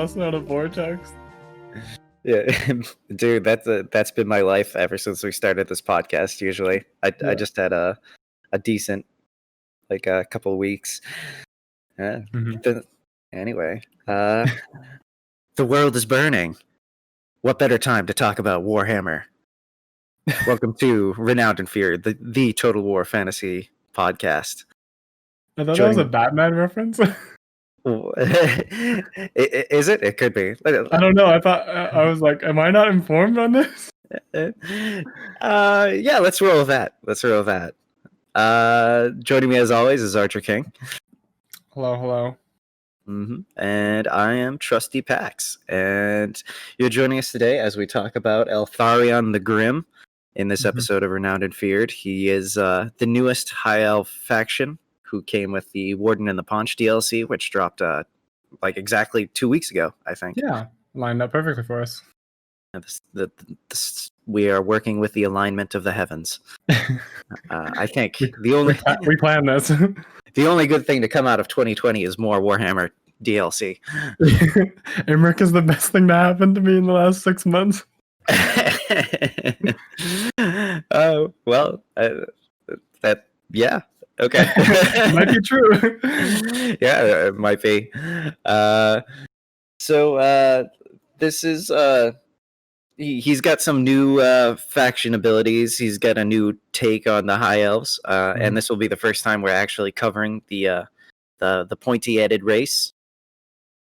busting out a vortex. Yeah, dude, that's been my life ever since we started this podcast. Usually, I just had a decent like a couple of weeks. Anyway, the world is burning. What better time to talk about Warhammer? Welcome to Renowned and Feared, the Total War Fantasy podcast. I thought that was a Batman reference. Is it? It could be. I don't know. I thought I was like, am I not informed on this? Yeah, let's roll with that. Joining me as always is Archer King. Hello. And I am Trusty Pax, and you're joining us today as we talk about Eltharion the Grim in this episode of Renowned and Feared. He is the newest High Elf faction who came with the Warden and the Paunch DLC, which dropped like exactly 2 weeks ago, I think. Yeah, lined up perfectly for us. We are working with the alignment of the heavens. I think we planned this. The only good thing to come out of 2020 is more Warhammer DLC. Emmerich is the best thing to happen to me in the last 6 months. Oh, well, yeah. Okay. Might be true. Yeah, it might be. So this is he's got some new faction abilities. He's got a new take on the High Elves, and this will be the first time we're actually covering the pointy-headed race.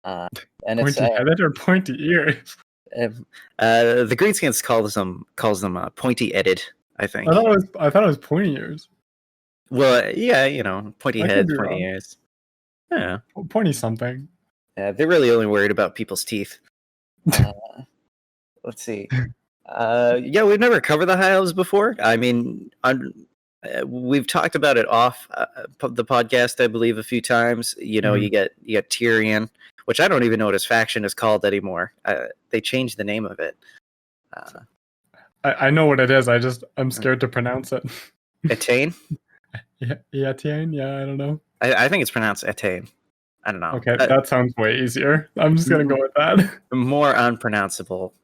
And pointy-headed or pointy ears? The greenskins calls them pointy-headed, I think. I thought it was pointy ears. Well, yeah, pointy heads, pointy ears. Yeah, pointy something. Yeah, they're really only worried about people's teeth. Let's see. Yeah, we've never covered the High Elves before. I mean, we've talked about it off the podcast, I believe, a few times. You know, you get Tyrion, which I don't even know what his faction is called anymore. They changed the name of it. I know what it is. I'm scared to pronounce it. Etain? Yeah, Etain. Yeah, I don't know. I think it's pronounced Etain. I don't know. Okay, that sounds way easier. I'm just gonna go with that. More unpronounceable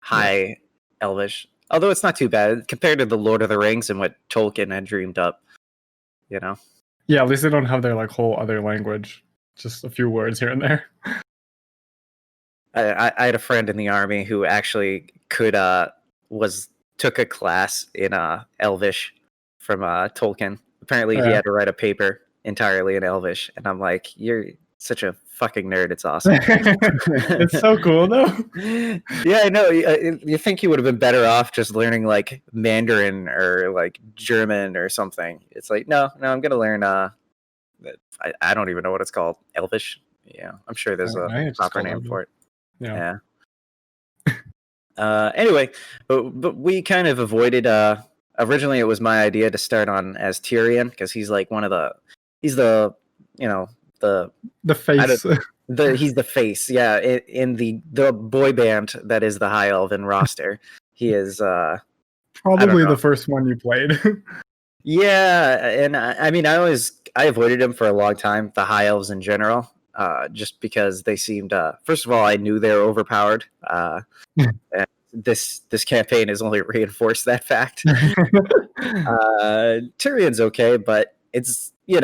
High Elvish, although it's not too bad compared to the Lord of the Rings and what Tolkien had dreamed up. You know. Yeah, at least they don't have their like whole other language. Just a few words here and there. I had a friend in the army who actually took a class in Elvish from Tolkien. Apparently, he had to write a paper entirely in Elvish, and I'm like, "You're such a fucking nerd. It's awesome." It's so cool, though. Yeah, I know. You think you would have been better off just learning like Mandarin or like German or something? It's like, no, I'm gonna learn. I don't even know what it's called. Elvish. Yeah, I'm sure there's a proper name for it. Yeah. Anyway, but we kind of avoided. Originally, it was my idea to start on as Tyrion because he's like he's the face. He's the face. Yeah, in the boy band that is the High Elven roster. He is probably the first one you played. Yeah, and I mean, I avoided him for a long time. The High Elves in general. Just because they seemed, first of all, I knew they were overpowered. And this campaign has only reinforced that fact. Tyrion's okay, but it's, you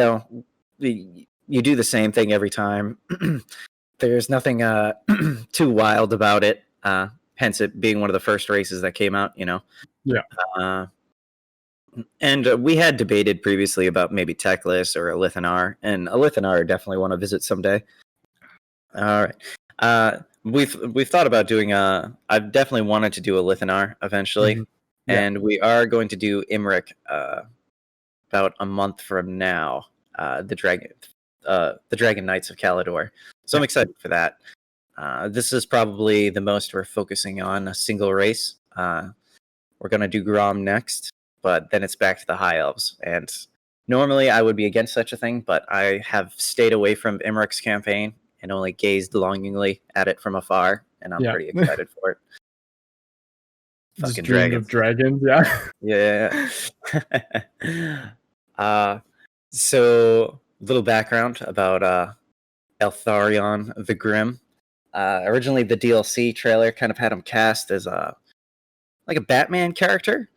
do the same thing every time. There's nothing too wild about it. Hence it being one of the first races that came out, Yeah. And we had debated previously about maybe Teclis or a Lithanar, and a Lithanar I definitely want to visit someday. All right. We've thought about doing I've definitely wanted to do a Lithanar eventually, and we are going to do Imric about a month from now. The Dragon Knights of Calador. So I'm excited for that. This is probably the most we're focusing on a single race. We're gonna do Grom next. But then it's back to the High Elves. And normally I would be against such a thing, but I have stayed away from Imric's campaign and only gazed longingly at it from afar, and I'm pretty excited for it. Fucking dragons. Of dragons, yeah. Yeah. So, little background about Eltharion the Grim. Originally, the DLC trailer kind of had him cast as like a Batman character,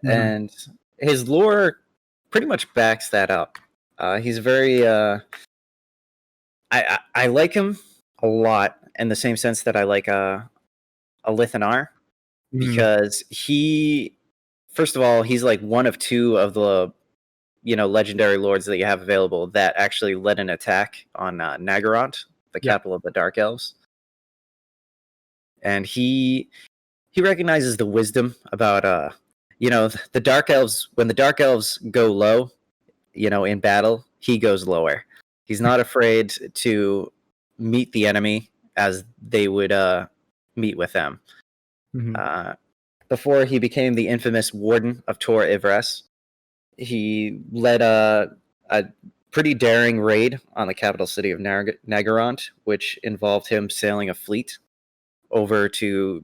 and his lore pretty much backs that up. He's very I like him a lot in the same sense that I like a Lithanar, because first of all, he's like one of two of the legendary lords that you have available that actually led an attack on Naggarond, the capital of the Dark Elves, and he recognizes the wisdom about the Dark Elves. When the Dark Elves go low, in battle, he goes lower. He's not afraid to meet the enemy as they would meet with them. Before he became the infamous Warden of Tor Yvresse, he led a pretty daring raid on the capital city of Naggarond, which involved him sailing a fleet over to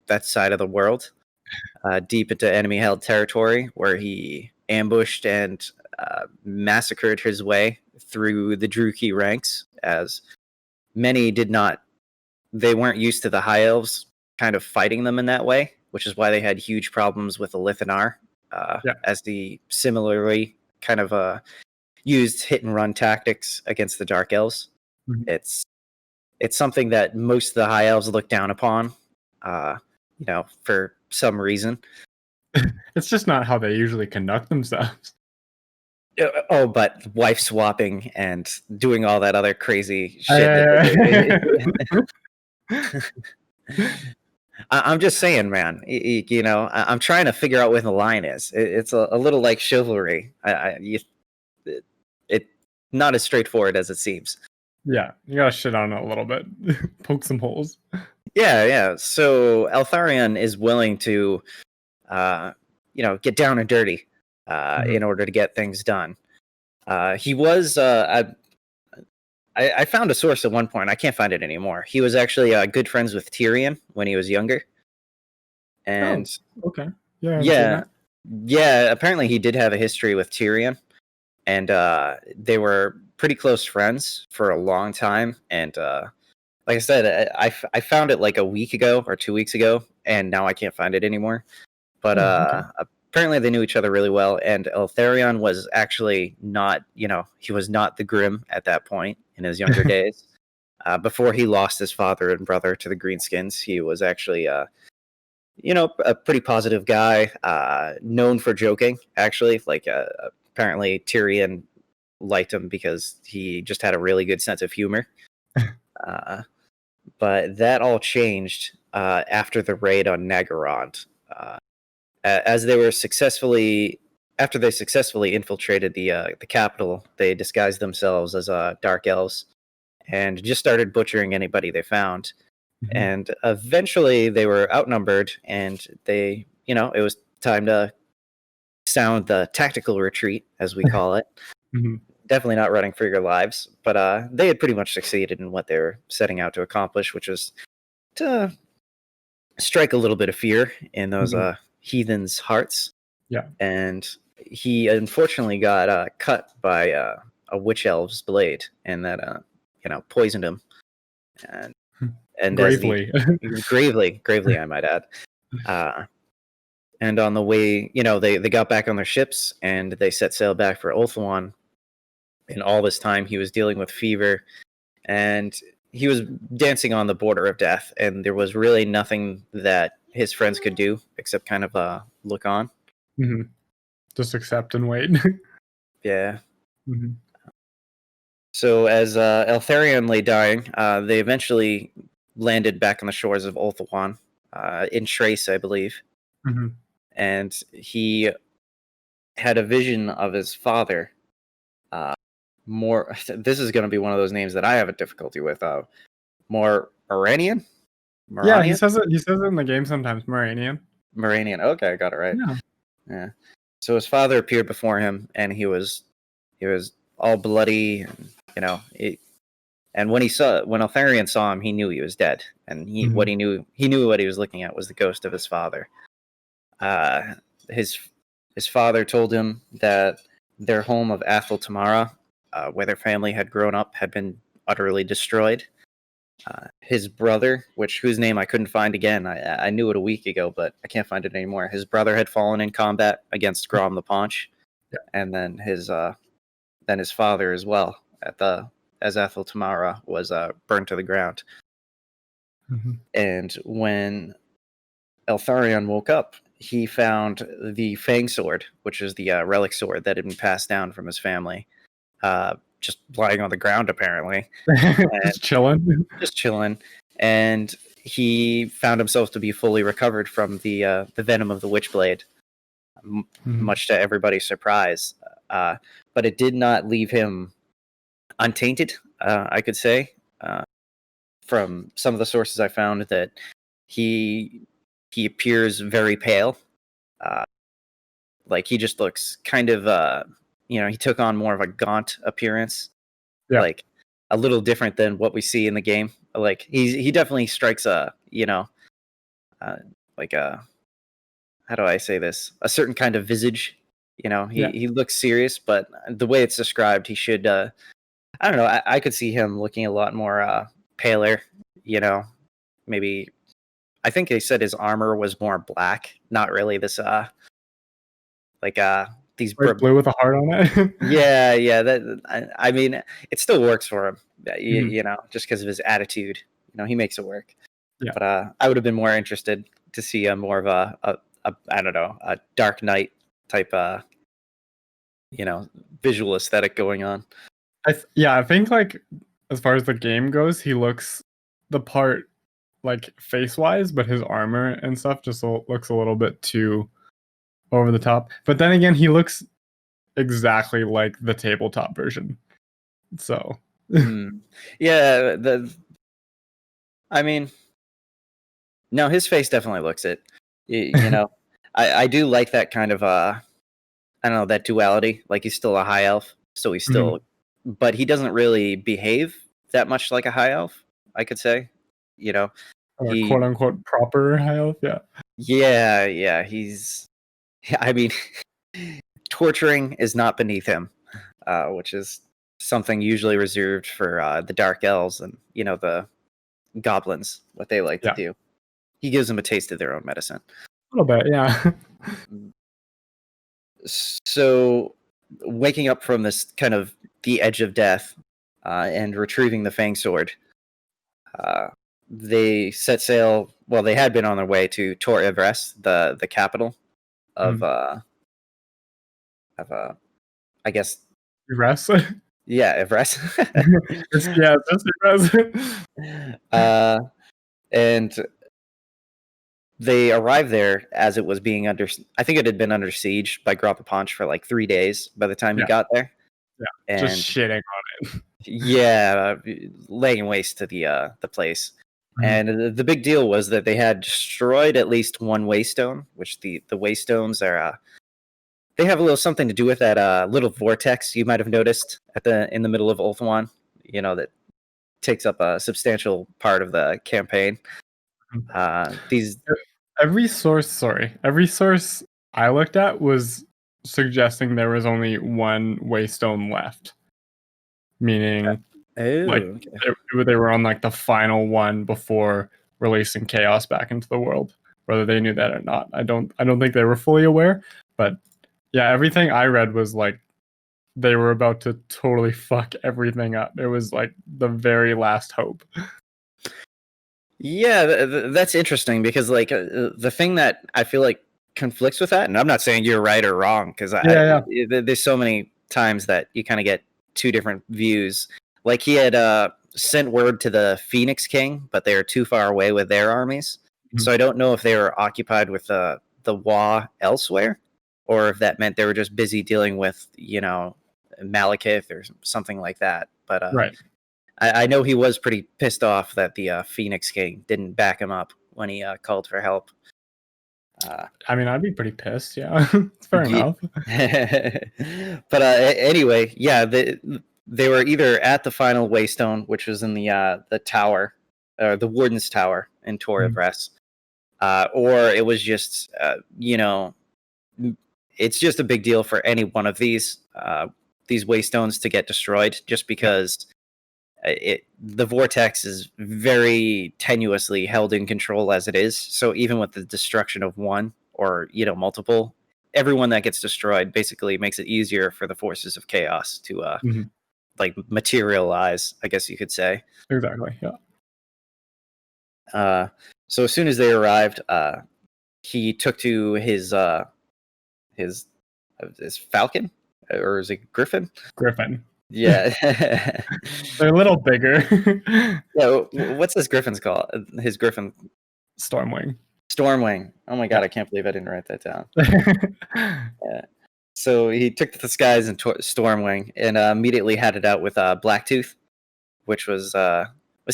that side of the world, deep into enemy-held territory, where he ambushed and massacred his way through the Druchii ranks, as many they weren't used to the High Elves kind of fighting them in that way, which is why they had huge problems with the Lithanar, as the similarly kind of used hit-and-run tactics against the Dark Elves. It's something that most of the High Elves look down upon, for some reason. It's just not how they usually conduct themselves. Oh, but wife swapping and doing all that other crazy shit. I'm just saying, man. I'm trying to figure out where the line is. It's a little like chivalry. It's not as straightforward as it seems. Yeah, you gotta shit on it a little bit, poke some holes. Yeah. So Eltharion is willing to, get down and dirty, in order to get things done. He was. I found a source at one point. I can't find it anymore. He was actually good friends with Tyrion when he was younger. And okay, yeah. Apparently, he did have a history with Tyrion, and they were pretty close friends for a long time. And like I said, I found it like a week ago or 2 weeks ago, and now I can't find it anymore. But apparently they knew each other really well, and Eltharion was actually not, he was not the Grim at that point in his younger days. Before he lost his father and brother to the greenskins, he was actually, a pretty positive guy, known for joking, actually. Like, apparently Tyrion liked him because he just had a really good sense of humor. But that all changed after the raid on Naggarond. As they were successfully infiltrated the capital, they disguised themselves as Dark Elves and just started butchering anybody they found. And eventually they were outnumbered, and it was time to sound the tactical retreat, as we call it. Definitely not running for your lives, but they had pretty much succeeded in what they were setting out to accomplish, which was to strike a little bit of fear in those heathens' hearts. And he unfortunately got cut by a witch elf's blade, and that poisoned him. And gravely, gravely, I might add. And on the way, they got back on their ships and they set sail back for Ulthuan. And all this time, he was dealing with fever, and he was dancing on the border of death. And there was really nothing that his friends could do except kind of look on. Just accept and wait. Yeah. So as Eltharion lay dying, they eventually landed back on the shores of Ulthuan, in Trace, I believe. And he had a vision of his father. This is going to be one of those names that I have a difficulty with. Moranian? Yeah, he says it in the game sometimes. Moranian. Okay, I got it right. Yeah. So his father appeared before him, and he was all bloody, and and when Eltharion saw him, he knew he was dead, and he knew what he was looking at was the ghost of his father. His father told him that their home of Athel Tamarha, where their family had grown up, had been utterly destroyed. his brother, whose name I couldn't find again. I knew it a week ago, but I can't find it anymore. His brother had fallen in combat against Grom the Paunch, and then his father as well as Athel Tamarha was burned to the ground. Mm-hmm. And when Eltharion woke up, he found the Fang Sword, which is the relic sword that had been passed down from his family, just lying on the ground apparently. Just chilling. Just chilling. And he found himself to be fully recovered from the venom of the Witchblade, much to everybody's surprise. But it did not leave him untainted, I could say. From some of the sources I found, that he appears very pale. Like he just looks kind of, he took on more of a gaunt appearance. Yeah. Like a little different than what we see in the game. Like he definitely strikes a, like a, how do I say this? A certain kind of visage. He looks serious, but the way it's described, he should, I don't know. I could see him looking a lot more paler, maybe. I think they said his armor was more black, not really this, these blue with a heart on it. yeah. I mean, it still works for him, just because of his attitude. He makes it work. Yeah. But I would have been more interested to see more of a I don't know, a Dark Knight type, visual aesthetic going on. I think like as far as the game goes, he looks the part like face wise, but his armor and stuff just looks a little bit too over the top. But then again, he looks exactly like the tabletop version. So yeah, I mean, no, his face definitely looks it. I do like that kind of I don't know, that duality. Like he's still a high elf, so he's still, but he doesn't really behave that much like a high elf, I could say. Quote unquote proper high elf. Yeah. I mean, torturing is not beneath him, which is something usually reserved for the dark elves and the goblins, what they like to do. He gives them a taste of their own medicine. A little bit, yeah. So, waking up from this kind of the edge of death and retrieving the Fang Sword, they set sail. Well, they had been on their way to Tor Yvresse, the capital of I guess Yvresse. Yeah, Yvresse. It's just Yvresse. And they arrived there as it was being I think it had been under siege by Grom the Paunch for like 3 days by the time he got there. Yeah, and just shitting on it. Yeah, laying waste to the place. And the big deal was that they had destroyed at least one waystone, which the waystones are they have a little something to do with that little vortex you might have noticed in the middle of Ulthuan, that takes up a substantial part of the campaign. Every source I looked at was suggesting there was only one waystone left, meaning they were on like the final one before releasing chaos back into the world. Whether they knew that or not, I don't think they were fully aware. But yeah, everything I read was like they were about to totally fuck everything up. It was like the very last hope. Yeah, that's interesting because like the thing that I feel like conflicts with that, and I'm not saying you're right or wrong because there's so many times that you kind of get two different views. Like he had sent word to the Phoenix King, but they were too far away with their armies, so I don't know if they were occupied with the Wa elsewhere, or if that meant they were just busy dealing with Malekith or something like that. But right. I know he was pretty pissed off that the Phoenix King didn't back him up when he called for help. I mean, I'd be pretty pissed. Yeah, it's fair enough. But anyway, yeah, they were either at the final waystone, which was in the tower, or the Warden's Tower in Tor Yvresse, or it was just it's just a big deal for any one of these waystones to get destroyed, just because the vortex is very tenuously held in control as it is. So even with the destruction of one or multiple, everyone that gets destroyed basically makes it easier for the forces of chaos to like materialize, I guess you could say. Exactly. Yeah. So as soon as they arrived, he took to his falcon, or is it griffin? Griffin. Yeah. They're a little bigger. Yeah, what's this griffin's called? His griffin? Stormwing. Stormwing. Oh my god, I can't believe I didn't write that down. Yeah. So he took to the skies in Stormwing and immediately had it out with Blacktooth, which was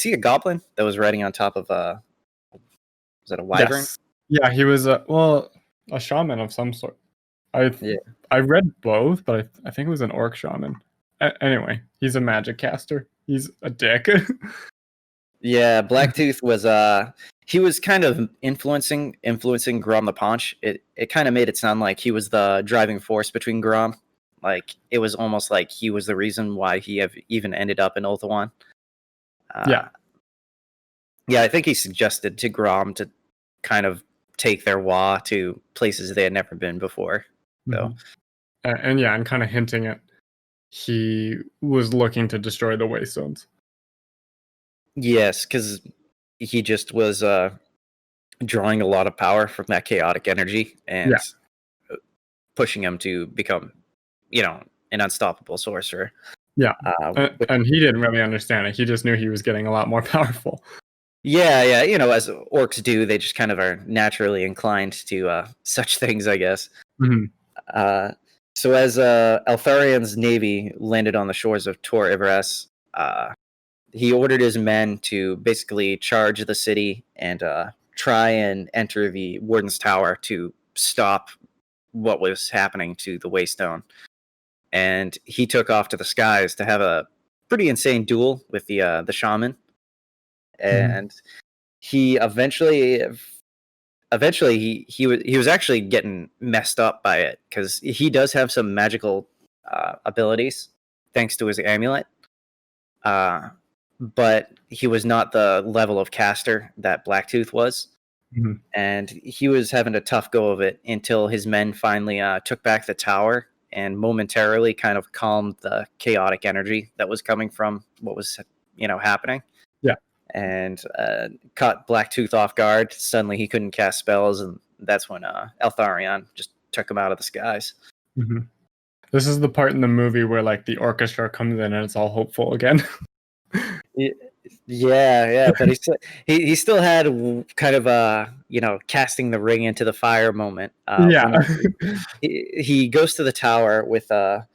he a goblin that was riding on top of was that a wyvern? Yes. Yeah, he was a shaman of some sort. I read both, but I think it was an orc shaman. Anyway, he's a magic caster. He's a dick. Yeah, Blacktooth was he was kind of influencing Grom the Paunch. It kind of made it sound like he was the driving force between Grom. Like it was almost like he was the reason why he even ended up in Ulthuan. Yeah, I think he suggested to Grom to kind of take their Wa to places they had never been before. So, and kind of hinting at he was looking to destroy the Waystones. Yes, because he just was drawing a lot of power from that chaotic energy and pushing him to become, an unstoppable sorcerer. Yeah, and he didn't really understand it. He just knew he was getting a lot more powerful. Yeah, as orcs do, they just kind of are naturally inclined to such things, I guess. So as Eltharion's navy landed on the shores of Tor Yvresse, he ordered his men to basically charge the city and try and enter the Warden's Tower to stop what was happening to the Waystone. And he took off to the skies to have a pretty insane duel with the shaman. And he eventually he was actually getting messed up by it because he does have some magical abilities thanks to his amulet. But he was not the level of caster that Blacktooth was. And he was having a tough go of it until his men finally took back the tower and momentarily kind of calmed the chaotic energy that was coming from what was happening. Yeah. And caught Blacktooth off guard. Suddenly he couldn't cast spells, and that's when Eltharion just took him out of the skies. This is the part in the movie where like the orchestra comes in and it's all hopeful again. Yeah, but he still had kind of casting the ring into the fire moment. He goes to the tower with 4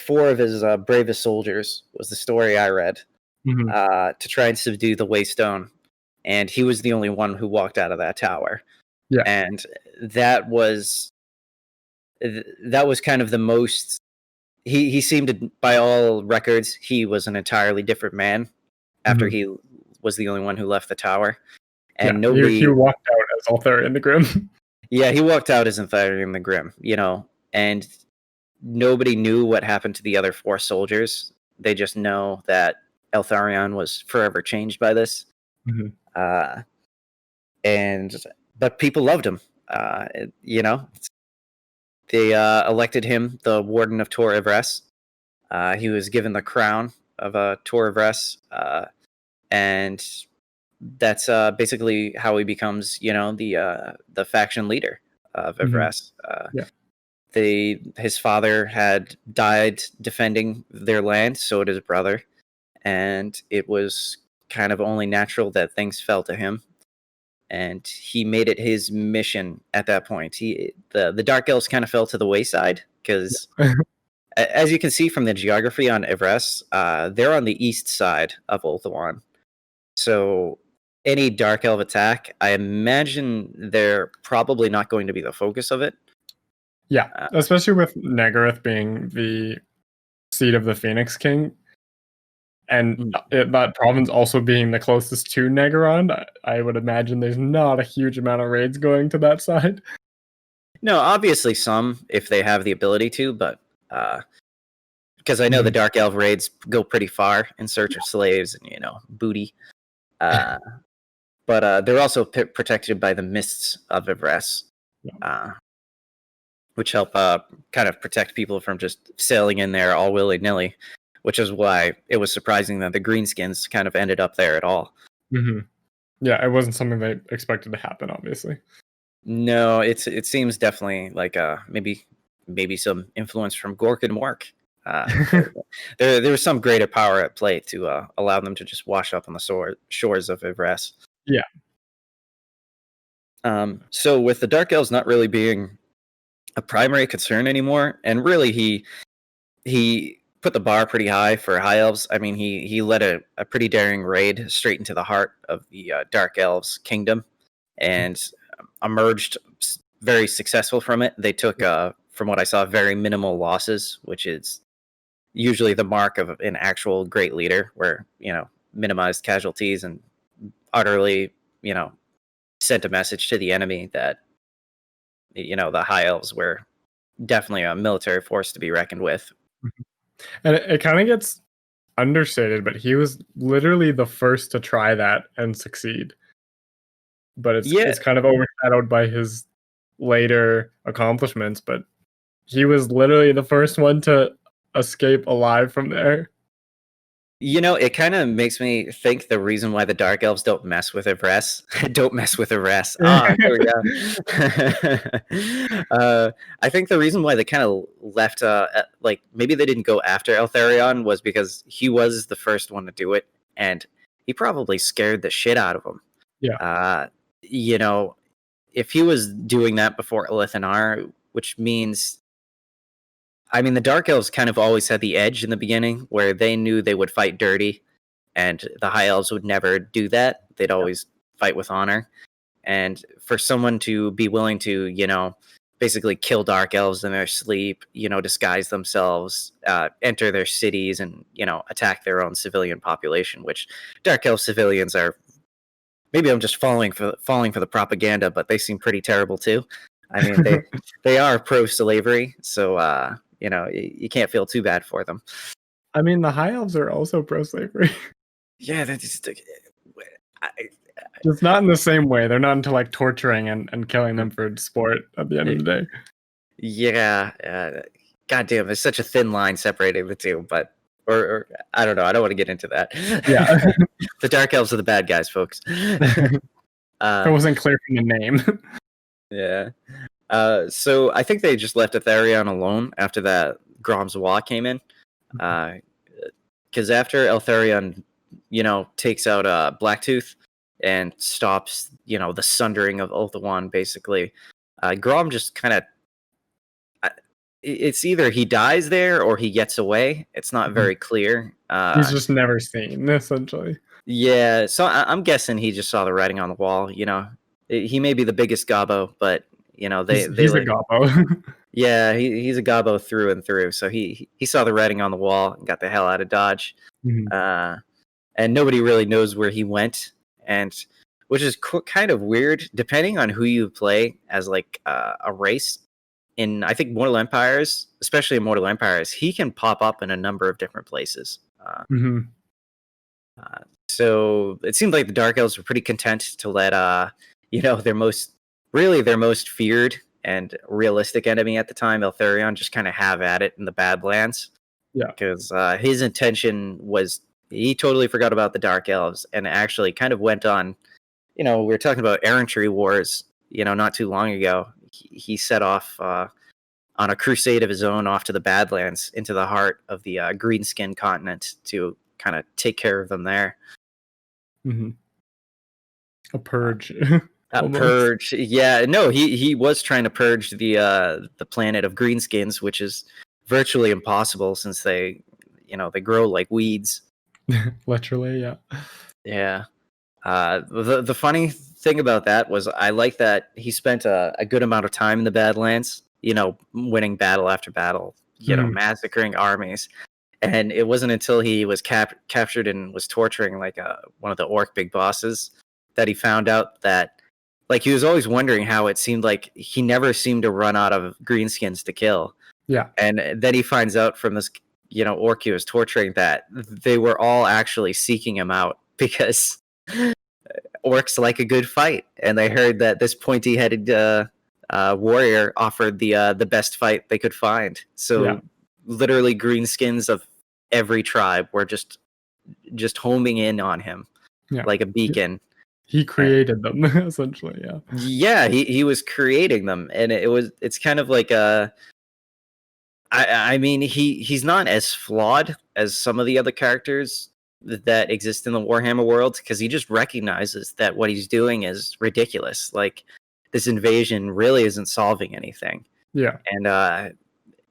of his bravest soldiers, was the story I read, to try and subdue the Waystone, and he was the only one who walked out of that tower. Yeah, and that was kind of the most. He seemed to, by all records, he was an entirely different man after he was the only one who left the tower. And nobody... He walked out as Eltharion the Grim. Yeah, he walked out as Eltharion the Grim, and nobody knew what happened to the other 4 soldiers. They just know that Eltharion was forever changed by this. But people loved him. They elected him the Warden of Tor Yvresse. He was given the crown of Tor Yvresse, and that's basically how he becomes, the faction leader of Yvresse. His father had died defending their land, so did his brother, and it was kind of only natural that things fell to him. And he made it his mission at that point. The Dark Elves kind of fell to the wayside because, as you can see from the geography on Yvresse, they're on the east side of Ulthuan. So any Dark Elf attack, I imagine they're probably not going to be the focus of it. Yeah, especially with Naggaroth being the seat of the Phoenix King. And that province also being the closest to Naggaroth, I would imagine there's not a huge amount of raids going to that side. No, obviously some, if they have the ability to, but because I know the Dark Elf raids go pretty far in search of slaves and booty. But they're also protected by the mists of Yvresse, which help kind of protect people from just sailing in there all willy-nilly, which is why it was surprising that the greenskins kind of ended up there at all. Mm-hmm. Yeah, it wasn't something they expected to happen, obviously. No, it seems definitely like maybe some influence from Gork and Mork. There was some greater power at play to allow them to just wash up on the shores of Yvresse. Yeah. So with the Dark Elves not really being a primary concern anymore, and really he put the bar pretty high for High Elves. I mean, he led a pretty daring raid straight into the heart of the Dark Elves kingdom, and emerged very successful from it. They took, from what I saw, very minimal losses, which is usually the mark of an actual great leader, where minimized casualties and utterly sent a message to the enemy that the High Elves were definitely a military force to be reckoned with. And it kind of gets understated, but he was literally the first to try that and succeed. But it's kind of overshadowed by his later accomplishments. But he was literally the first one to escape alive from there. It kind of makes me think the reason why the Dark Elves don't mess with Yvresse. Don't mess with Yvresse. There we go. I think the reason why they kind of left, maybe they didn't go after Eltharion was because he was the first one to do it, and he probably scared the shit out of them. Yeah. If he was doing that before Elithanar, which means, I mean, the Dark Elves kind of always had the edge in the beginning, where they knew they would fight dirty, and the High Elves would never do that. They'd always fight with honor. And for someone to be willing to, basically kill Dark Elves in their sleep, disguise themselves, enter their cities, and, attack their own civilian population, which Dark Elf civilians are, maybe I'm just falling for the propaganda, but they seem pretty terrible too. I mean, they are pro-slavery, so, you can't feel too bad for them. I mean, the High Elves are also pro-slavery. Yeah, that's just... It's not in the same way. They're not into like torturing and killing them for sport at the end of the day. Yeah. Goddamn, there's such a thin line separating the two, but... Or I don't know. I don't want to get into that. Yeah. The Dark Elves are the bad guys, folks. It wasn't clear from the name. Yeah. So I think they just left Eltharion alone after that Grom's Law came in. Because after Eltharion, takes out Blacktooth and stops, the sundering of Ulthuan, basically, Grom just kind of... It's either he dies there or he gets away. It's not very clear. He's just never seen, essentially. Yeah, so I'm guessing he just saw the writing on the wall. He may be the biggest gobbo, but he's a gobbo. Yeah, he's a gobbo through and through. So he saw the writing on the wall and got the hell out of Dodge. Mm-hmm. And nobody really knows where he went, and which is kind of weird, depending on who you play as like a race. In, I think, Mortal Empires, especially in Mortal Empires, he can pop up in a number of different places. So it seemed like the Dark Elves were pretty content to let, their most feared and realistic enemy at the time, Eltharion, just kind of have at it in the Badlands. Yeah. Because his intention was, he totally forgot about the Dark Elves and actually kind of went on, we were talking about errantry wars, not too long ago. He set off on a crusade of his own off to the Badlands, into the heart of the greenskin continent, to kind of take care of them there. Mm-hmm. A purge. A purge. Yeah, no, he was trying to purge the planet of greenskins, which is virtually impossible since they grow like weeds. Literally, yeah. Yeah. The funny thing about that was I like that he spent a good amount of time in the Badlands, winning battle after battle, massacring armies. And it wasn't until he was captured and was torturing like one of the orc big bosses that he found out that, like, he was always wondering how it seemed like he never seemed to run out of greenskins to kill. Yeah. And then he finds out from this orc he was torturing, that they were all actually seeking him out because orcs like a good fight, and they heard that this pointy-headed warrior offered the best fight they could find. So literally, greenskins of every tribe were just homing in on him like a beacon. He created them essentially. He was creating them, and it's kind of like I mean, he's not as flawed as some of the other characters that exist in the Warhammer world, because he just recognizes that what he's doing is ridiculous. Like, this invasion really isn't solving anything. Yeah. And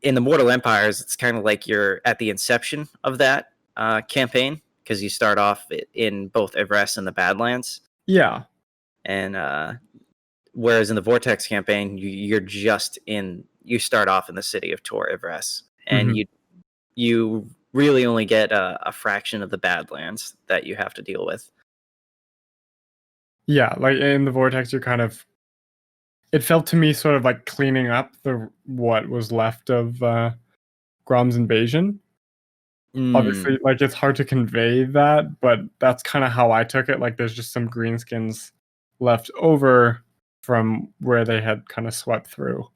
in the Mortal Empires, it's kind of like you're at the inception of that campaign, because you start off in both Yvresse and the Badlands. Yeah. And whereas in the Vortex campaign, you start off in the city of Tor Yvresse, and you really only get a fraction of the Badlands that you have to deal with. Yeah, like in the Vortex, it felt to me sort of like cleaning up what was left of Grom's invasion. Obviously, like, it's hard to convey that, but that's kind of how I took it. Like, there's just some greenskins left over from where they had kind of swept through.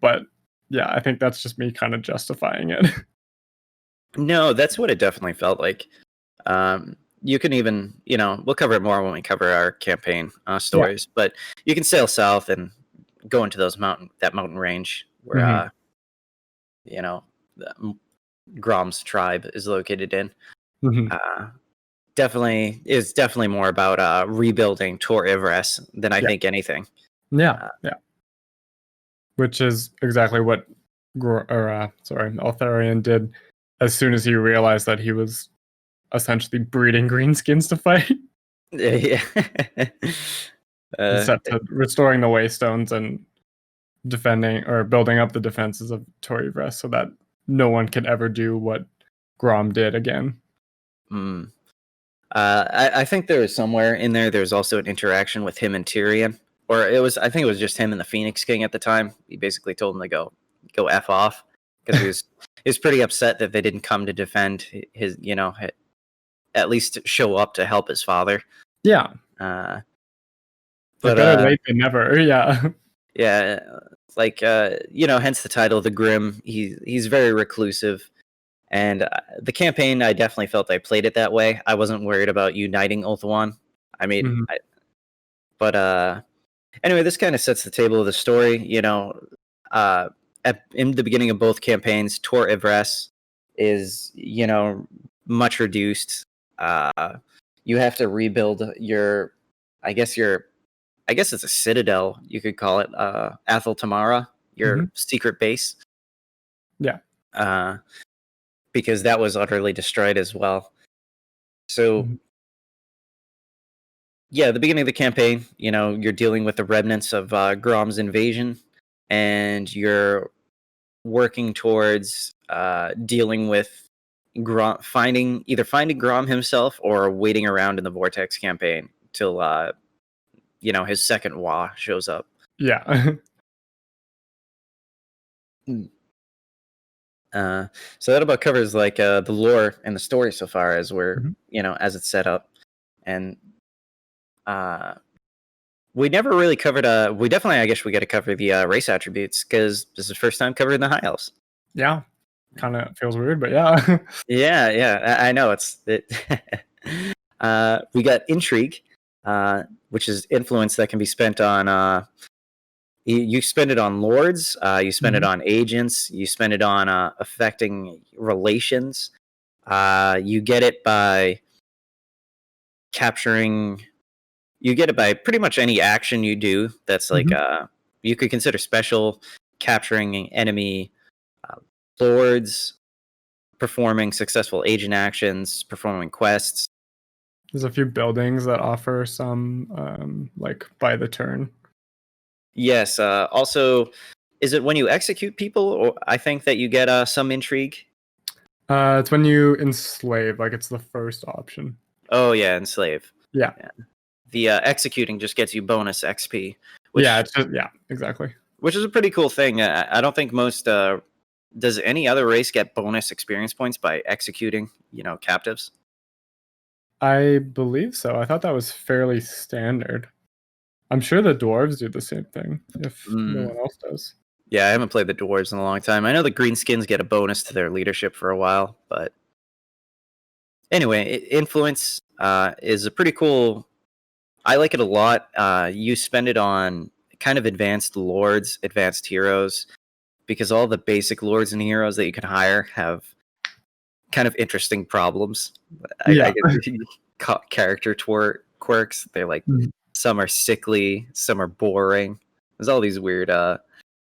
But yeah, I think that's just me kind of justifying it. No, that's what it definitely felt like. You can even, we'll cover it more when we cover our campaign stories, but you can sail south and go into that mountain range where, Grom's tribe is located in. Definitely more about rebuilding Tor Yvresse than I think anything. Yeah. Which is exactly what Eltharion did as soon as he realized that he was essentially breeding greenskins to fight. Set to restoring the waystones and defending or building up the defenses of Tor Yvresse so that no one could ever do what Grom did again. I think there was somewhere in there's also an interaction with him and Tyrion. Or I think it was just him and the Phoenix King at the time. He basically told him to go F off, because he was pretty upset that they didn't come to defend his, at least show up to help his father. Yeah. But better late than never. Yeah. Yeah. Like, hence the title, the Grim. He's very reclusive. And the campaign, I definitely felt I played it that way. I wasn't worried about uniting Ulthuan. I mean, anyway, this kind of sets the table of the story. In the beginning of both campaigns, Tor Yvresse is, much reduced. You have to rebuild I guess it's a citadel, you could call it, Athel Tamarha, your secret base. Yeah. Because that was utterly destroyed as well. So, yeah, the beginning of the campaign, you're dealing with the remnants of Grom's invasion, and you're working towards dealing with Grom, finding Grom himself or waiting around in the Vortex campaign till his second Wa shows up. Yeah. So that about covers like the lore and the story so far as we're as it's set up. And we never really covered we definitely, I guess we got to cover the race attributes, because this is the first time covering the High Elves. Yeah, kind of feels weird, but yeah. yeah, I know we got intrigue, which is influence that can be spent on you spend it on lords, you spend it on agents, you spend it on affecting relations. You get it by capturing. You get it by pretty much any action you do. That's like you could consider special, capturing enemy lords, performing successful agent actions, performing quests. There's a few buildings that offer some like by the turn. Yes. Also, is it when you execute people, or I think that you get some intrigue? It's when you enslave. Like, it's the first option. Oh yeah, enslave. Yeah. The executing just gets you bonus XP. It's just, exactly. Which is a pretty cool thing. I don't think most does any other race get bonus experience points by executing, captives? I believe so. I thought that was fairly standard. I'm sure the dwarves do the same thing if no one else does. Yeah, I haven't played the dwarves in a long time. I know the greenskins get a bonus to their leadership for a while, but anyway, influence is a pretty cool. I like it a lot. You spend it on kind of advanced lords, advanced heroes, because all the basic lords and heroes that you can hire have kind of interesting problems. I get character quirks. They're like some are sickly, some are boring. There's all these weird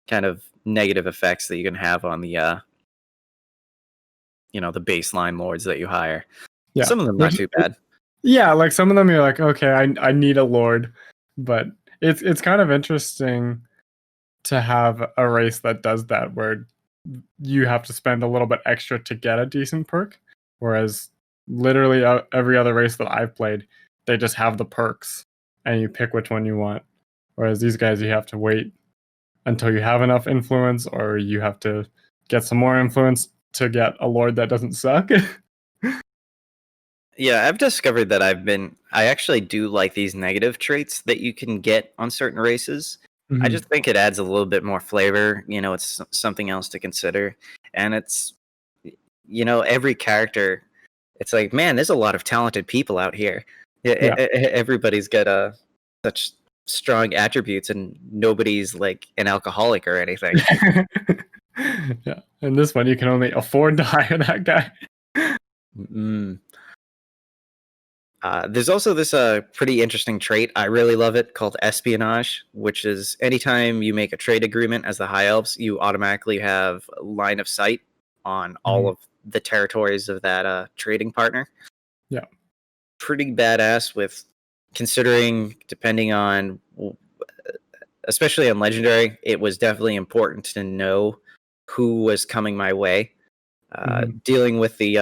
kind of negative effects that you can have on the the baseline lords that you hire. Yeah. Some of them not too bad. Yeah, like some of them you're like, okay, I need a lord, but it's kind of interesting to have a race that does that, where you have to spend a little bit extra to get a decent perk, whereas literally every other race that I've played, they just have the perks and you pick which one you want. Whereas these guys, you have to wait until you have enough influence, or you have to get some more influence to get a lord that doesn't suck. Yeah, I've discovered that I actually do like these negative traits that you can get on certain races. I just think it adds a little bit more flavor. It's something else to consider. And it's, every character, it's like, man, there's a lot of talented people out here. Everybody's got such strong attributes, and nobody's like an alcoholic or anything. Yeah, and this one, you can only afford to hire that guy. There's also this pretty interesting trait. I really love it, called espionage, which is anytime you make a trade agreement as the High Elves, you automatically have line of sight on all of the territories of that trading partner. Yeah. Pretty badass, with considering, depending on, especially on Legendary, it was definitely important to know who was coming my way. Dealing with the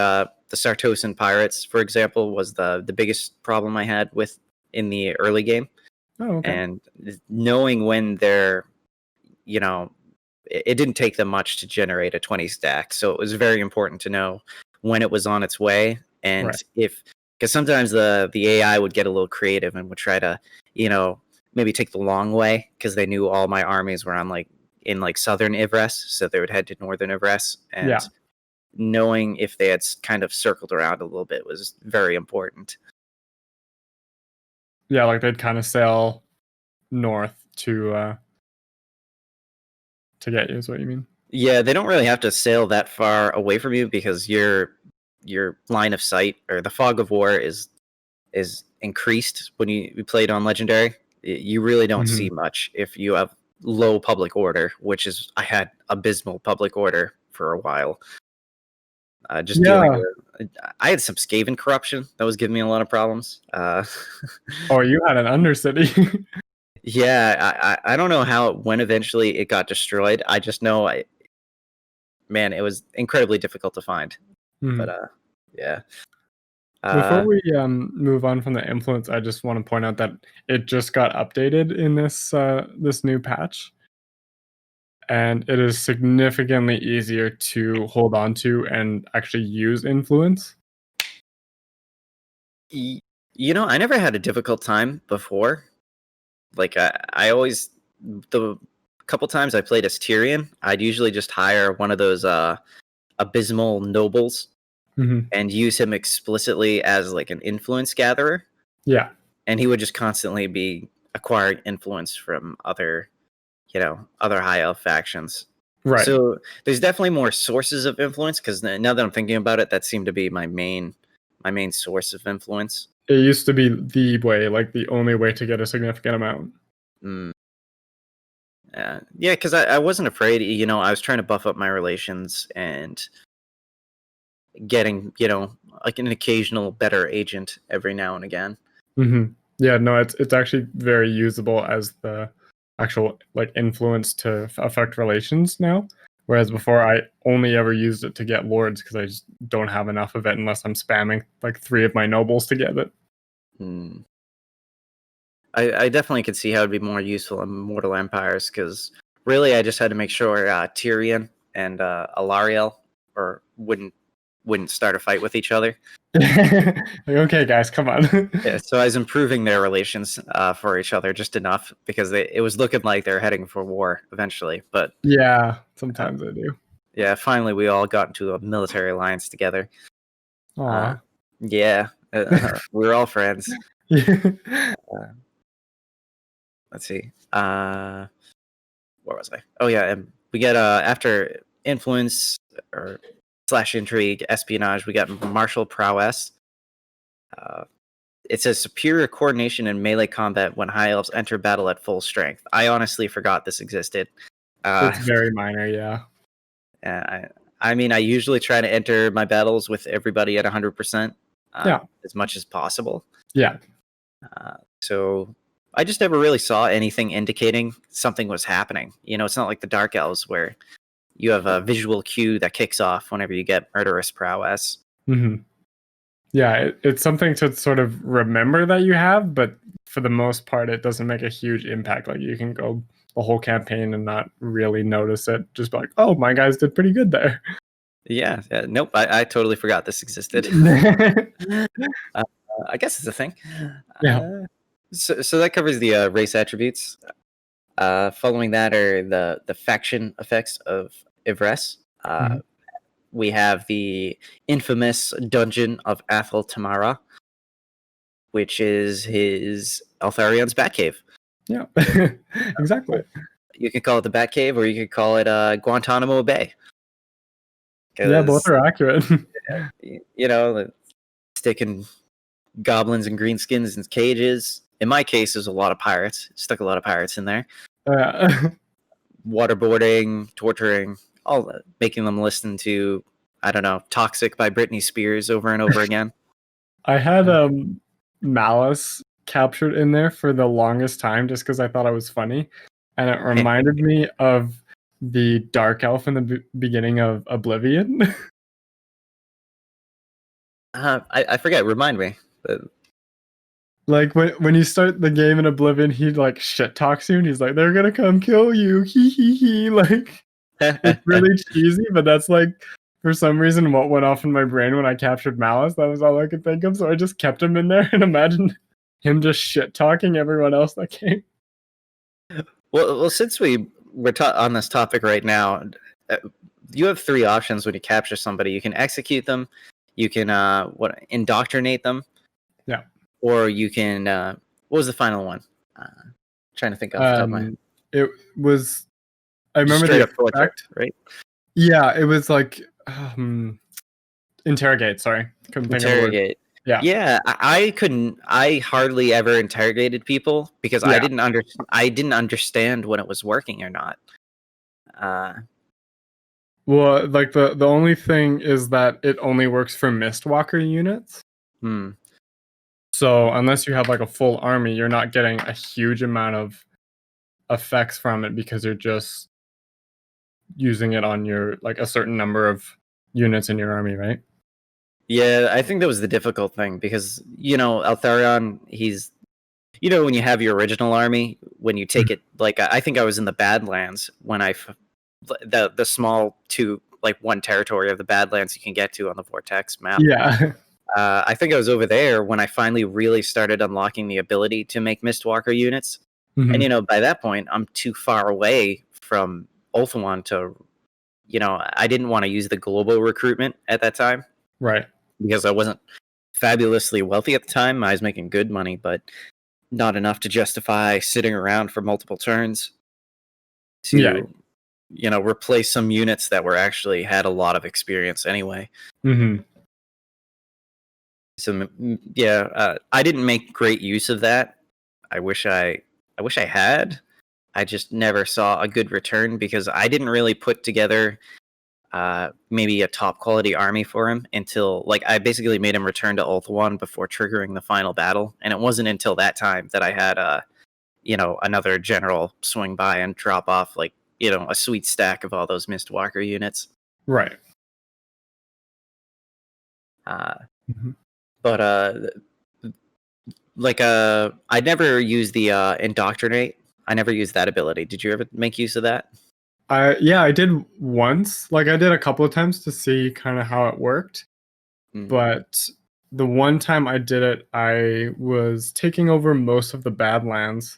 Sartosan pirates, for example, was the biggest problem I had with in the early game. Oh, okay. And knowing when they're, it didn't take them much to generate a 20 stack, so it was very important to know when it was on its way, and because sometimes the AI would get a little creative and would try to, maybe take the long way, because they knew all my armies were in southern Yvresse, so they would head to northern Yvresse, and knowing if they had kind of circled around a little bit was very important. Yeah, like they'd kind of sail north to get you, is what you mean? Yeah, they don't really have to sail that far away from you, because your line of sight, or the fog of war, is increased when you played on Legendary. You really don't see much if you have low public order, which is, I had abysmal public order for a while. Dealing with, I had some Skaven corruption that was giving me a lot of problems. Oh, you had an Undercity. Yeah, I don't know how when eventually it got destroyed. I just know it was incredibly difficult to find. But yeah. Before we move on from the influence, I just want to point out that it just got updated in this new patch, and it is significantly easier to hold on to and actually use influence. I never had a difficult time before. Like I always, the couple times I played as Tyrion, I'd usually just hire one of those abysmal nobles and use him explicitly as like an influence gatherer. Yeah. And he would just constantly be acquiring influence from other High Elf factions. Right. So there's definitely more sources of influence, because now that I'm thinking about it, that seemed to be my main source of influence. It used to be the way, like the only way to get a significant amount. Yeah, because I wasn't afraid. I was trying to buff up my relations and getting, like an occasional better agent every now and again. Yeah, no, it's actually very usable as the actual like influence to affect relations now. Whereas before, I only ever used it to get lords, because I just don't have enough of it unless I'm spamming like 3 of my nobles to get it. I definitely could see how it'd be more useful in Mortal Empires, because really I just had to make sure Tyrion and Eltharion, or wouldn't start a fight with each other. Like, okay, guys, come on. Yeah, so I was improving their relations for each other just enough because it was looking like they're heading for war eventually. But yeah, sometimes I do. Yeah, finally we all got into a military alliance together. Aw. Yeah, we were all friends. Let's see. Where was I? Oh yeah, and we get after influence or / intrigue, espionage, we got martial prowess. It says superior coordination in melee combat when high elves enter battle at full strength. I honestly forgot this existed. It's very minor, yeah. I mean, I usually try to enter my battles with everybody at 100%, as much as possible. Yeah. So I just never really saw anything indicating something was happening. You know, it's not like the Dark Elves where you have a visual cue that kicks off whenever you get murderous prowess. Mm-hmm. Yeah, it's something to sort of remember that you have, but for the most part, it doesn't make a huge impact. Like you can go the whole campaign and not really notice it. Just be like, oh, my guys did pretty good there. Yeah. Nope. I totally forgot this existed. I guess it's a thing. Yeah. So that covers the race attributes. Following that are the faction effects of Yvresse. We have the infamous dungeon of Athel Tamarha, which is his Eltharion's Batcave. Yeah, exactly. You could call it the Batcave, or you could call it Guantanamo Bay. Yeah, both are accurate. You know, sticking goblins and greenskins in cages. In my case, there's a lot of pirates. Stuck a lot of pirates in there. Waterboarding, torturing, all that, making them listen to, I don't know, Toxic by Britney Spears over and over again. I had Malice captured in there for the longest time just because I thought it was funny. And it reminded me of the Dark Elf in the beginning of Oblivion. I forget, remind me. Like when you start the game in Oblivion, he like shit talks you and he's like, they're gonna come kill you. Hee hee hee. Like it's really cheesy, but that's like for some reason what went off in my brain when I captured Malice. That was all I could think of. So I just kept him in there and imagined him just shit talking everyone else that came. Well, since we're on this topic right now, you have 3 options when you capture somebody. You can execute them, you can indoctrinate them, yeah, or you can what was the final one? Trying to think off the top of my head. It was, I remember the effect, right? Yeah, it was like interrogate. Sorry, couldn't think interrogate. Of the word. Yeah. I hardly ever interrogated people because I didn't understand when it was working or not. Well, like the only thing is that it only works for Mistwalker units. So unless you have like a full army, you're not getting a huge amount of effects from it because you're just using it on your like a certain number of units in your army, right? Yeah, I think that was the difficult thing because, you know, Eltharion, he's, you know, when you have your original army, when you take it, like, I think I was in the Badlands when the small 1 territory of the Badlands you can get to on the Vortex map. Yeah. I think I was over there when I finally really started unlocking the ability to make Mistwalker units. And, you know, by that point, I'm too far away from Ulthuan to, you know, I didn't want to use the global recruitment at that time. Right. Because I wasn't fabulously wealthy at the time. I was making good money, but not enough to justify sitting around for multiple turns to, you know, replace some units that were actually had a lot of experience anyway. So I didn't make great use of that. I wish I had. I just never saw a good return because I didn't really put together maybe a top quality army for him until, like, I basically made him return to Ulthuan before triggering the final battle, and it wasn't until that time that I had you know, another general swing by and drop off, like, you know, a sweet stack of all those Mistwalker units. Right. But I never used the indoctrinate. I never used that ability. Did you ever make use of that? I did once. Like I did a couple of times to see kind of how it worked. But the one time I did it, I was taking over most of the Badlands,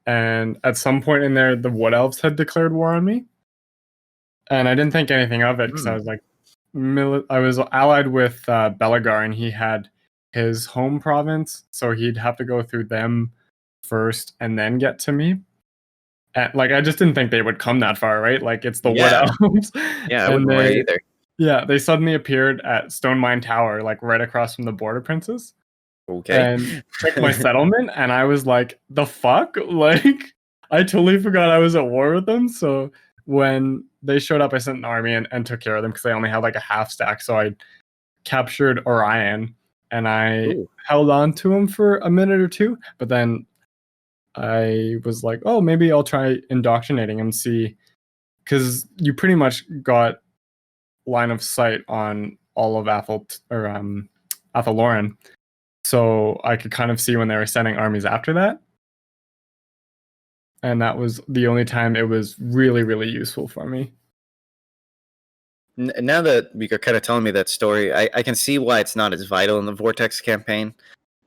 and at some point in there, the Wood Elves had declared war on me, and I didn't think anything of it because I was like, I was allied with Belagar, and he had his home province, so he'd have to go through them first and then get to me. And, like I just didn't think they would come that far, right? Like it's the Wood Elves. Yeah, I wouldn't worry either. Yeah, they suddenly appeared at Stone Mine Tower, like right across from the Border Princes. Okay. And took my settlement, and I was like, the fuck? Like, I totally forgot I was at war with them. So when they showed up, I sent an army and took care of them because they only had like a half stack. So I captured Orion, and I held on to him for a minute or two. But then I was like, oh, maybe I'll try indoctrinating him, see. Because you pretty much got line of sight on all of Athelion, so I could kind of see when they were sending armies after that, and that was the only time it was really, really useful for me. Now that you're kind of telling me that story, I can see why it's not as vital in the Vortex campaign.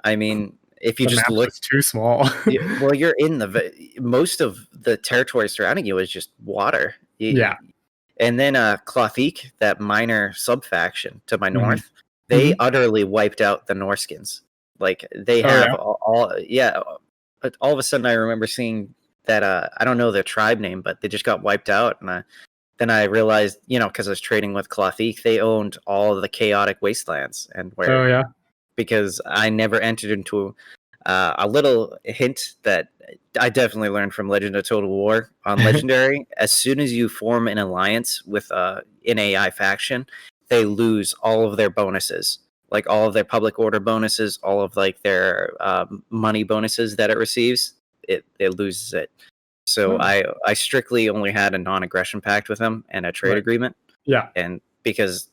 I mean, if you just look, it's too small. Well, you're in most of the territory surrounding you is just water. Yeah. And then Clothique, that minor sub-faction to my north, they utterly wiped out the Norskins. Like, they have all of a sudden I remember seeing that, I don't know their tribe name, but they just got wiped out. And then I realized, because I was trading with Clothique, they owned all of the chaotic wastelands. And because I never entered into a little hint that I definitely learned from Legend of Total War on Legendary. As soon as you form an alliance with an AI faction, they lose all of their bonuses, like all of their public order bonuses, all of like their money bonuses that it receives. It loses it. So I strictly only had a non-aggression pact with them and a trade agreement. Yeah, and because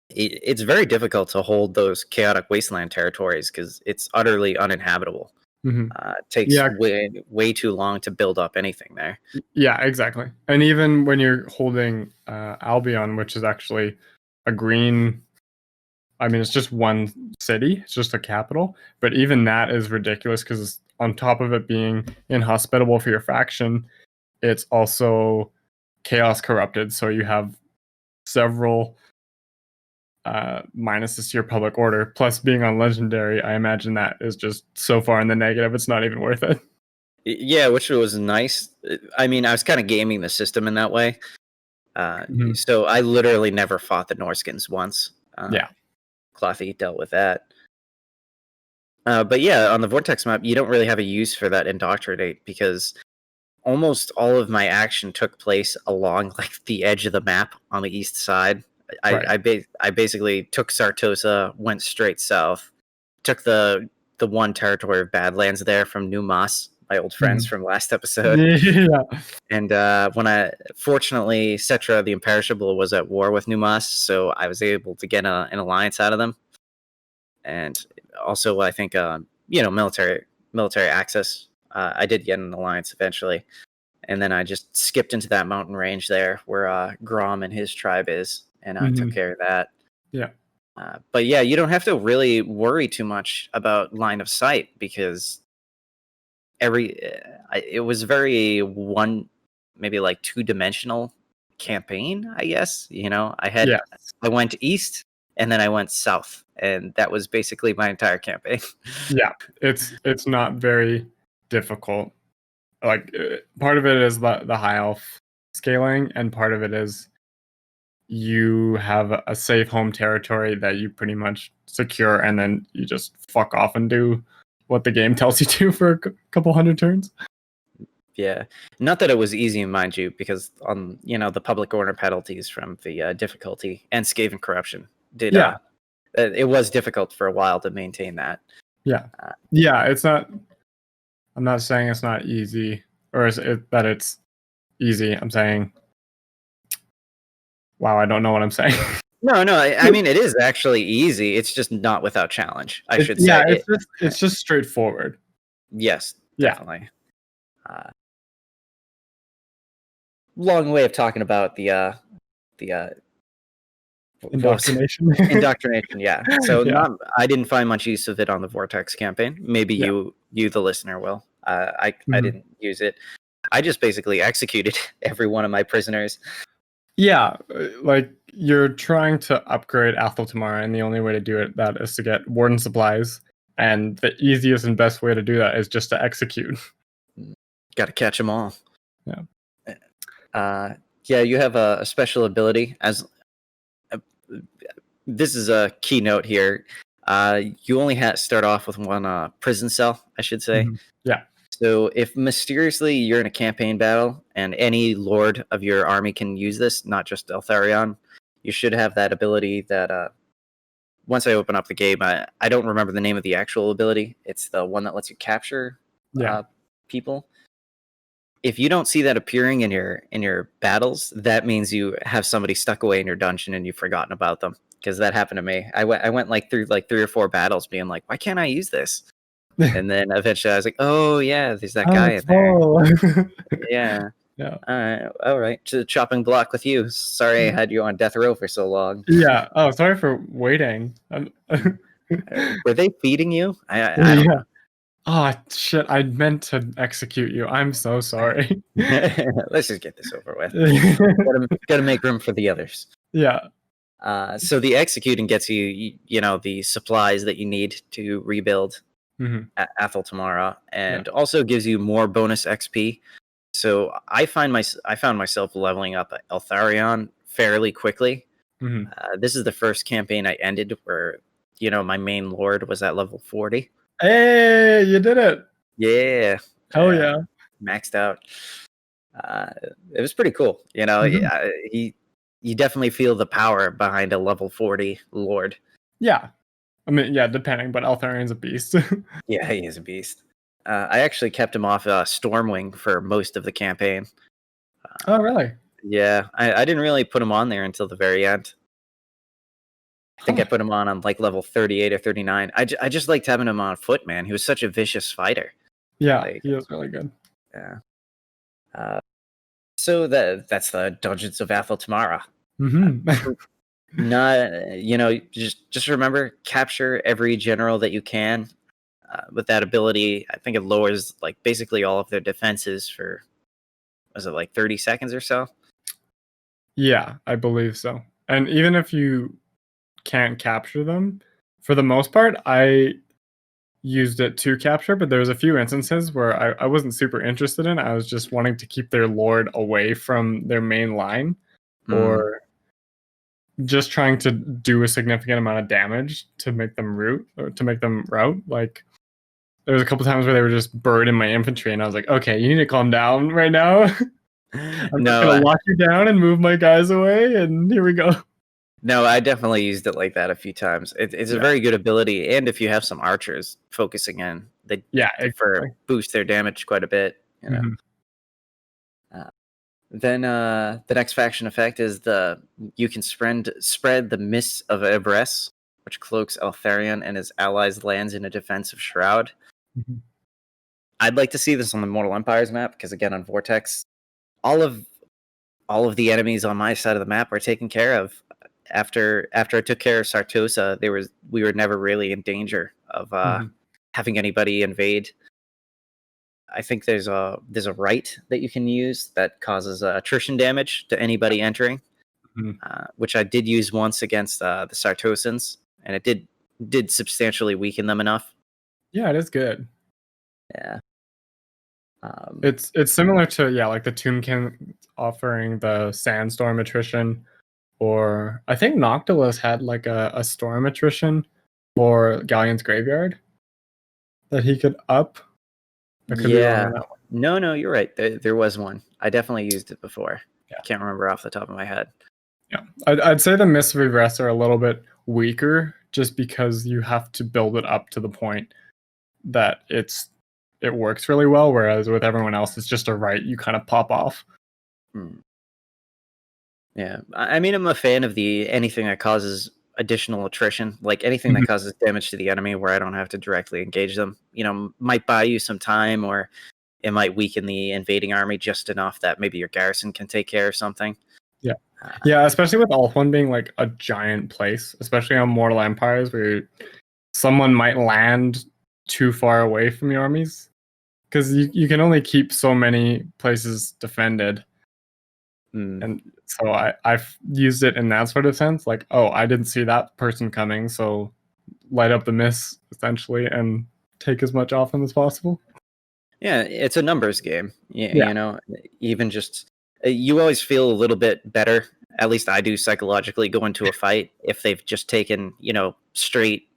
it's very difficult to hold those chaotic wasteland territories because it's utterly uninhabitable. It takes way too long to build up anything there. Yeah, exactly. And even when you're holding Albion, which is actually a green, I mean, it's just one city, it's just a capital, but even that is ridiculous because on top of it being inhospitable for your faction, it's also chaos corrupted. So you have several minuses to your public order, plus being on Legendary. I imagine that is just so far in the negative, it's not even worth it. Yeah, which was nice. I mean, I was kind of gaming the system in that way. So I literally never fought the Norskins once. Clothy dealt with that. But yeah, on the Vortex map, you don't really have a use for that indoctrinate because almost all of my action took place along like the edge of the map on the east side. I basically took Sartosa, went straight south, took the one territory of Badlands there from New Moss, my old friends from last episode. And when fortunately, Cetra the Imperishable was at war with New Moss, so I was able to get an alliance out of them. And also, I think, military access. I did get an alliance eventually. And then I just skipped into that mountain range there where Grom and his tribe is. And I took care of that. Yeah. But yeah, you don't have to really worry too much about line of sight because it was very maybe like two-dimensional campaign, I guess. I went east and then I went south, and that was basically my entire campaign. Yeah, it's not very difficult. Like part of it is the high elf scaling, and part of it is you have a safe home territory that you pretty much secure, and then you just fuck off and do what the game tells you to for a couple hundred turns. Yeah, not that it was easy, mind you, because on the public order penalties from the difficulty and Skaven corruption did. It was difficult for a while to maintain that. It's not. I'm not saying it's not easy, or that it's easy. I'm saying, wow, I don't know what I'm saying. No, I mean, it is actually easy. It's just not without challenge, I should say. Yeah, it's just straightforward. Yes, definitely. long way of talking about the indoctrination. Indoctrination, yeah. So Yeah. I didn't find much use of it on the Vortex campaign. Maybe you, the listener, will. I didn't use it. I just basically executed every one of my prisoners. Yeah, like you're trying to upgrade Athel Tamarha, and the only way to do that is to get Warden supplies, and the easiest and best way to do that is just to execute. Got to catch them all. Yeah. Yeah, you have a special ability as. This is a keynote here. You only start off with one prison cell, I should say. Yeah. So if mysteriously you're in a campaign battle and any lord of your army can use this, not just Eltharion, you should have that ability that once I open up the game, I don't remember the name of the actual ability. It's the one that lets you capture people. If you don't see that appearing in your battles, that means you have somebody stuck away in your dungeon and you've forgotten about them. Because that happened to me. I went through 3 or 4 battles being like, why can't I use this? And then eventually I was like, oh yeah, there's that guy in there. Yeah. All right. To the chopping block with you. Sorry I had you on death row for so long. Yeah. Oh, sorry for waiting. Were they feeding you? I don't know. Oh shit! I meant to execute you. I'm so sorry. Let's just get this over with. Gotta make room for the others. Yeah. So the executing gets you the supplies that you need to rebuild Athel Tamarha, and also gives you more bonus XP. So I found myself leveling up Eltharion fairly quickly. This is the first campaign I ended where my main lord was at level 40. Hey, you did it! Yeah. Hell yeah! Maxed out. It was pretty cool. You definitely feel the power behind a level 40 lord. Yeah. I mean, yeah, depending, but Eltharion's a beast. Yeah, he is a beast. I actually kept him off Stormwing for most of the campaign. Oh, really? Yeah, I didn't really put him on there until the very end. I think I put him on like level 38 or 39. I just liked having him on foot, man. He was such a vicious fighter. Yeah, he was really good. Yeah. So that's the Dungeons of Athel Tamarha. Just remember, capture every general that you can. With that ability, I think it lowers like basically all of their defenses for, was it like 30 seconds or so? Yeah, I believe so. And even if you can't capture them, for the most part, I used it to capture, but there was a few instances where I wasn't super interested in. I was just wanting to keep their lord away from their main line, or just trying to do a significant amount of damage to make them rout. Like there was a couple times where they were just buried in my infantry, and I was like, okay, you need to calm down right now. I'm just gonna lock you down and move my guys away, and here we go. No, I definitely used it like that a few times. It's a very good ability, and if you have some archers focusing in, they boost their damage quite a bit. Then the next faction effect is you can spread the Mist of Yvresse, which cloaks Eltharion and his allies' lands in a defensive shroud. I'd like to see this on the Mortal Empires map, because again on Vortex, all of the enemies on my side of the map are taken care of. After I took care of Sartosa, we were never really in danger of having anybody invade. I think there's a right that you can use that causes attrition damage to anybody entering, which I did use once against the Sartosans, and it did substantially weaken them enough. Yeah, it is good. Yeah. It's similar to like the Tombkin offering the sandstorm attrition, or I think Noctilus had like a storm attrition for Galleon's Graveyard that he could up. I could be wrong on that one. No, you're right. There was one. I definitely used it before. I can't remember off the top of my head. Yeah, I'd say the Mists of Yvresse are a little bit weaker, just because you have to build it up to the point that it works really well, whereas with everyone else, it's just a right you kind of pop off. Yeah, I mean, I'm a fan of anything that causes additional attrition, like anything that causes damage to the enemy where I don't have to directly engage them. Might buy you some time, or it might weaken the invading army just enough that maybe your garrison can take care of something. Yeah, especially with Ulthuan being like a giant place, especially on Mortal Empires where someone might land too far away from your armies. Because you can only keep so many places defended. And so I've used it in that sort of sense. Like, oh, I didn't see that person coming, so light up the miss, essentially, and take as much off them as possible. Yeah, it's a numbers game. You know, even just... You always feel a little bit better, at least I do psychologically, go into a fight if they've just taken, straight,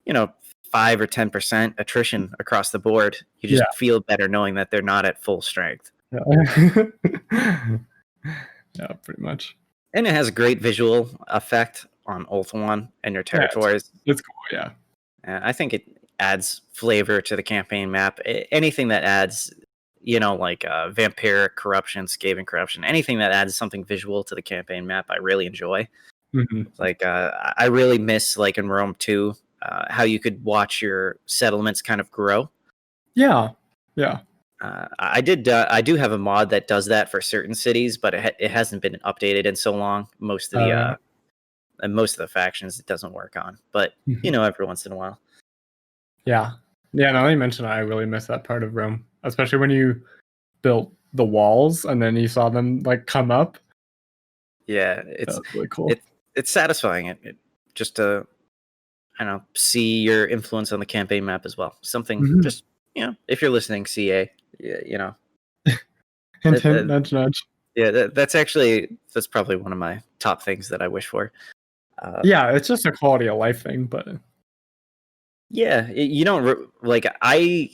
5 or 10% attrition across the board. You just feel better knowing that they're not at full strength. Yeah, yeah, pretty much. And it has a great visual effect on Ulthuan and your territories. Yeah, it's cool, yeah. I think it adds flavor to the campaign map. Anything that adds... like vampiric corruption, Skaven corruption, anything that adds something visual to the campaign map, I really enjoy. Like, I really miss, like in Rome 2, how you could watch your settlements kind of grow. Yeah. I do have a mod that does that for certain cities, but it hasn't been updated in so long. Most of the factions it doesn't work on, but every once in a while. Yeah. Now that you mention it, I really miss that part of Rome. Especially when you built the walls and then you saw them like come up. Yeah, it's really cool. It's satisfying. It just to, see your influence on the campaign map as well. Something just if you're listening, CA, Hint, nudge, nudge. Yeah, that's probably one of my top things that I wish for. Yeah, it's just a quality of life thing, but yeah, you don't like I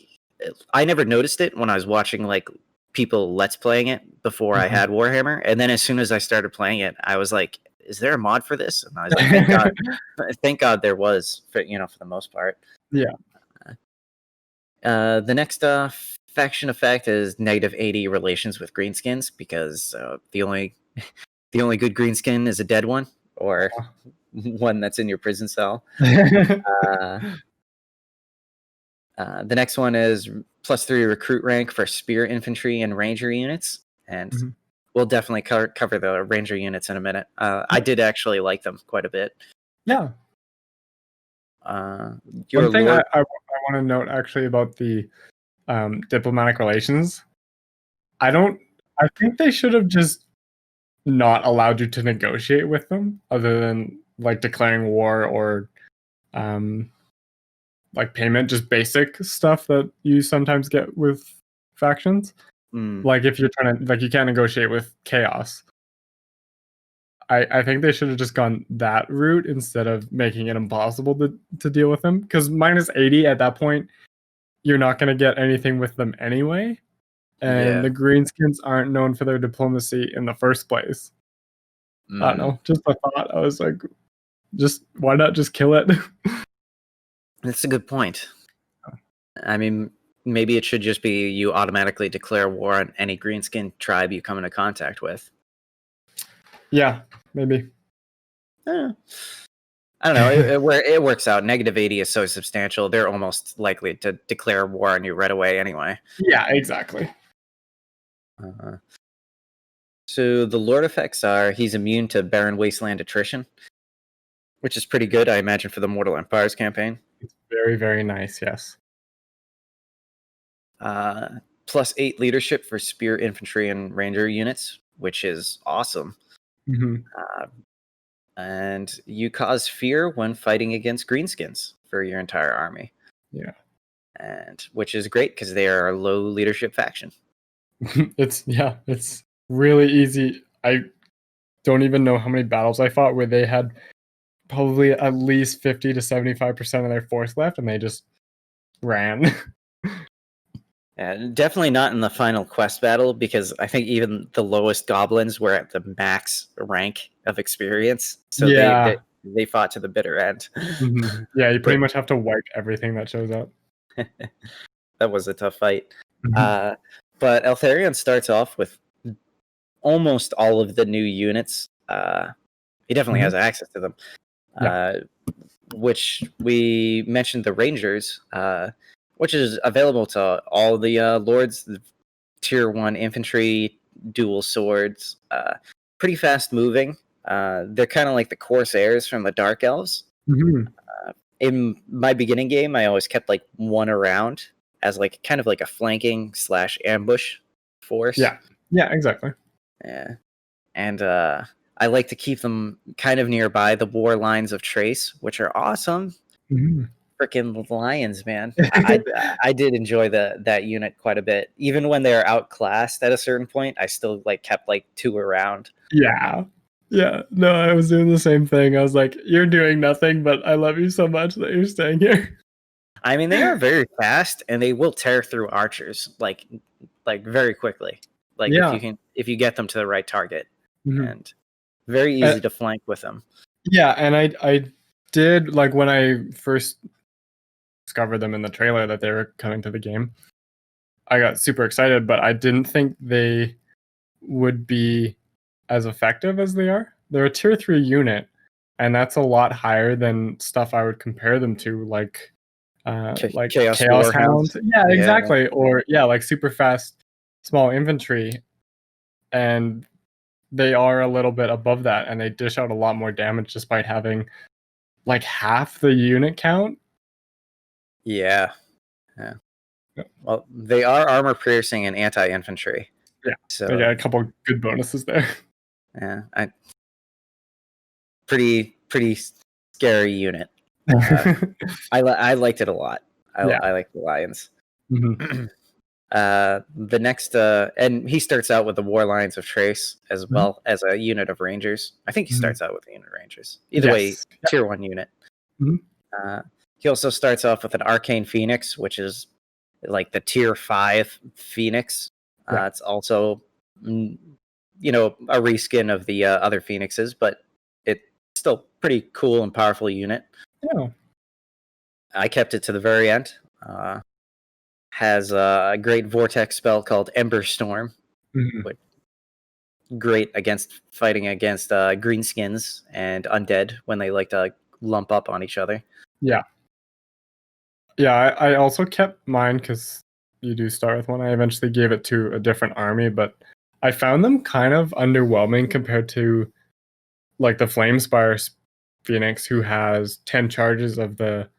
never noticed it when I was watching like people let's playing it before I had Warhammer, and then as soon as I started playing it, I was like, "Is there a mod for this?" And I was like, "Thank God there was." For the most part. Yeah. The next faction effect is -80 relations with greenskins because the only good greenskin is a dead one or one that's in your prison cell. The next one is +3 recruit rank for spear infantry and ranger units, and we'll definitely cover the ranger units in a minute. I did actually like them quite a bit. Yeah. One thing I want to note actually about the diplomatic relations, I think they should have just not allowed you to negotiate with them, other than like declaring war or like payment, just basic stuff that you sometimes get with factions. Like if you're trying to, like, you can't negotiate with chaos. I think they should have just gone that route instead of making it impossible to deal with them, because -80 at that point, you're not going to get anything with them anyway, and the greenskins aren't known for their diplomacy in the first place. I don't know, just a thought. I was like, why not just kill it? That's a good point. I mean, maybe it should just be you automatically declare war on any greenskin tribe you come into contact with. Yeah, maybe. I don't know. It works out. -80 is so substantial. They're almost likely to declare war on you right away anyway. Yeah, exactly. So the Lord effects are he's immune to barren wasteland attrition, which is pretty good, I imagine, for the Mortal Empires campaign. It's very, very nice, yes. +8 leadership for spear infantry and ranger units, which is awesome. And you cause fear when fighting against greenskins for your entire army. Yeah. And which is great because they are a low leadership faction. It's really easy. I don't even know how many battles I fought where they had probably at least 50 to 75% of their force left and they just ran. Definitely not in the final quest battle, because I think even the lowest goblins were at the max rank of experience. So they fought to the bitter end. Yeah, you pretty much have to wipe everything that shows up. That was a tough fight. But Eltharion starts off with almost all of the new units. He definitely has access to them. Which we mentioned the Rangers, which is available to all the lords tier 1 infantry, dual swords, pretty fast moving. They're kind of like the Corsairs from the Dark Elves. Mm-hmm. In my beginning game, I always kept like one around as like kind of like a flanking / ambush force. Yeah, exactly. Yeah, and I like to keep them kind of nearby the war lines of trace, which are awesome. Mm-hmm. Freaking lions, man! I did enjoy that unit quite a bit. Even when they're outclassed at a certain point, I still like kept like 2 around. Yeah. No, I was doing the same thing. I was like, "You're doing nothing, but I love you so much that you're staying here." I mean, they are very fast, and they will tear through archers like very quickly. Like if you get them to the right target, and very easy to flank with them. Yeah, and I did, like, when I first discovered them in the trailer that they were coming to the game, I got super excited, but I didn't think they would be as effective as they are. They're a tier 3 unit, and that's a lot higher than stuff I would compare them to, like Chaos Hound. Yeah, exactly. Yeah. Or like super fast small infantry, and they are a little bit above that, and they dish out a lot more damage despite having like half the unit count. Yeah. Well, they are armor piercing and anti-infantry. Yeah, so they got a couple good bonuses there. Yeah, pretty scary unit. I liked it a lot. I like the lions. Mm-hmm. The next, and he starts out with the war lines of trace as well as a unit of rangers. I think he starts out with a unit of rangers. Either way, tier 1 unit. He also starts off with an arcane phoenix, which is like the tier 5 phoenix. It's also, a reskin of the other phoenixes, but it's still pretty cool and powerful unit. Yeah. I kept it to the very end. Has a great vortex spell called Ember Storm, which great against fighting against greenskins and undead when they like to lump up on each other. Yeah, I also kept mine because you do start with one. I eventually gave it to a different army, but I found them kind of underwhelming compared to like the Flamespire Phoenix, who has 10 charges of the.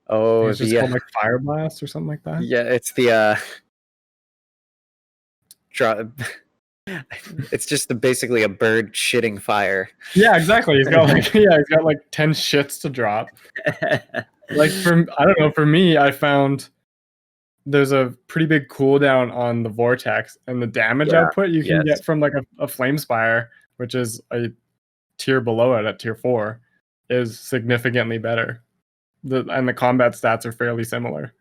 Oh, it's just called like Fire Blast or something like that. Yeah, it's the it's just basically a bird shitting fire. Yeah, exactly. He's got like 10 shits to drop. Like for me, I found there's a pretty big cooldown on the vortex, and the damage output you can get from like a Flamespire, which is a tier below it at tier 4, is significantly better. And the combat stats are fairly similar.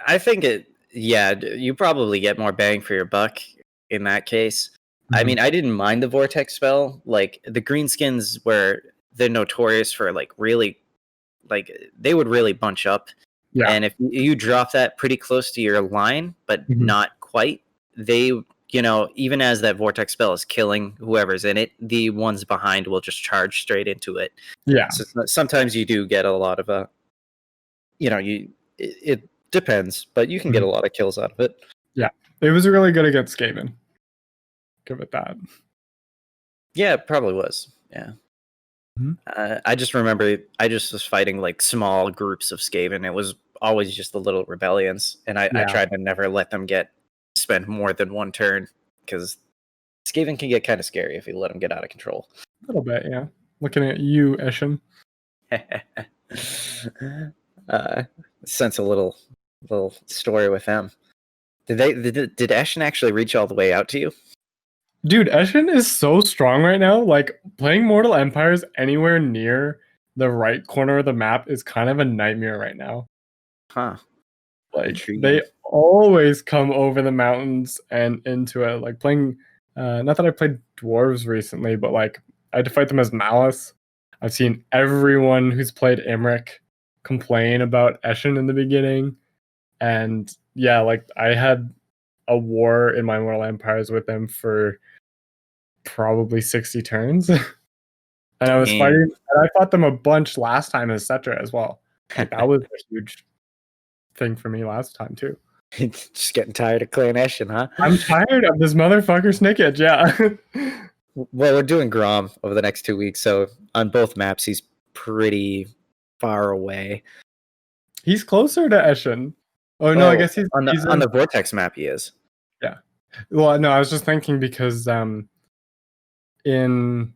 I think you probably get more bang for your buck in that case. I mean, I didn't mind the vortex spell. Like the greenskins, where they're notorious for like really, like they would really bunch up. Yeah. And if you drop that pretty close to your line, but not quite, they, even as that vortex spell is killing whoever's in it, the ones behind will just charge straight into it. Yeah. So sometimes you do get a lot of it depends, but you can get a lot of kills out of it. Yeah, it was really good against Skaven. Give it that. Yeah, it probably was. Yeah. I just remember I just was fighting like small groups of Skaven. It was always just the little rebellions, and I tried to never let them spend more than one turn, because Skaven can get kind of scary if you let them get out of control. A little bit, yeah. Looking at you, Eshin. Sense a little story with them. Did Eshin actually reach all the way out to you? Dude, Eshin is so strong right now. Like, playing Mortal Empires anywhere near the right corner of the map is kind of a nightmare right now. Huh. Like, intriguing. They always come over the mountains and into it. Like, playing, not that I played dwarves recently, but like, I had to fight them as Malice. I've seen everyone who's played Imric complain about Eshin in the beginning. And yeah, like, I had a war in my Mortal Empires with them for probably 60 turns. And I was fighting, and I fought them a bunch last time as Cetra as well. Like, that was a huge thing for me last time too. Just getting tired of Clan Eshin, huh? I'm tired of this motherfucker Snickage, yeah. Well, we're doing Grom over the next 2 weeks, so on both maps, he's pretty far away. He's closer to Eshin. Oh, no, I guess he's on the Vortex map, he is. Yeah. Well, no, I was just thinking because in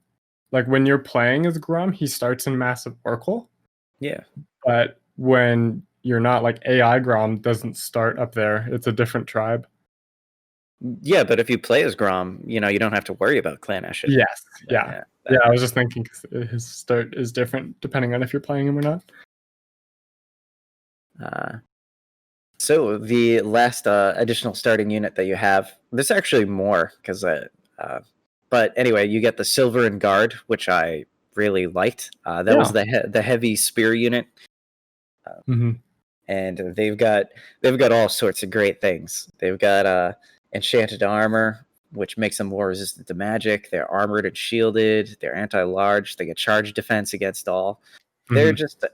like when you're playing as Grom, he starts in Massive Oracle. Yeah. But when you're not, like AI Grom doesn't start up there. It's a different tribe. Yeah, but if you play as Grom, you don't have to worry about Clan Eshin. Yes. Yeah. Yeah, I was just thinking 'cause his start is different depending on if you're playing him or not. So the last additional starting unit that you have, there's actually more because but anyway, you get the Silverin Guard, which I really liked. That was the heavy spear unit, and they've got all sorts of great things. They've got enchanted armor, which makes them more resistant to magic. They're armored and shielded. They're anti-large. They get charge defense against all. They're just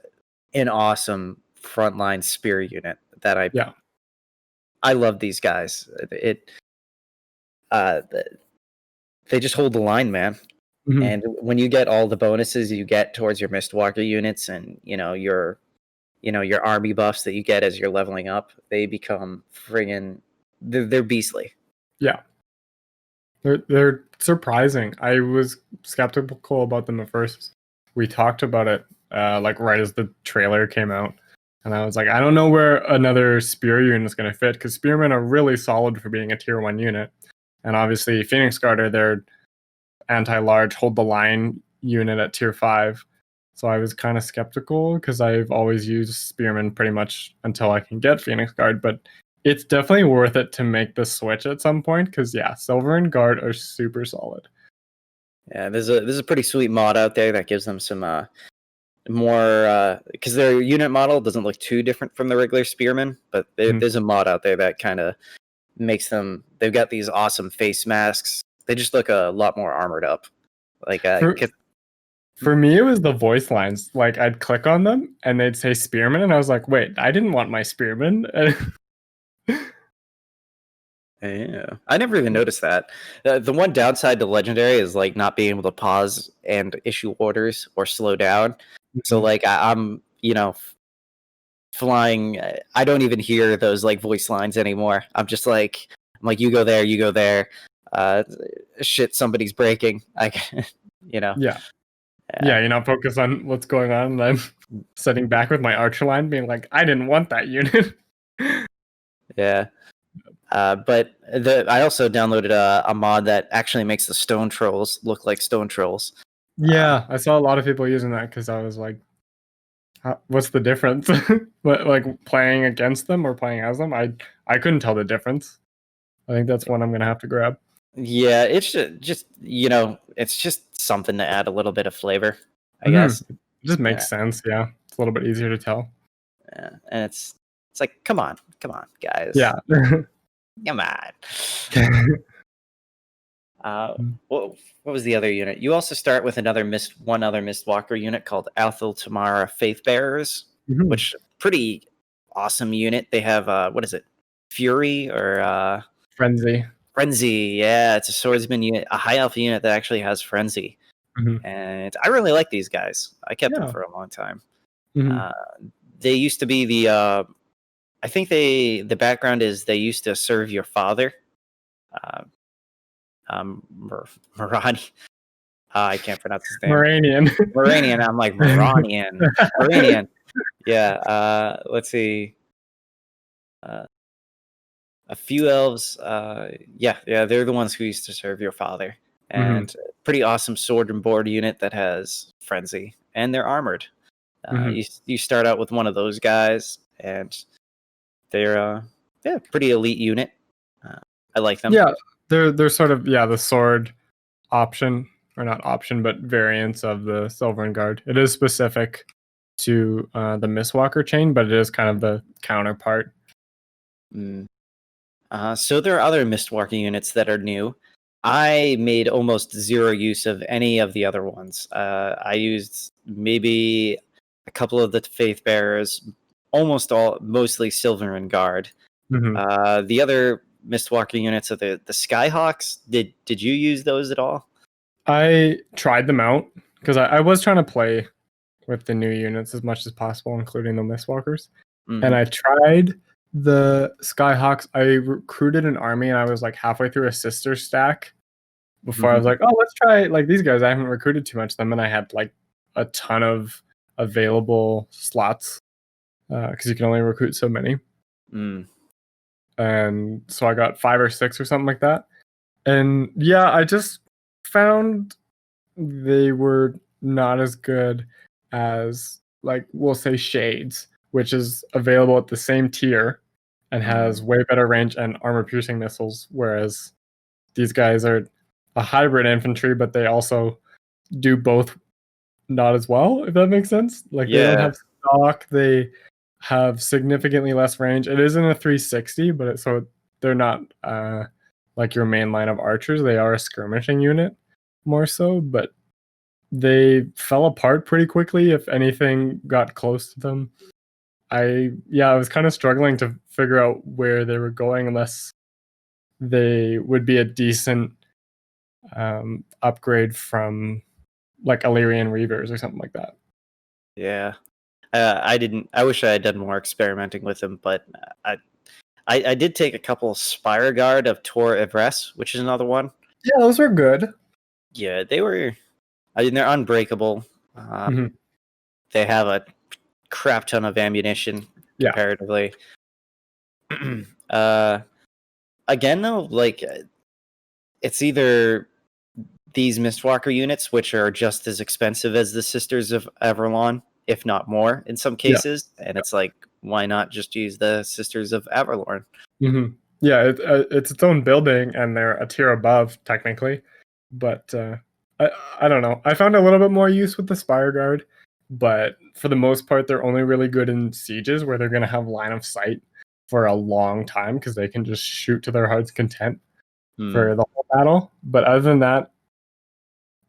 an awesome frontline spear unit that I love these guys. They just hold the line, man. And when you get all the bonuses you get towards your Mistwalker units and your army buffs that you get as you're leveling up, they become friggin' they're beastly. Yeah. They're surprising. I was skeptical about them at first. We talked about it like right as the trailer came out. And I was like, I don't know where another spear unit is going to fit because spearmen are really solid for being a tier 1 unit. And obviously, Phoenix Guard are their anti-large, hold the line unit at tier 5. So I was kind of skeptical because I've always used spearmen pretty much until I can get Phoenix Guard. But it's definitely worth it to make the switch at some point because, Silverin Guard are super solid. Yeah, there's a pretty sweet mod out there that gives them some more because their unit model doesn't look too different from the regular spearmen, but there's a mod out there that kind of makes them. They've got these awesome face masks. They just look a lot more armored up. Like for me, it was the voice lines. Like I'd click on them and they'd say spearman, and I was like, wait, I didn't want my spearman. Yeah, I never even noticed that. The one downside to Legendary is like not being able to pause and issue orders or slow down. So like I'm flying. I don't even hear those like voice lines anymore. I'm like you go there, you go there. Shit, somebody's breaking. Yeah, you're not focused on what's going on. And I'm sitting back with my archer line, being like, I didn't want that unit. Yeah. But I also downloaded a mod that actually makes the stone trolls look like stone trolls. Yeah, I saw a lot of people using that because I was like, what's the difference? But like playing against them or playing as them, I couldn't tell the difference. I think that's one I'm gonna have to grab. Yeah, it's just it's just something to add a little bit of flavor, I guess. It just makes sense. Yeah, it's a little bit easier to tell. Yeah, and it's like, come on, guys. Yeah. Come on. What was the other unit? You also start with one other Mistwalker unit called Athel Tamarha Faith Bearers, which pretty awesome unit. They have what is it? Fury or Frenzy. Frenzy, yeah, it's a swordsman unit, a high elf unit that actually has Frenzy. And I really like these guys. I kept them for a long time. They used to be the I think the background is they used to serve your father. Morani. I can't pronounce his name. Moranian. I'm like Moranian. Moranian. Yeah. Let's see. A few elves. Yeah. They're the ones who used to serve your father. And pretty awesome sword and board unit that has frenzy, and they're armored. You start out with one of those guys, and they're pretty elite unit. I like them. Yeah, they're sort of the sword option, or not option, but variants of the Silverin Guard. It is specific to the Mistwalker chain, but it is kind of the counterpart. So there are other Mistwalker units that are new. I made almost zero use of any of the other ones. I used maybe a couple of the Faith Bearers, mostly Silverin Guard. The other Mistwalker units are the Skyhawks. Did you use those at all? I tried them out because I was trying to play with the new units as much as possible, including the Mistwalkers. And I tried the Skyhawks. I recruited an army, and I was like halfway through a sister stack before I was like, oh, let's try like these guys. I haven't recruited too much of them, and I had like a ton of available slots because you can only recruit so many. And so I got 5 or 6 or something like that. And yeah, I just found they were not as good as, like, we'll say Shades, which is available at the same tier and has way better range and armor piercing missiles, whereas these guys are a hybrid infantry, but they also do both not as well, if that makes sense. Like, they don't have stock, they have significantly less range. It isn't a 360, but so they're not like your main line of archers. They are a skirmishing unit more so, but they fell apart pretty quickly if anything got close to them. I was kind of struggling to figure out where they were going unless they would be a decent upgrade from like Eltharion Reavers or something like that. Yeah. I wish I had done more experimenting with them, but I did take a couple Spire Guard of Tor Yvresse, which is another one. Yeah, those were good. Yeah, they were. I mean, they're unbreakable. They have a crap ton of ammunition comparatively. Again, though, like, it's either these Mistwalker units, which are just as expensive as the Sisters of Avalon, if not more in some cases, and it's like, why not just use the Sisters of Avalon? Yeah, it's its own building, and they're a tier above technically, but I don't know. I found a little bit more use with the Spire Guard, but for the most part, they're only really good in sieges where they're going to have line of sight for a long time because they can just shoot to their heart's content for the whole battle. But other than that,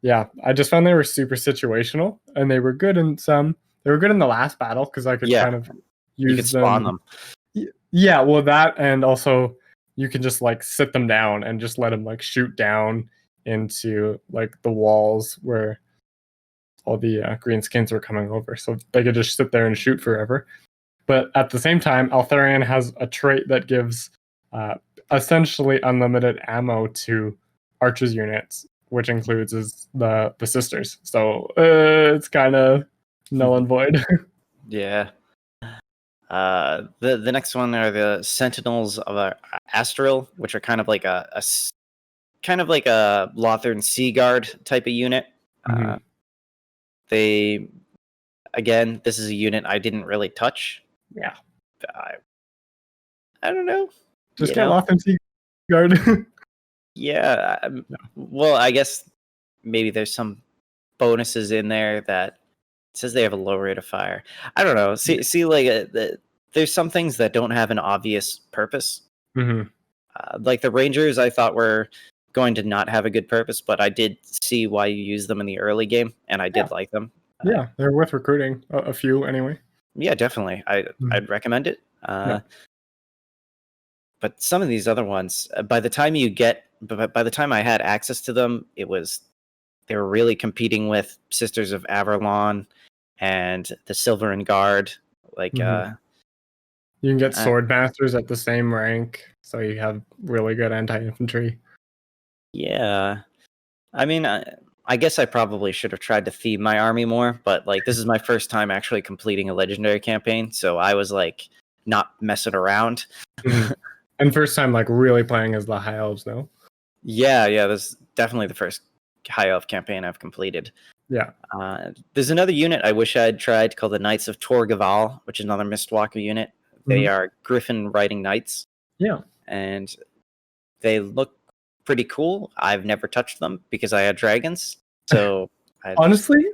yeah, I just found they were super situational, and they were good in some. They were good in the last battle because I could kind of use them. Yeah, well, that, and also you can just like sit them down and just let them like shoot down into like the walls where all the greenskins were coming over, so they could just sit there and shoot forever. But at the same time, Eltharion has a trait that gives essentially unlimited ammo to archers units, which includes the sisters. So it's kind of null and void. Yeah. The next one are the Sentinels of Astral, which are kind of like a Lothern Sea Guard type of unit. They, again, this is a unit I didn't really touch. Yeah. I don't know. Just get Lothern Sea Guard. Yeah. Well, I guess maybe there's some bonuses in there that says they have a low rate of fire. I don't know. See, like there's some things that don't have an obvious purpose. Like the Rangers, I thought were going to not have a good purpose, but I did see why you use them in the early game, and I did like them. Yeah, they're worth recruiting a few anyway. Yeah, definitely. I'd recommend it. But some of these other ones, by the time I had access to them, they were really competing with Sisters of Avalon and the Silverin Guard. Like, you can get Sword Masters at the same rank, so you have really good anti-infantry. Yeah, I mean, I guess I probably should have tried to theme my army more, but like this is my first time actually completing a legendary campaign, so I was like not messing around. And first time like really playing as the High Elves, though. Yeah, this is definitely the first High Elf campaign I've completed. Yeah. There's another unit I wish I had tried called the Knights of Tor Yvresse, which is another Mistwalker unit. They are Griffin riding knights. Yeah. And they look pretty cool. I've never touched them because I had dragons. So honestly,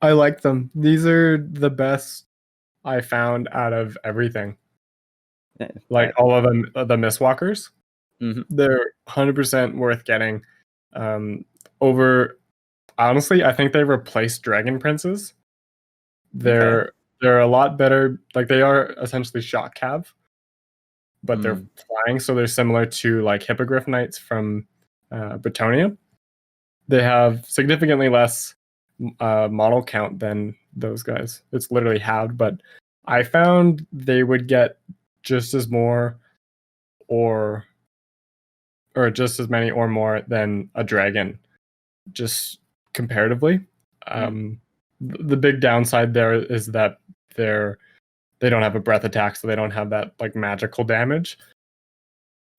I like them. These are the best I found out of everything. Like all of them, the Mistwalkers. They're 100% worth getting. Honestly, I think they replaced Dragon Princes. They're a lot better. Like they are essentially shock cav, but they're flying, so they're similar to like Hippogriff Knights from Bretonia. They have significantly less model count than those guys. It's literally halved, but I found they would get just as more or just as many or more than a dragon, just comparatively. The big downside there is that they don't have a breath attack, so they don't have that like magical damage.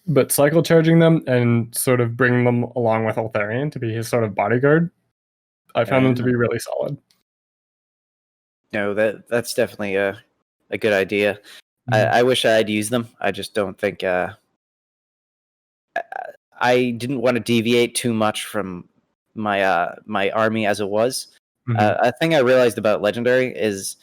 But cycle charging them and sort of bringing them along with Eltharion to be his sort of bodyguard, I found them to be really solid. No, that's definitely a good idea. I wish I had used them. I just don't think I didn't want to deviate too much from my my army as it was. A thing I realized about Legendary is,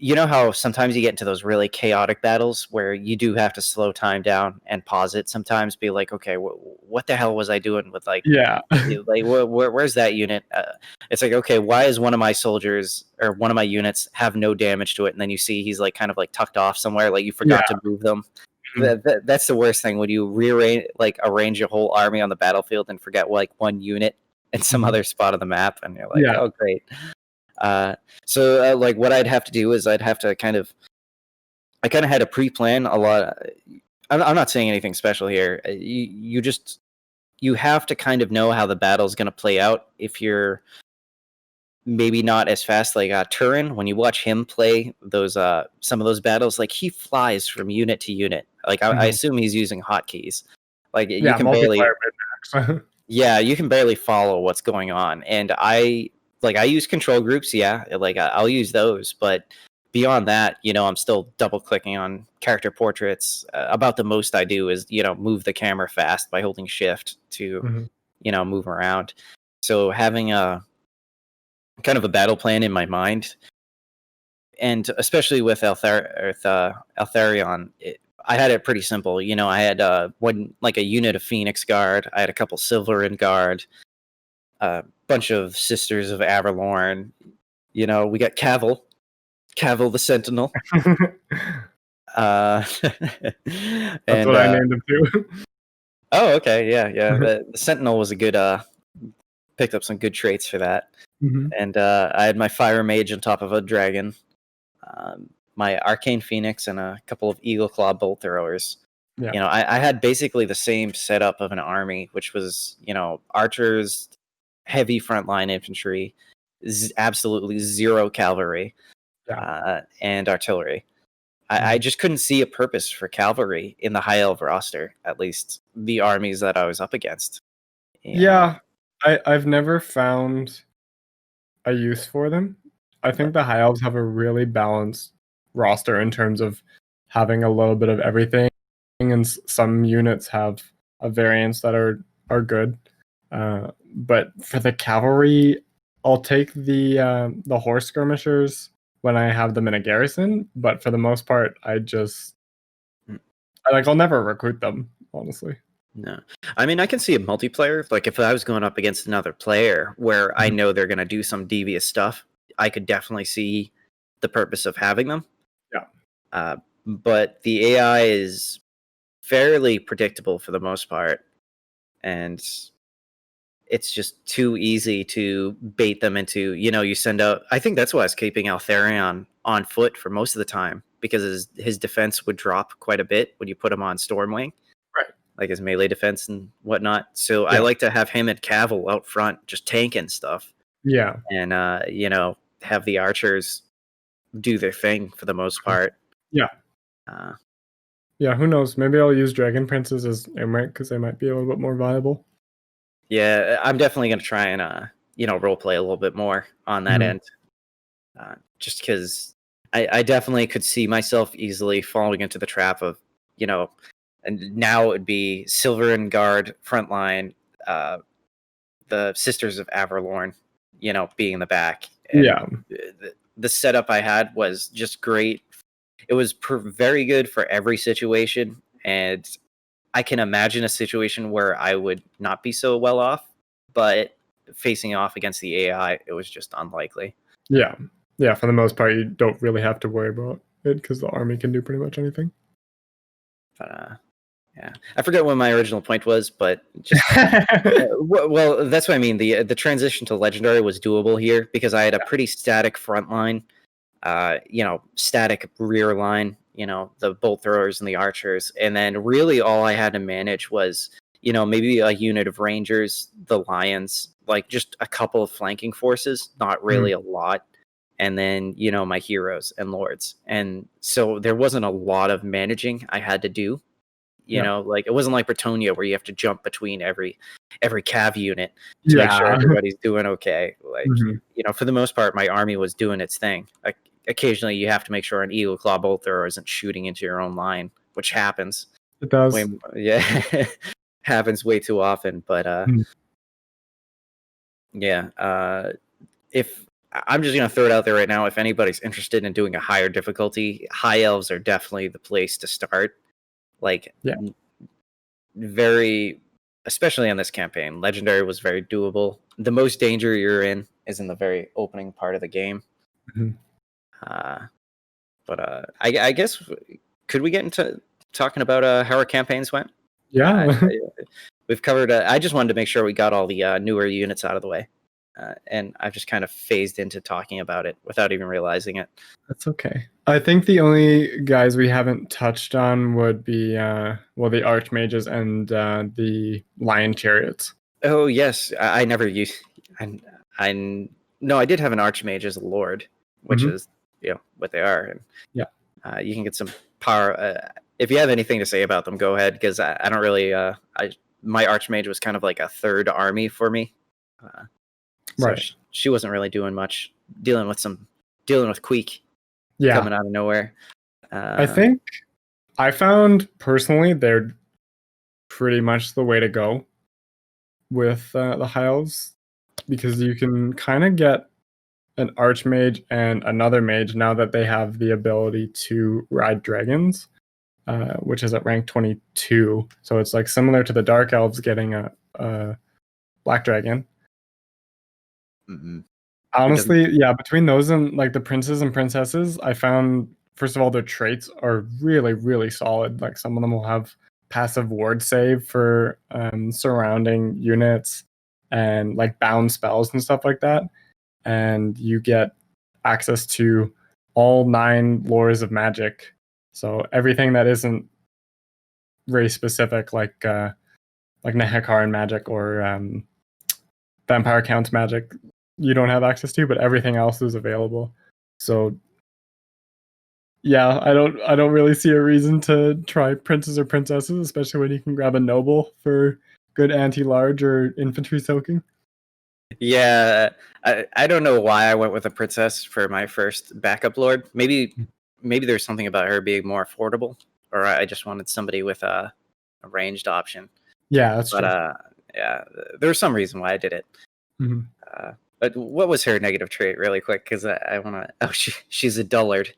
you know how sometimes you get into those really chaotic battles where you do have to slow time down and pause it sometimes, be like, okay, what the hell was I doing with like, like where's that unit? It's like, okay, why is one of my soldiers or one of my units have no damage to it? And then you see he's like kind of like tucked off somewhere, like you forgot to move them. That's the worst thing when you arrange your whole army on the battlefield and forget like one unit in some other spot of the map, and you're like, oh great. So like what I'd have to do is I kind of had a pre-plan a lot. I'm not saying anything special here. You have to kind of know how the battle's going to play out. If you're maybe not as fast, like Turin, when you watch him play those some of those battles, like he flies from unit to unit. Like I assume he's using hotkeys. Like you can barely you can barely follow what's going on. And I use control groups, like I'll use those, but beyond that, I'm still double clicking on character portraits. About the most I do is, move the camera fast by holding shift to, move around. So having a kind of a battle plan in my mind, and especially with Eltharion, I had it pretty simple. I had a unit of Phoenix Guard. I had a couple Silverin Guard, a bunch of Sisters of Averlorn. We got Cavill the Sentinel. That's what I named him too. Oh, okay, yeah. The Sentinel was a good. Picked up some good traits for that. And I had my Fire Mage on top of a dragon, my Arcane Phoenix, and a couple of Eagle Claw bolt throwers. Yeah. I had basically the same setup of an army, which was, archers, heavy frontline infantry, absolutely zero cavalry, and artillery. I just couldn't see a purpose for cavalry in the High Elf roster, at least the armies that I was up against. I've never found a use for them. I think the High Elves have a really balanced roster in terms of having a little bit of everything, and some units have a variants that are good. But for the cavalry, I'll take the horse skirmishers when I have them in a garrison. But for the most part, I'll never recruit them, honestly. No, I mean, I can see a multiplayer. Like if I was going up against another player where I know they're going to do some devious stuff, I could definitely see the purpose of having them. Yeah. But the AI is fairly predictable for the most part, and it's just too easy to bait them into, you send out. I think that's why I was keeping Eltharion on foot for most of the time, because his defense would drop quite a bit when you put him on Stormwing. Like his melee defense and whatnot. So I like to have him at Cavill out front, just tanking stuff. Yeah. And, have the archers do their thing for the most part. Yeah. Who knows? Maybe I'll use Dragon Princes as Imrank because they might be a little bit more viable. Yeah, I'm definitely going to try and, roleplay a little bit more on that end. Just because I definitely could see myself easily falling into the trap of, and now it would be Silverin Guard frontline, the Sisters of Averlorn, being in the back. And the setup I had was just great. It was very good for every situation, and I can imagine a situation where I would not be so well off, but facing off against the AI, it was just unlikely. Yeah, for the most part, you don't really have to worry about it because the army can do pretty much anything. But yeah, I forget what my original point was, but just well, that's what I mean. The transition to legendary was doable here because I had a pretty static front line, static rear line, the bolt throwers and the archers, and then really all I had to manage was maybe a unit of rangers, the lions, like just a couple of flanking forces, not really a lot, and then my heroes and lords, and so there wasn't a lot of managing I had to do. Like it wasn't like Bretonia where you have to jump between every cav unit to make sure everybody's doing okay. Like, for the most part, my army was doing its thing. Like, occasionally you have to make sure an Eagle Claw bolt thrower isn't shooting into your own line, which happens. It does. Happens way too often. But if I'm just going to throw it out there right now, if anybody's interested in doing a higher difficulty, High Elves are definitely the place to start. Like, very, especially on this campaign, legendary was very doable. The most danger you're in is in the very opening part of the game. But I guess, could we get into talking about how our campaigns went? Yeah. We've covered, I just wanted to make sure we got all the newer units out of the way. And I've just kind of phased into talking about it without even realizing it. That's okay. I think the only guys we haven't touched on would be, the Archmages and the Lion Chariots. Oh, yes. I never used... No, I did have an Archmage as a Lord, which is, what they are. And, you can get some power. If you have anything to say about them, go ahead, because I don't really... my Archmage was kind of like a third army for me. So she wasn't really doing much, dealing with Queek coming out of nowhere. I think I found personally they're pretty much the way to go with the High Elves, because you can kind of get an Archmage and another mage now that they have the ability to ride dragons, which is at rank 22. So it's like similar to the Dark Elves getting a Black Dragon. Honestly, between those and like the princes and princesses, I found, first of all, their traits are really, really solid. Like some of them will have passive ward save for surrounding units and like bound spells and stuff like that. And you get access to all 9 lores of magic. So everything that isn't race specific, like Nehekaran magic or Vampire Count's magic, you don't have access to, but everything else is available. So I don't really see a reason to try princes or princesses, especially when you can grab a noble for good anti-large or infantry soaking. Yeah, I don't know why I went with a princess for my first backup lord. Maybe there's something about her being more affordable, or I just wanted somebody with a ranged option. Yeah, that's true. There's some reason why I did it. But what was her negative trait, really quick? Because I want to... Oh, she's a dullard.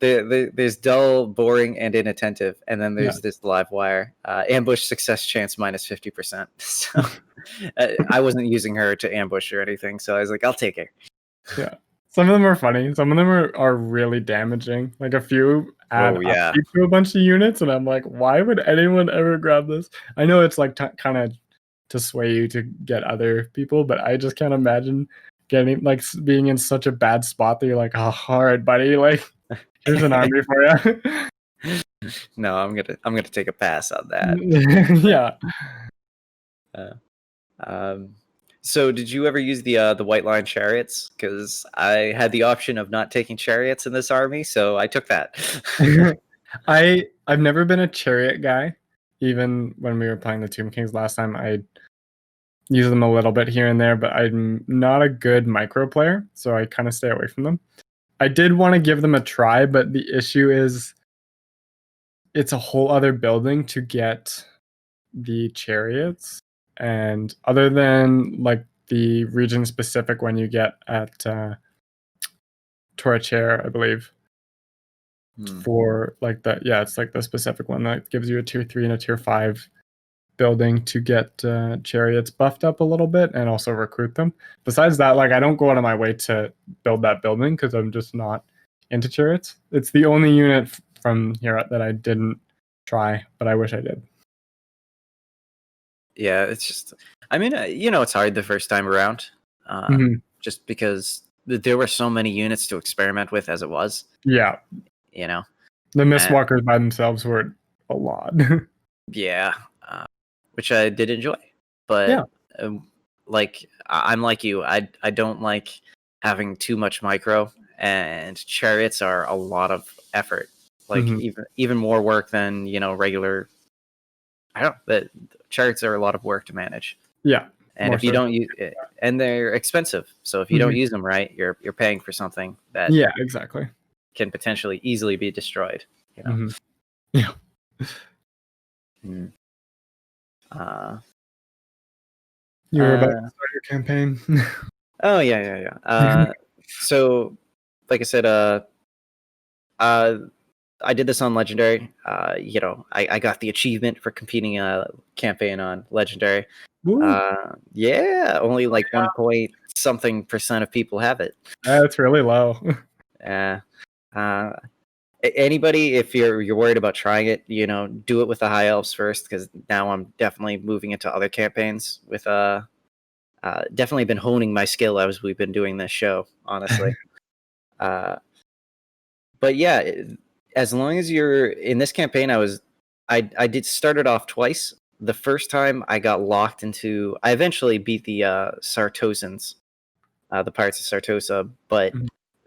There's dull, boring, and inattentive. And then there's this live wire. Ambush success chance minus 50%. So I wasn't using her to ambush or anything. So I was like, I'll take her. Yeah. Some of them are funny. Some of them are really damaging. Like a few add up to a bunch of units. And I'm like, why would anyone ever grab this? I know it's like kind of to sway you to get other people, but I just can't imagine getting like being in such a bad spot that you're like, oh, all right, buddy, like here's an army for you. No, I'm gonna take a pass on that. So did you ever use the White Line Chariots? Because I had the option of not taking chariots in this army, so I took that. I've never been a chariot guy. Even when we were playing the Tomb Kings last time, I used them a little bit here and there, but I'm not a good micro player, so I kind of stay away from them. I did want to give them a try, but the issue is it's a whole other building to get the chariots. And other than like the region specific one you get at Tor Yvresse, I believe, for like that, it's like the specific one that gives you a tier 3 and a tier 5 building to get chariots buffed up a little bit and also recruit them. Besides that, like I don't go out of my way to build that building because I'm just not into chariots. It's the only unit from here that I didn't try, but I wish I did. Yeah, it's just, I mean, it's hard the first time around, just because there were so many units to experiment with as it was. Yeah. The Mistwalkers by themselves were a lot. Yeah, which I did enjoy, but I'm like you. I don't like having too much micro, and chariots are a lot of effort. Like even more work than regular. I don't. But chariots are a lot of work to manage. Yeah, and if you don't use, and they're expensive, so if you don't use them right, you're paying for something that exactly can potentially easily be destroyed. Yeah. You were about to start your campaign. Oh yeah. So, like I said, I did this on Legendary. I got the achievement for competing a campaign on Legendary. Only like 1 point something % of people have it. That's really low. Anybody, if you're worried about trying it, do it with the High Elves first, because now I'm definitely moving into other campaigns with definitely been honing my skill as we've been doing this show, honestly. But yeah, as long as you're in this campaign, I did start it off twice. The first time I got locked into, I eventually beat the Sartosans, the Pirates of Sartosa, but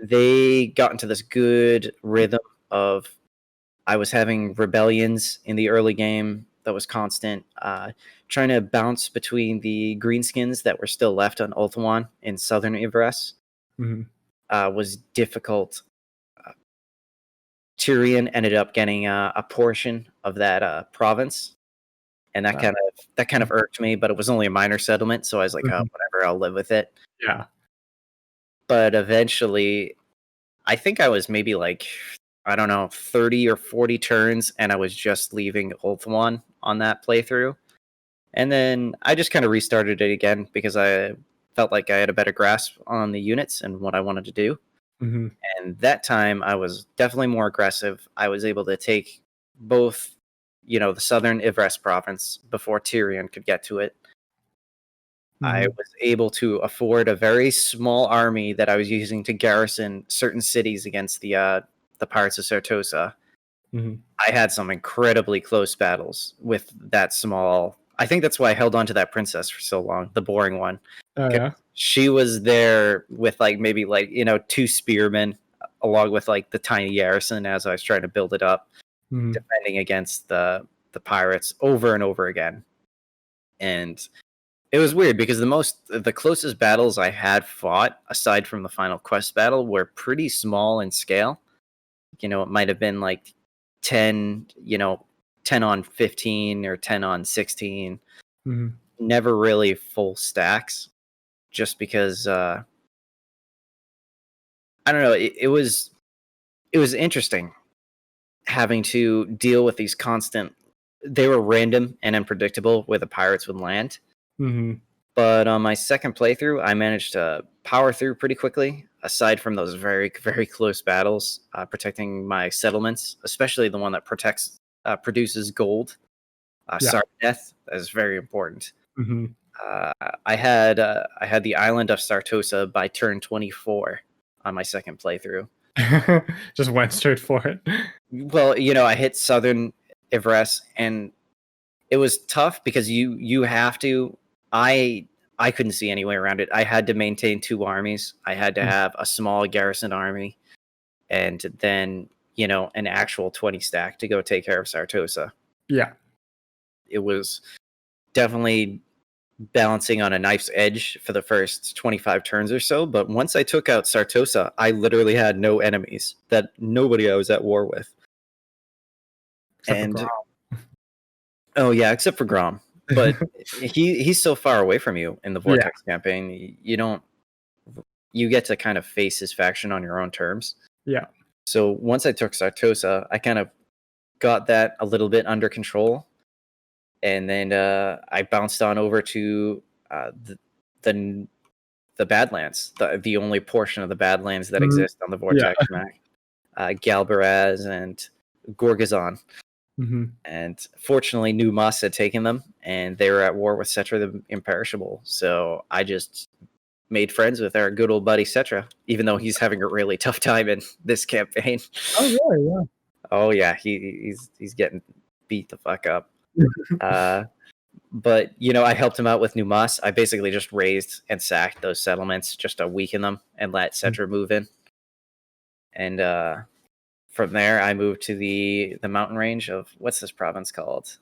they got into this good rhythm of, I was having rebellions in the early game that was constant, trying to bounce between the greenskins that were still left on Ulthuan in southern Yvresse was difficult. Tyrion ended up getting a portion of that province, and that kind of irked me. But it was only a minor settlement, so I was like, oh, whatever, I'll live with it. Yeah. But eventually, I think I was maybe like, I don't know, 30 or 40 turns, and I was just leaving Ulthuan on that playthrough. And then I just kind of restarted it again because I felt like I had a better grasp on the units and what I wanted to do. And that time I was definitely more aggressive. I was able to take both, the southern Yvresse province before Tyrion could get to it. I was able to afford a very small army that I was using to garrison certain cities against the Pirates of Sartosa. I had some incredibly close battles with that small. I think that's why I held on to that princess for so long, the boring one. Oh, yeah. She was there with maybe 2 spearmen, along with the tiny garrison as I was trying to build it up, defending against the pirates over and over again. And it was weird because the closest battles I had fought, aside from the final quest battle, were pretty small in scale. It might have been 10, 10 on 15 or 10 on 16. Never really full stacks, just because I don't know. It was interesting having to deal with these constant. They were random and unpredictable where the pirates would land. But on my second playthrough, I managed to power through pretty quickly. Aside from those very, very close battles, protecting my settlements, especially the one that produces gold. Death is very important. I had the island of Sartosa by turn 24 on my second playthrough. Just went straight for it. Well, I hit southern Yvresse, and it was tough because you have to. I couldn't see any way around it. I had to maintain 2 armies. I had to have a small garrison army, and then an actual 20 stack to go take care of Sartosa. Yeah, it was definitely balancing on a knife's edge for the first 25 turns or so, but once I took out Sartosa, I literally had no enemies. Nobody I was at war with. Except for Grom. Oh yeah, except for Grom. But he's so far away from you in the Vortex campaign. You get to kind of face his faction on your own terms. Yeah. So once I took Sartosa, I kind of got that a little bit under control. And then I bounced on over to the Badlands, the only portion of the Badlands that exist on the Vortex map. Galbaraz and Gorgazon. Mm-hmm. And fortunately, New Moss had taken them, and they were at war with Cetra the Imperishable. So I just made friends with our good old buddy Cetra, even though he's having a really tough time in this campaign. Oh, really? Yeah. Oh yeah, he's getting beat the fuck up. But I helped him out with New Moss. I basically just raised and sacked those settlements just to weaken them and let Cetra move in. And from there, I moved to the mountain range of what's this province called?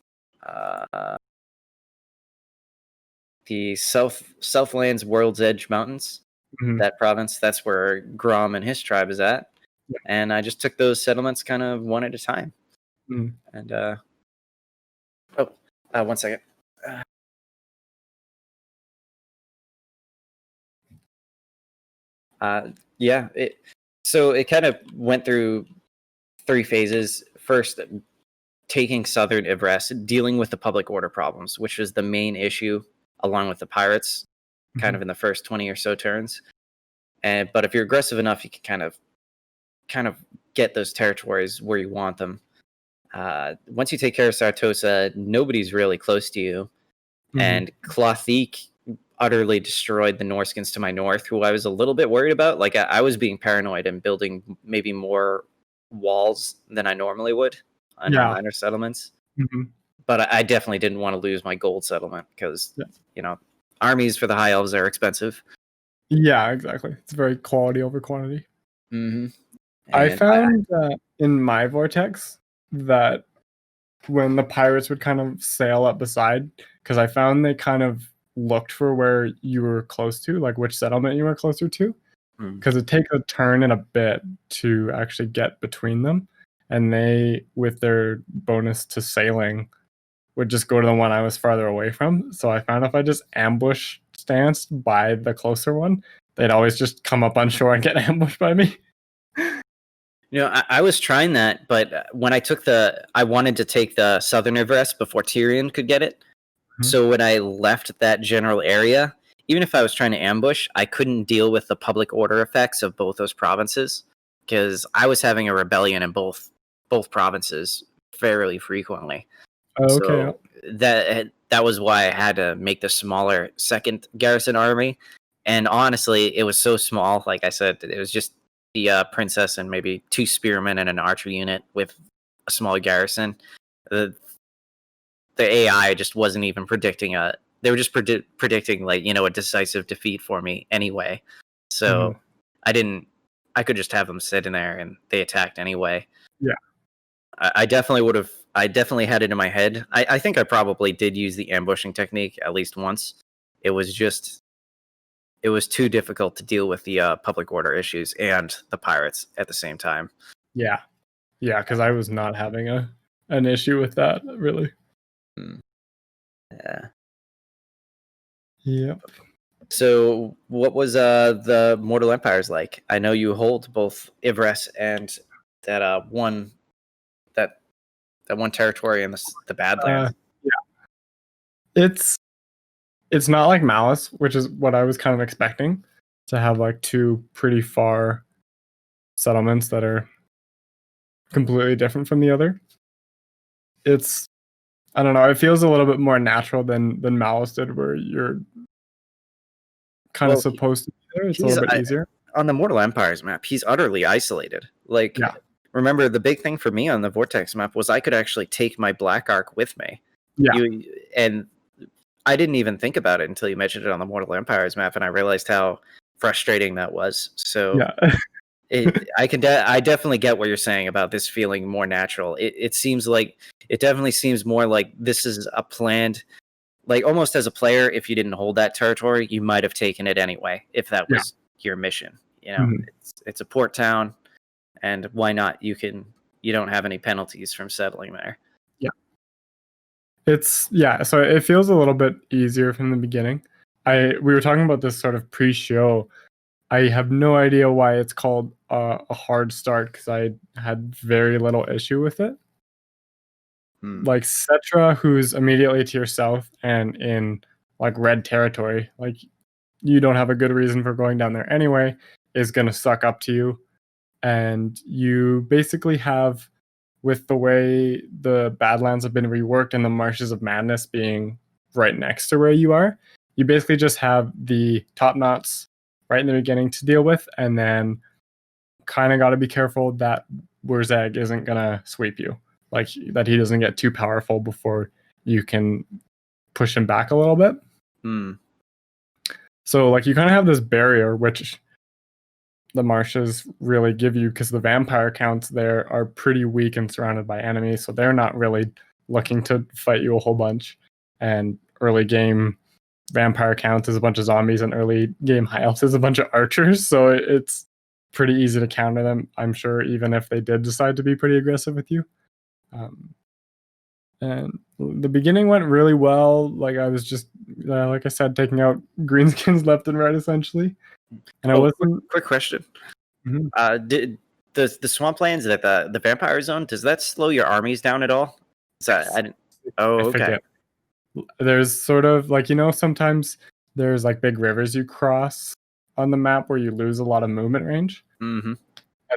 The Southlands World's Edge Mountains. Mm-hmm. That province, that's where Grom and his tribe is at. Yeah. And I just took those settlements kind of one at a time. Mm-hmm. And one second. So it kind of went through 3 phases. First, taking southern Yvresse, dealing with the public order problems, which was the main issue, along with the pirates, kind of in the first 20 or so turns. But if you're aggressive enough, you can kind of get those territories where you want them. Once you take care of Sartosa, nobody's really close to you. Mm-hmm. And Clothique utterly destroyed the Norskins to my north, who I was a little bit worried about. Like, I was being paranoid and building maybe more walls than I normally would on minor settlements. Mm-hmm. But I definitely didn't want to lose my gold settlement because, armies for the High Elves are expensive. Yeah, exactly. It's very quality over quantity. Mm-hmm. I found in my vortex that when the pirates would kind of sail up beside, because I found they kind of looked for where you were close to, like which settlement you were closer to, because it takes a turn and a bit to actually get between them, and they, with their bonus to sailing, would just go to the one I was farther away from. So I found if I just ambush stanced by the closer one, they'd always just come up on shore and get ambushed by me. I was trying that, but when I wanted to take the southern Yvresse before Tyrion could get it. Mm-hmm. So when I left that general area, even if I was trying to ambush, I couldn't deal with the public order effects of both those provinces because I was having a rebellion in both provinces fairly frequently. Okay. So that was why I had to make the smaller second garrison army. And honestly, it was so small. Like I said, it was just the princess and maybe 2 spearmen and an archer unit with a small garrison. The AI just wasn't even predicting they were just predicting like, a decisive defeat for me anyway. So I could just have them sit in there and they attacked anyway. Yeah. I definitely had it in my head. I think I probably did use the ambushing technique at least once. It was too difficult to deal with the public order issues and the pirates at the same time. Yeah, because I was not having an issue with that, really. Yeah. Yep. So what was the Mortal Empires like? I know you hold both Yvresse and that one territory in the Badlands. Yeah. It's not like Malice, which is what I was kind of expecting, to have like 2 pretty far settlements that are completely different from the other. I don't know, it feels a little bit more natural than Malice did, where you're kind of supposed to be there. It's a little bit easier. On the Mortal Empires map, he's utterly isolated. Like, remember, the big thing for me on the Vortex map was I could actually take my Black Arc with me. Yeah. And I didn't even think about it until you mentioned it on the Mortal Empires map, and I realized how frustrating that was. So I definitely get what you're saying about this feeling more natural. It definitely seems more like this is a planned, like almost as a player, if you didn't hold that territory, you might have taken it anyway, if that was your mission. It's a port town, and why not? You don't have any penalties from settling there. So it feels a little bit easier from the beginning. We were talking about this sort of pre-show. I have no idea why it's called a hard start, because I had very little issue with it. Like Cetra, who's immediately to your south and in like red territory, like you don't have a good reason for going down there anyway, is going to suck up to you. And you basically have with the way the Badlands have been reworked and the Marshes of Madness being right next to where you are, you basically just have the top knots right in the beginning to deal with, and then kind of got to be careful that Wurzag isn't going to sweep you, like that he doesn't get too powerful before you can push him back a little bit. So like you kind of have this barrier, which the marshes really give you, because the vampire counts there are pretty weak and surrounded by enemies, so they're not really looking to fight you a whole bunch. And early game vampire counts is a bunch of zombies, and early game high elves is a bunch of archers, so it's pretty easy to counter them, I'm sure, even if they did decide to be pretty aggressive with you. And the beginning went really well. Like I was just, like I said, taking out greenskins left and right, essentially. And I wasn't. Quick question: did the swamplands at the vampire zone, does that slow your armies down at all? I didn't. Oh, okay. There's sort of like, sometimes there's like big rivers you cross on the map where you lose a lot of movement range. As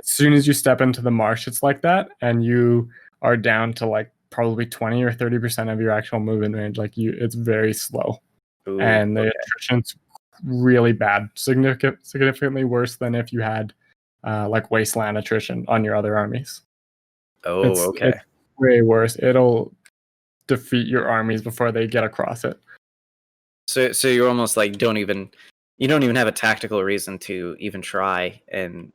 soon as you step into the marsh, it's like that, and you are down to like probably 20 or 30% of your actual movement range. Like it's very slow. Ooh, and the attrition's really bad, significantly worse than if you had like wasteland attrition on your other armies. It's way worse. It'll defeat your armies before they get across it. So you're almost like you don't even have a tactical reason to even try and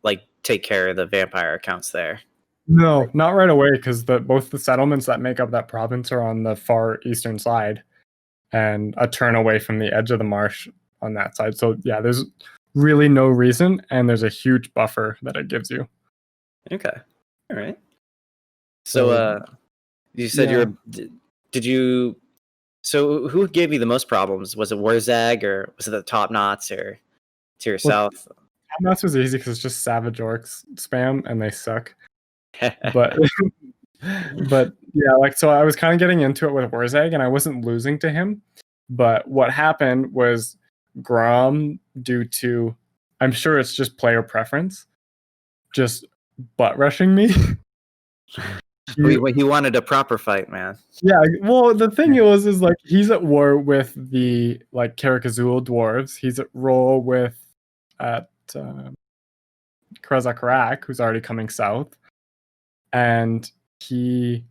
like take care of the vampire accounts there. No, not right away, because both the settlements that make up that province are on the far eastern side, and a turn away from the edge of the marsh on that side. So yeah, there's really no reason, and there's a huge buffer that it gives you. Okay, all right. So you said did you? So who gave you the most problems? Was it Wurzag, or was it the top knots, or to your south? Top knots was easy because it's just savage orcs spam, and they suck. but yeah, like, so I was kind of getting into it with Wurzag, and I wasn't losing to him. But what happened was Grom, due to, I'm sure it's just player preference, just butt rushing me. He wanted a proper fight, man. Yeah, well, the thing is like he's at war with the like Karakazul dwarves. He's at war with Krezakarak, who's already coming south. And he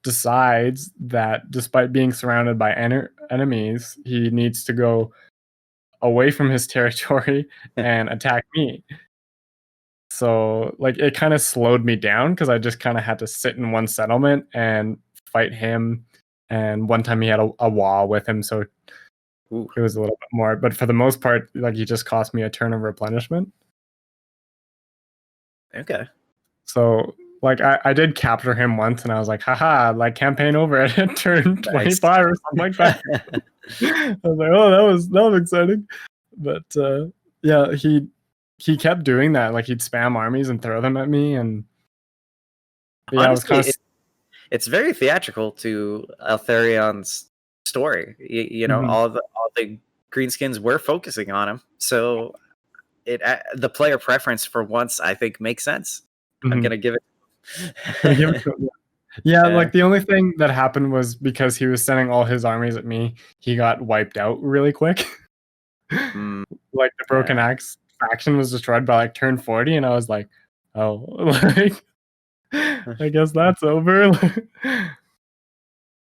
decides that despite being surrounded by enemies, he needs to go away from his territory and attack me. So like it kind of slowed me down, because I just kind of had to sit in one settlement and fight him. And one time he had a wall with him, so it was a little bit more. But for the most part, like he just cost me a turn of replenishment. Okay. So like I did capture him once, and I was like, haha, like campaign over at turn 25 or something like that. I was like, oh, that was exciting. But yeah, he kept doing that. Like he'd spam armies and throw them at me, and yeah, honestly, it's very theatrical to Eltharion's story. You know, all the greenskins were focusing on him, so the player preference for once, I think, makes sense. I'm gonna give it. Yeah, like the only thing that happened was because he was sending all his armies at me, he got wiped out really quick. Like the Broken Axe faction was destroyed by like turn 40, and I was like, oh, like I guess that's over.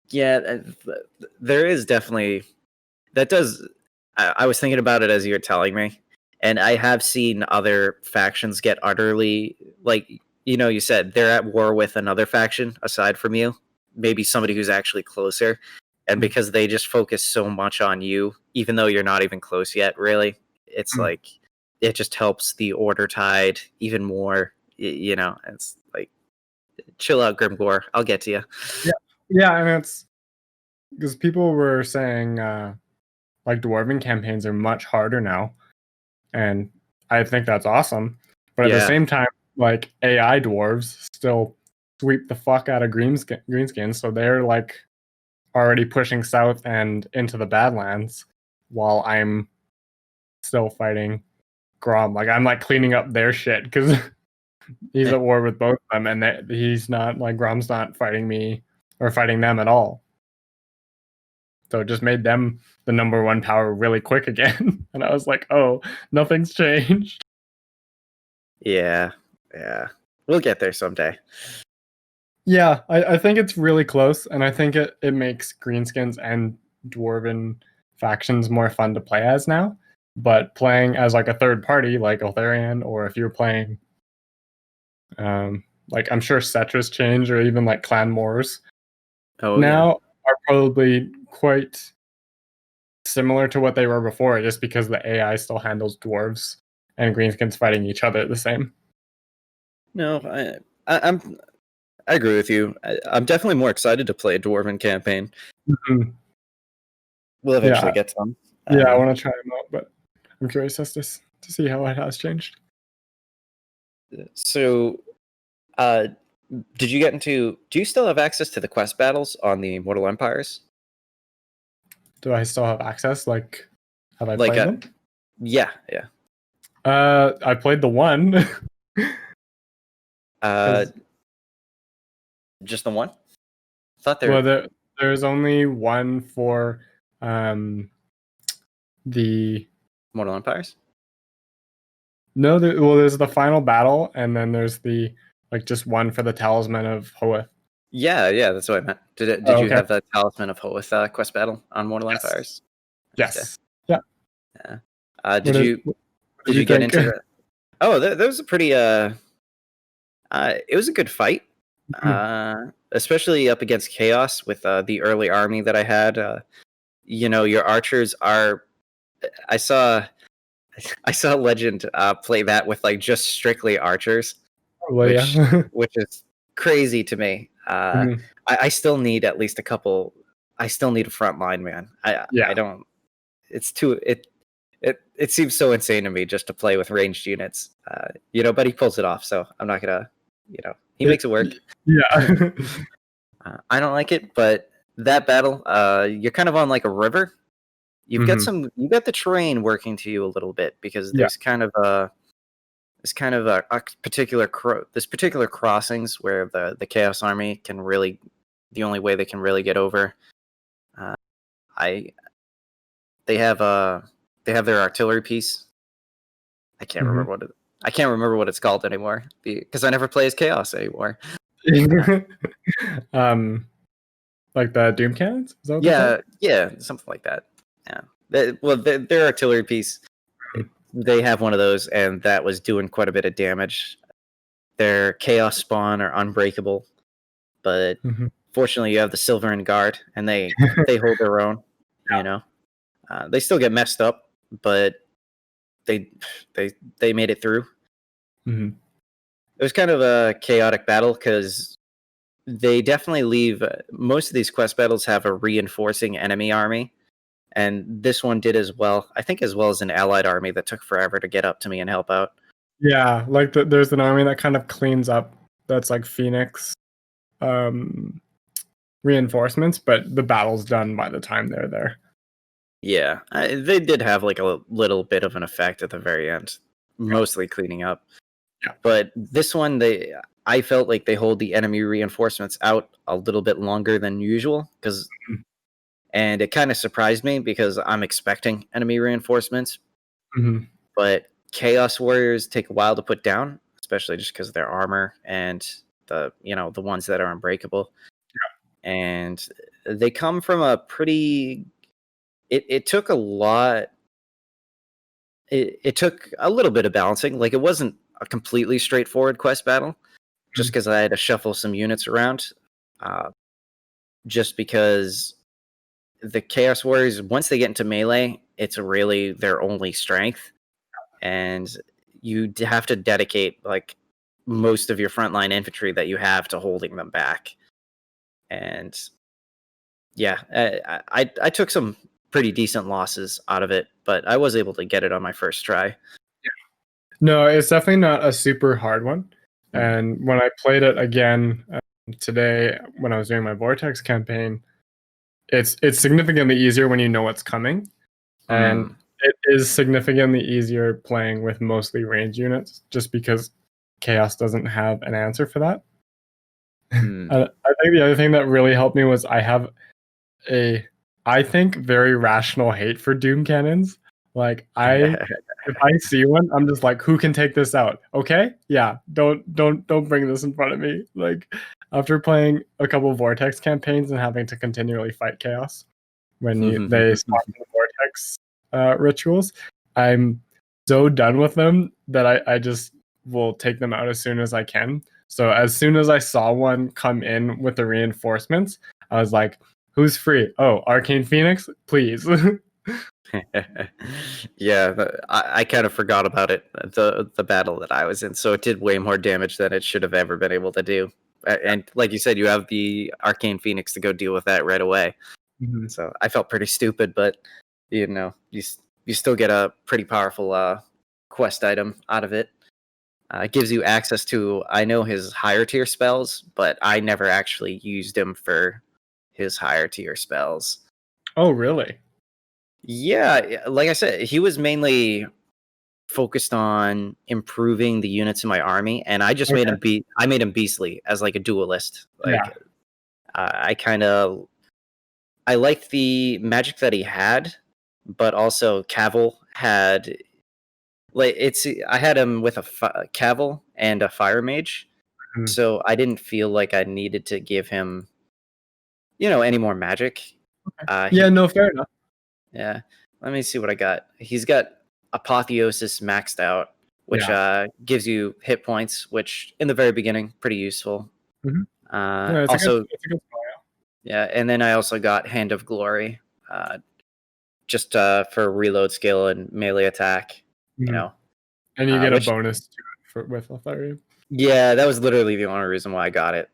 Yeah, there is definitely that does. I was thinking about it as you were telling me, and I have seen other factions get utterly, like, you said they're at war with another faction aside from you, maybe somebody who's actually closer, and because they just focus so much on you, even though you're not even close yet, really, it's like it just helps the order tide even more. It's like, chill out, Grimgore, I'll get to you. Yeah, and it's because people were saying like dwarven campaigns are much harder now, and I think that's awesome. But at the same time, like AI dwarves still sweep the fuck out of greenskins, so they're like already pushing south and into the Badlands, while I'm still fighting Grom. Like I'm like cleaning up their shit, because He's at war with both of them, and he's not like Grom's not fighting me or fighting them at all. So it just made them the number one power really quick again. And I was like, oh, nothing's changed. Yeah. We'll get there someday. Yeah, I think it's really close, and I think it makes greenskins and dwarven factions more fun to play as now. But playing as like a third party, like Eltharion, or if you're playing, like I'm sure Cetra's changed, or even like Clan Moors now are probably quite similar to what they were before, just because the AI still handles dwarves and greenskins fighting each other the same. No, I agree with you. I'm definitely more excited to play a dwarven campaign. Mm-hmm. We'll eventually get some. Yeah, I want to try them out, but I'm curious as to see how it has changed. So, did you get into? Do you still have access to the quest battles on the Mortal Empires? Do I still have access? Like, have I played them? Yeah. I played the one. Just the one? I thought there. Well, there's only one for the Mortal Empires. No, there's the final battle, and then there's the just one for the Talisman of Hoeth. Yeah, that's what I meant. Did you have the Talisman of Hoeth quest battle on Mortal Empires? Yes. Okay. Yeah. Did you get into that? Oh, that was a pretty it was a good fight. Especially up against Chaos with the early army that I had. Your archers are. I saw Legend play that with just strictly archers, which is crazy to me. I still need at least a couple. I still need a front line man. I don't. It's too. It seems so insane to me just to play with ranged units. But he pulls it off, so I'm not gonna. He makes it work. Yeah. I don't like it, but that battle, you're kind of on like a river. You've got the terrain working to you a little bit because there's kind of a particular crossings where the Chaos Army can really, the only way they can really get over. They have their artillery piece. I can't remember what it's called anymore because I never play as Chaos anymore. Like the Doom Cannons? Is that what something like that. Yeah. Their artillery piece, they have one of those, and that was doing quite a bit of damage. Their Chaos Spawn are unbreakable, but fortunately, you have the Silverin Guard, and they hold their own. Yeah. They still get messed up, but they made it through. It was kind of a chaotic battle because they definitely leave. Most of these quest battles have a reinforcing enemy army, and this one did as well. I think as well as an allied army that took forever to get up to me and help out. Yeah, there's an army that kind of cleans up. That's like Phoenix reinforcements, but the battle's done by the time they're there. Yeah, they did have like a little bit of an effect at the very end, mostly cleaning up. Yeah. But this one, I felt like they hold the enemy reinforcements out a little bit longer than usual, and it kind of surprised me because I'm expecting enemy reinforcements. But Chaos Warriors take a while to put down, especially just because of their armor and the ones that are unbreakable. Yeah. And they come from a pretty. It took a lot. It took a little bit of balancing. Like it wasn't a completely straightforward quest battle, just because I had to shuffle some units around. Just because the Chaos Warriors, once they get into melee, it's really their only strength, and you have to dedicate like most of your frontline infantry that you have to holding them back. And yeah, I took some pretty decent losses out of it, but I was able to get it on my first try. Yeah. No, it's definitely not a super hard one. And when I played it again today, when I was doing my Vortex campaign, it's significantly easier when you know what's coming, and it is significantly easier playing with mostly ranged units, just because Chaos doesn't have an answer for that. I think the other thing that really helped me was I have I think very rational hate for Doom cannons. Like if I see one, I'm just like, who can take this out? Okay, yeah, don't bring this in front of me. Like after playing a couple of Vortex campaigns and having to continually fight Chaos when they spawn the Vortex rituals, I'm so done with them that I just will take them out as soon as I can. So as soon as I saw one come in with the reinforcements, I was like, who's free? Oh, Arcane Phoenix, please. Yeah, I kind of forgot about it, the battle that I was in. So it did way more damage than it should have ever been able to do. And like you said, you have the Arcane Phoenix to go deal with that right away. So I felt pretty stupid, but you know, you still get a pretty powerful quest item out of it. It gives you access to, I know, his higher tier spells, but I never actually used him for his higher tier spells. Oh, really? Yeah, like I said, he was mainly focused on improving the units in my army, and I just made him beastly as like a duelist. Like, I liked the magic that he had, but also Cavil had, like, I had him with a Cavil and a Fire Mage, so I didn't feel like I needed to give him, any more magic. No, fair enough. Yeah, let me see what I got. He's got Apotheosis maxed out, which gives you hit points, which in the very beginning, pretty useful. It's a good spell, yeah, and then I also got Hand of Glory, just for reload skill and melee attack. And you get a bonus to it with Eltharion. Yeah, that was literally the only reason why I got it.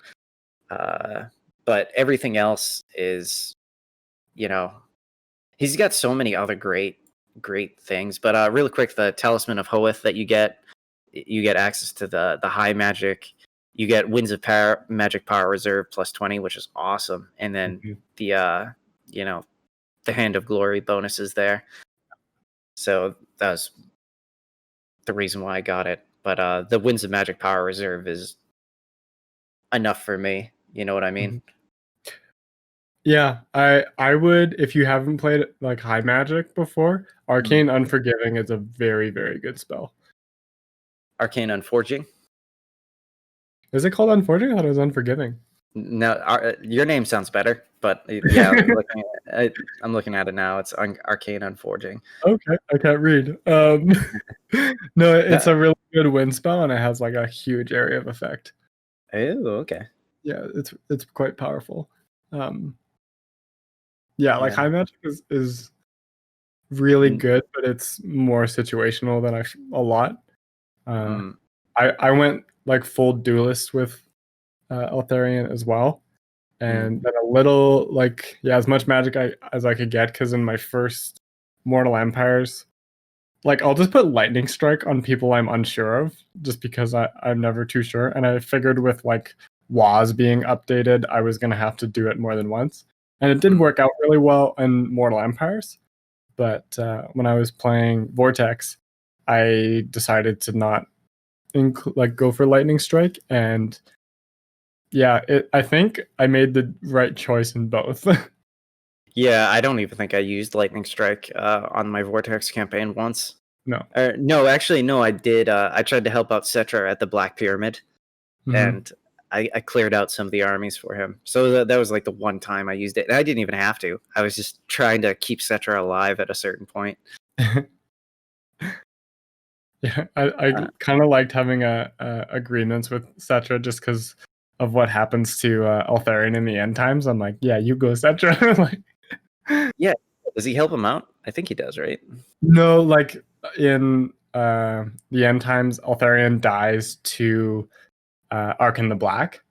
But everything else is, he's got so many other great things. But really quick, the Talisman of Hoeth that you get access to the high magic. You get Winds of Power, Magic Power Reserve plus 20, which is awesome. And then the Hand of Glory bonuses there. So that was the reason why I got it. But the Winds of Magic Power Reserve is enough for me. You know what I mean? Yeah, I would, if you haven't played like high magic before, Arcane Unforgiving is a very, very good spell. Arcane Unforging? Is it called Unforging? I thought it was Unforgiving. No, your name sounds better, but yeah, I'm looking at it now. It's Arcane Unforging. Okay, I can't read. No, it's a really good wind spell, and it has like a huge area of effect. Oh, okay. Yeah, it's quite powerful. Like high magic is really good, but it's more situational than a lot. I went like full duelist with Eltharion as well, and then a little as much magic as I could get, because in my first Mortal Empires, like I'll just put lightning strike on people I'm unsure of, just because I'm never too sure, and I figured with like WAS being updated, I was gonna have to do it more than once, and it did work out really well in Mortal Empires. But when I was playing Vortex, I decided to not go for lightning strike, and I think I made the right choice in both. Yeah, I don't even think I used lightning strike on my Vortex campaign once. No, actually, no, I did. I tried to help out Cetra at the Black Pyramid, and I cleared out some of the armies for him. So that was like the one time I used it, and I didn't even have to. I was just trying to keep Cetra alive at a certain point. Yeah, I kind of liked having agreements with Cetra just because of what happens to Eltharion in the end times. I'm like, yeah, you go, Cetra. Yeah, does he help him out? I think he does, right? No, like in the end times, Eltharion dies to Arkan the Black.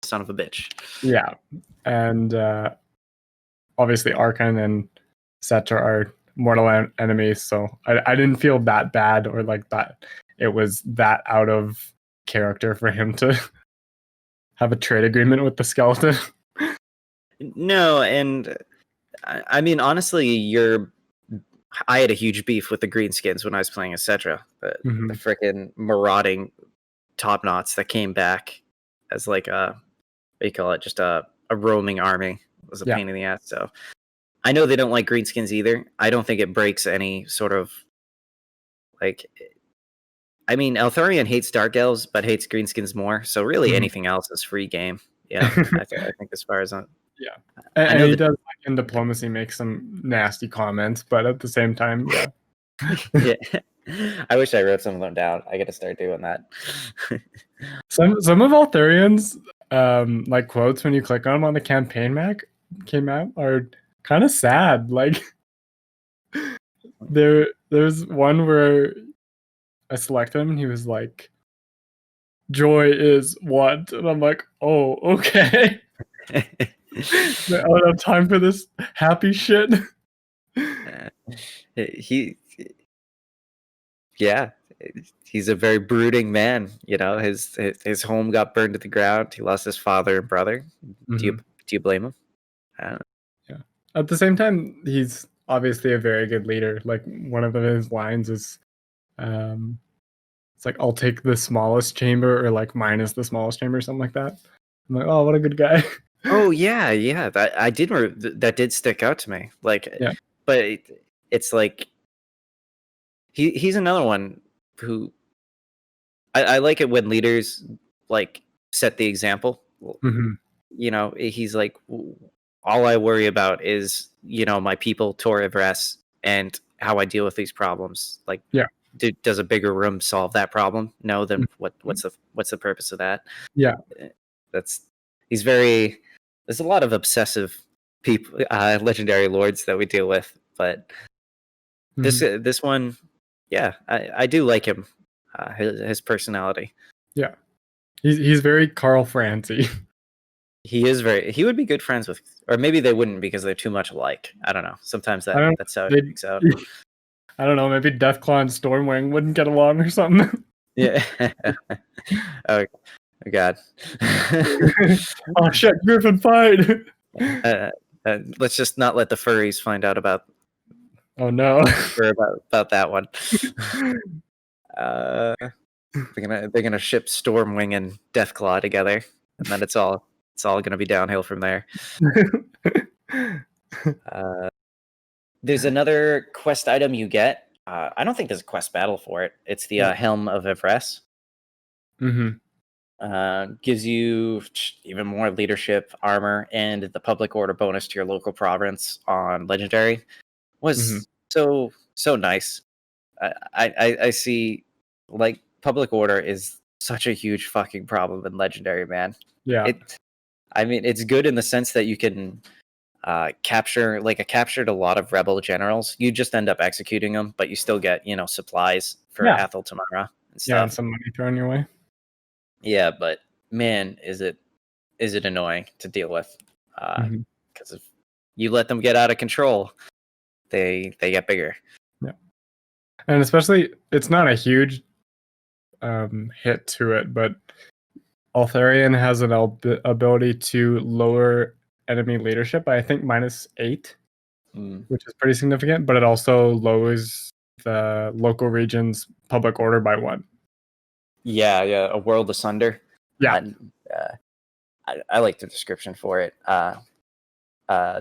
Son of a bitch. Yeah, and obviously Arkan and Cetra are mortal enemies, so I didn't feel that bad or like that it was that out of character for him to have a trade agreement with the skeleton. No, and I mean, honestly, your I had a huge beef with the greenskins when I was playing Etc. The freaking marauding top knots that came back as like a, what do you call it, just a roaming army. It was a pain in the ass. So I know they don't like greenskins either. I don't think it breaks any sort of like. I mean, Eltharion hates dark elves, but hates greenskins more. So really, anything else is free game. Yeah, I think as far as and he does like in diplomacy make some nasty comments, but at the same time, yeah. I wish I wrote some of them down. I got to start doing that. some of Eltharion's like quotes when you click on them on the campaign map came out are kind of sad. Like there's one where I selected him and he was like, "Joy is what?" And I'm like, "Oh, okay." I don't have time for this happy shit. He's a very brooding man. You know, his home got burned to the ground. He lost his father and brother. Do you blame him? I don't know. Yeah. At the same time, he's obviously a very good leader. Like one of his lines is, it's like, "I'll take the smallest chamber," or like minus the smallest chamber, something like that. I'm like, oh, what a good guy. Oh yeah. That did stick out to me. Like, but it's like he's another one who I like it when leaders like set the example. You know, he's like, all I worry about is, you know, my people, Tor Yvresse, and how I deal with these problems. Like, does a bigger room solve that problem? No, then what's the purpose of that? Yeah, there's a lot of obsessive people, legendary lords that we deal with, but this one, I do like him, his personality. Yeah, he's very Carl Franzi. He would be good friends with, or maybe they wouldn't because they're too much alike. I don't know. Sometimes that's how it works out. I don't know. Maybe Deathclaw and Stormwing wouldn't get along or something. Yeah. Oh God. Oh shit! Griffin fight. Let's just not let the furries find out about. Oh no. about that one. They're gonna ship Stormwing and Deathclaw together, and then it's all gonna be downhill from there. There's another quest item you get. I don't think there's a quest battle for it. It's the Helm of Yvresse. Gives you even more leadership, armor, and the public order bonus to your local province on legendary. Was so nice. I see, like, public order is such a huge fucking problem in legendary, man. Yeah. It's good in the sense that you can capture, like, I captured a lot of rebel generals. You just end up executing them, but you still get, you know, supplies for Athel Tamarha and stuff. Yeah, and some money thrown your way. Yeah, but man, is it annoying to deal with, because if you let them get out of control, they get bigger. Yeah, and especially it's not a huge hit to it, but Eltharion has an ability to lower enemy leadership by, I think, -8, which is pretty significant. But it also lowers the local region's public order by 1. Yeah, a world asunder. Yeah. I like the description for it.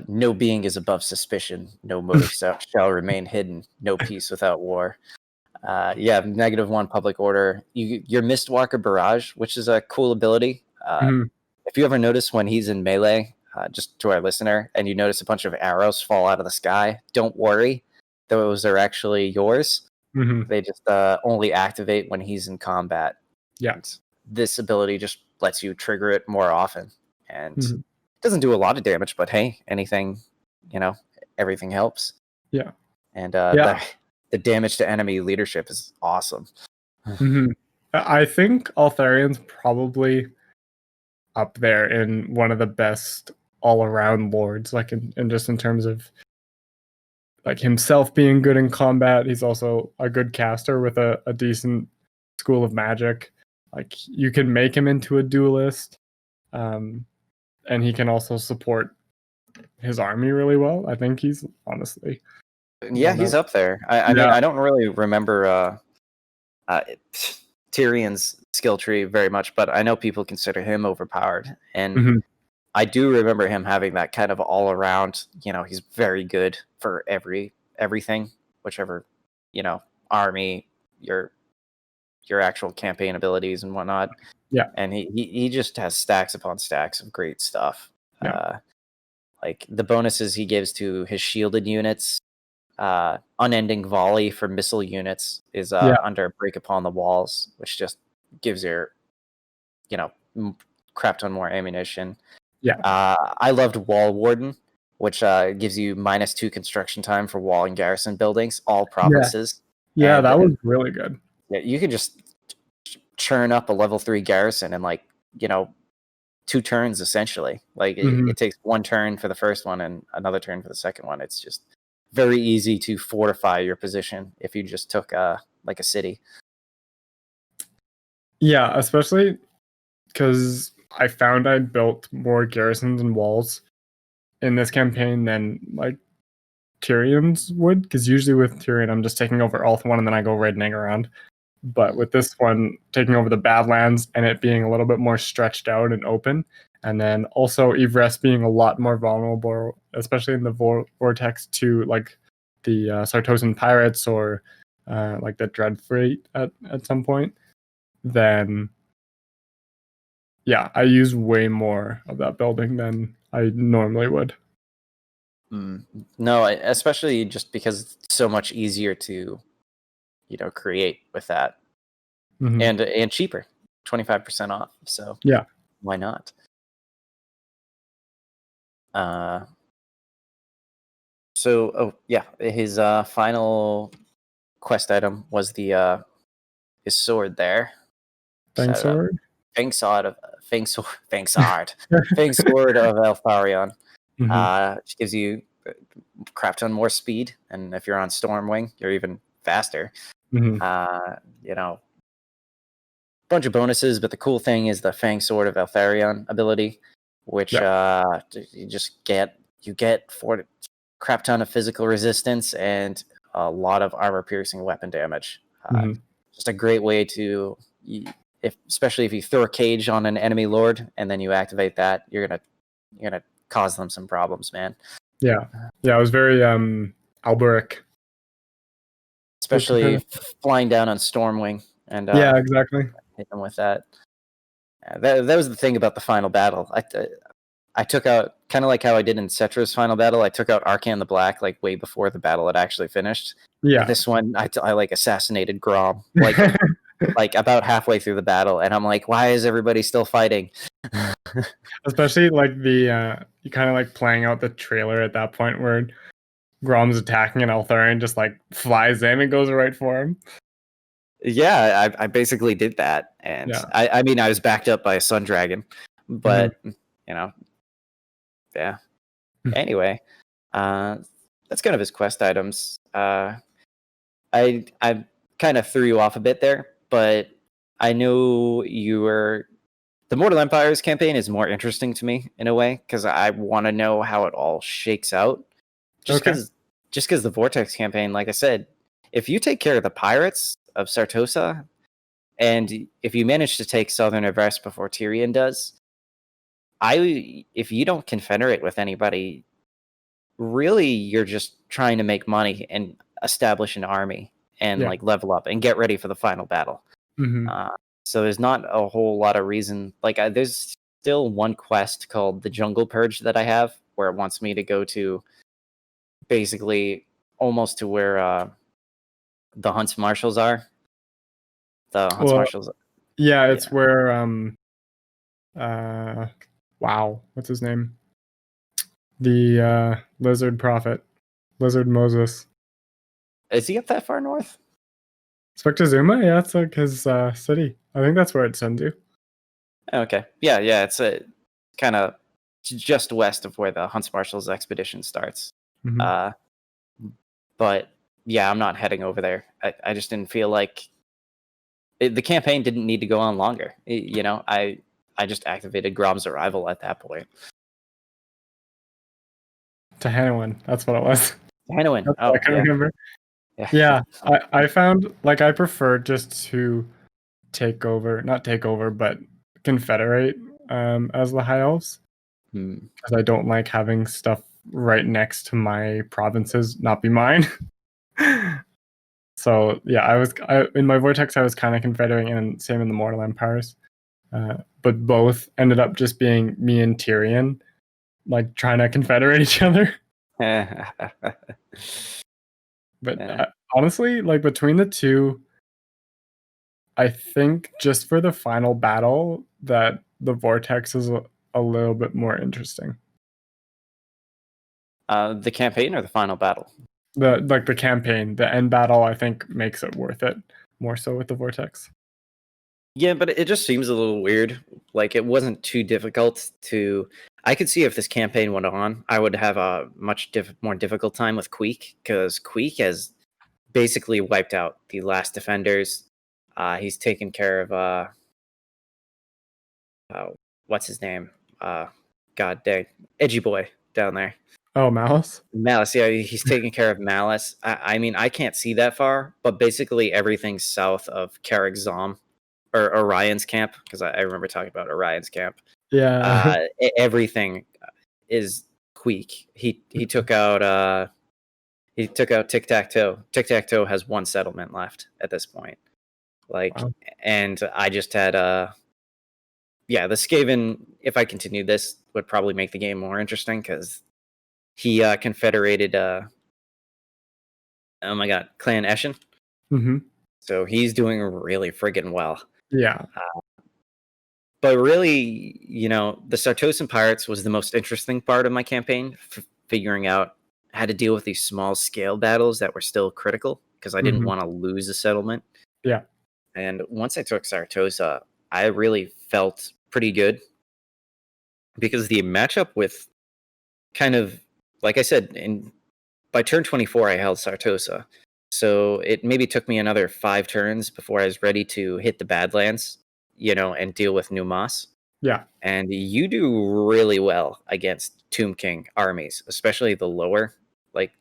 No being is above suspicion. No motive shall remain hidden. No peace without war. -1 public order. Your Mistwalker Barrage, which is a cool ability. If you ever notice when he's in melee, just to our listener, and you notice a bunch of arrows fall out of the sky, don't worry. Those are actually yours. They just only activate when he's in combat. Yeah. And this ability just lets you trigger it more often. And it doesn't do a lot of damage, but hey, anything, you know, everything helps. Yeah. And the damage to enemy leadership is awesome. I think Eltharion's probably up there in one of the best all-around lords, like in just in terms of like himself being good in combat. He's also a good caster with a decent school of magic. Like, you can make him into a duelist, and he can also support his army really well. I think he's honestly Yeah, he's up there. I mean, I don't really remember Tyrion's skill tree very much, but I know people consider him overpowered, and I do remember him having that kind of all around. He's very good for everything, whichever army, your actual campaign abilities and whatnot. Yeah, and he just has stacks upon stacks of great stuff. Yeah. Like the bonuses he gives to his shielded units. Unending volley for missile units is under break upon the walls, which just gives your crap ton more ammunition. I loved Wall Warden, which gives you -2 construction time for wall and garrison buildings, all provinces. Yeah, that was really good. Yeah, you can just churn up a level 3 garrison in 2 turns essentially. Like it takes 1 turn for the first one and another turn for the second one. It's just very easy to fortify your position if you just took a city. Yeah, especially because I found I built more garrisons and walls in this campaign than Tyrion's would, because usually with Tyrion I'm just taking over Alth 1 and then I go reddening around. But with this one, taking over the Badlands and it being a little bit more stretched out and open, and then also Yvresse being a lot more vulnerable, especially in the vortex to the Sartosan pirates or the Dread Fleet at some point, then I use way more of that building than I normally would. No, especially just because it's so much easier to create with that. And cheaper, 25% off. So why not? His final quest item was his sword there. Fang sword of Eltharion. Which gives you crap ton more speed, and if you're on Stormwing, you're even faster. Bunch of bonuses, but the cool thing is the Fang Sword of Eltharion ability, which you get for crap ton of physical resistance and a lot of armor piercing weapon damage. Just a great way to, especially if you throw a cage on an enemy lord and then you activate that, you're gonna cause them some problems, man. Yeah, it was very Alberic, especially flying down on Stormwing and exactly. Hit them with that. That was the thing about the final battle. I took out, kind of like how I did in Cetra's final battle, I took out Arcan the Black way before the battle had actually finished. Yeah. And this one, I assassinated Grom about halfway through the battle, and I'm like, why is everybody still fighting? Especially you kind of playing out the trailer at that point where Grom's attacking and Eltharion just flies in and goes right for him. Yeah, I basically did that, and I mean I was backed up by a Sun Dragon, but Anyway, that's kind of his quest items. I kind of threw you off a bit there, but I know the Mortal Empires campaign is more interesting to me in a way because I want to know how it all shakes out. Just because the Vortex campaign, like I said, if you take care of the pirates of Sartosa, and if you manage to take Southern Yvresse before Tyrion does, if you don't confederate with anybody, really you're just trying to make money and establish an army and level up and get ready for the final battle. So there's not a whole lot of reason. There's still one quest called the Jungle Purge that I have where it wants me to go to basically almost to where the Hunts Marshals are. The Hunts Marshals. Yeah, it's where wow, what's his name? The Lizard Prophet, Lizard Moses. Is he up that far north? Spectazuma? Yeah, it's his city. I think that's where it sends you. Okay. Yeah, it's kind of just west of where the Hunts Marshals expedition starts. But yeah, I'm not heading over there. I just didn't feel like the campaign didn't need to go on longer. I just activated Grom's arrival at that point. Tehanawan, that's what it was. Hanowin. Oh, I can yeah. remember. Yeah, I found like I prefer just to not take over, but confederate as the High Elves because I don't like having stuff right next to my provinces not be mine. So yeah, in my vortex I was kind of confederating, and same in the Mortal Empires, but both ended up just being me and Tyrion, like trying to confederate each other. But honestly, like between the two, I think just for the final battle that the vortex is a little bit more interesting. The campaign or the final battle? The campaign, the end battle, I think makes it worth it more so with the vortex. Yeah, but it just seems a little weird. Like it wasn't too difficult to. I could see if this campaign went on, I would have a much more difficult time with Queek because Queek has basically wiped out the last defenders. He's taken care of what's his name? God dang, Edgy Boy down there. Oh, Malice? Malice, yeah, he's taking care of Malice. I mean, I can't see that far, but basically everything south of Carrick Zom or Orion's camp, because I remember talking about Orion's camp. Yeah. Everything is Queek. He took out Tic Tac Toe. Tic Tac Toe has one settlement left at this point. Like, wow. And I just had the Skaven. If I continued this, would probably make the game more interesting because he confederated. Oh my god, Clan Eshin. Mm-hmm. So he's doing really friggin' well. Yeah. But really, the Sartosan Pirates was the most interesting part of my campaign, figuring out how to deal with these small scale battles that were still critical because I didn't want to lose a settlement. Yeah. And once I took Sartosa, I really felt pretty good because the matchup with kind of, like I said, by turn 24, I held Sartosa. So it maybe took me another 5 turns before I was ready to hit the Badlands, and deal with New Moss. Yeah. And you do really well against Tomb King armies, especially the lower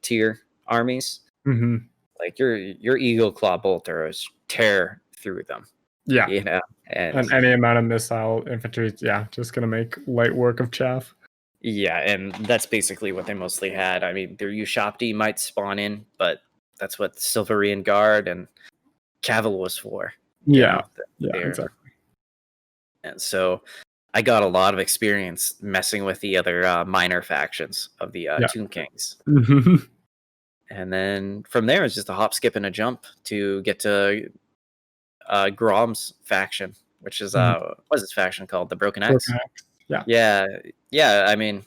tier armies. Mm-hmm. Like your Eagle Claw bolters tear through them. Yeah. And any amount of missile infantry, just gonna make light work of chaff. Yeah, and that's basically what they mostly had. I mean, their Ushopti might spawn in, but that's what Silverian Guard and Cavil was for. Yeah, exactly. And so I got a lot of experience messing with the other minor factions of the Tomb Kings. And then from there, it's just a hop, skip, and a jump to get to Grom's faction, which is, what's his faction called? The Broken Axe? Yeah. I mean,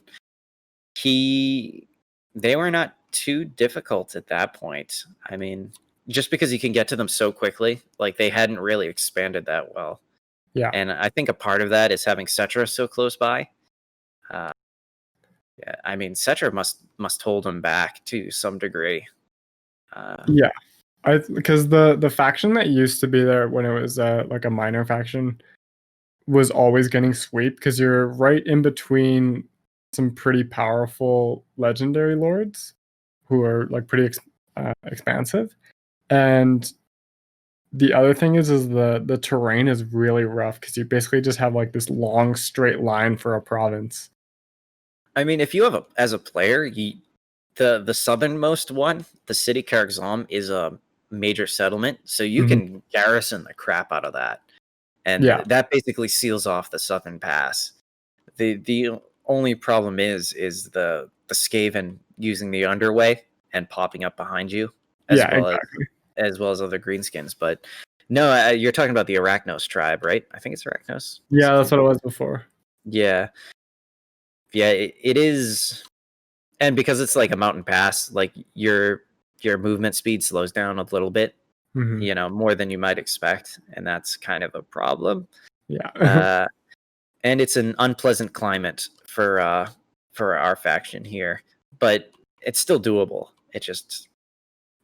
they were not too difficult at that point. I mean, just because you can get to them so quickly, like they hadn't really expanded that well. Yeah. And I think a part of that is having Cetra so close by. I mean, Cetra must hold them back to some degree. Because the faction that used to be there when it was like a minor faction was always getting swept because you're right in between some pretty powerful legendary lords who are like pretty expansive, and the other thing is the terrain is really rough because you basically just have like this long straight line for a province. I mean, if you have as a player, the southernmost one, the city Carrick Zom, is a major settlement, so you can garrison the crap out of that, and that basically seals off the southern pass. The only problem is the Skaven using the underway and popping up behind you, as well as other greenskins. But no, you're talking about the Arachnos tribe, right? I think it's Arachnos. Yeah, that's what it was before. Yeah, it is. And because it's like a mountain pass, like your movement speed slows down a little bit, more than you might expect, and that's kind of a problem. Yeah. And it's an unpleasant climate for our faction here, but it's still doable. It just,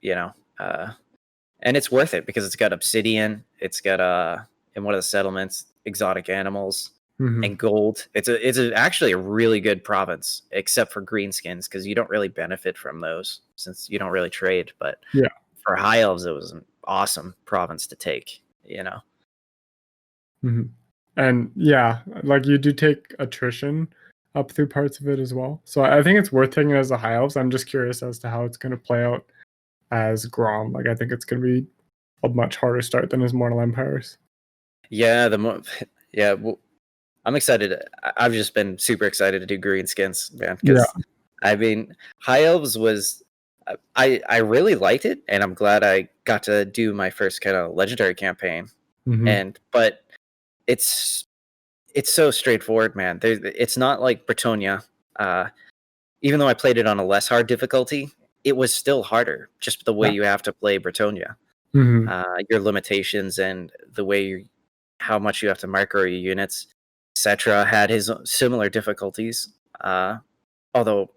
and it's worth it because it's got obsidian. It's got in one of the settlements exotic animals. and gold. It's actually a really good province, except for greenskins, because you don't really benefit from those since you don't really trade. But for high elves, it was an awesome province to take. And like you do take attrition up through parts of it as well. So I think it's worth taking it as a high elves. I'm just curious as to how it's going to play out as Grom. Like I think it's going to be a much harder start than his Mortal Empires. Yeah, well, I'm excited. I've just been super excited to do greenskins, man. Because I mean, high elves was I really liked it, and I'm glad I got to do my first kind of legendary campaign. But it's so straightforward, man. It's not like Bretonia. Even though I played it on a less hard difficulty, it was still harder. Just the way you have to play Bretonia, your limitations, and the way how much you have to micro your units, etc. had his similar difficulties. Although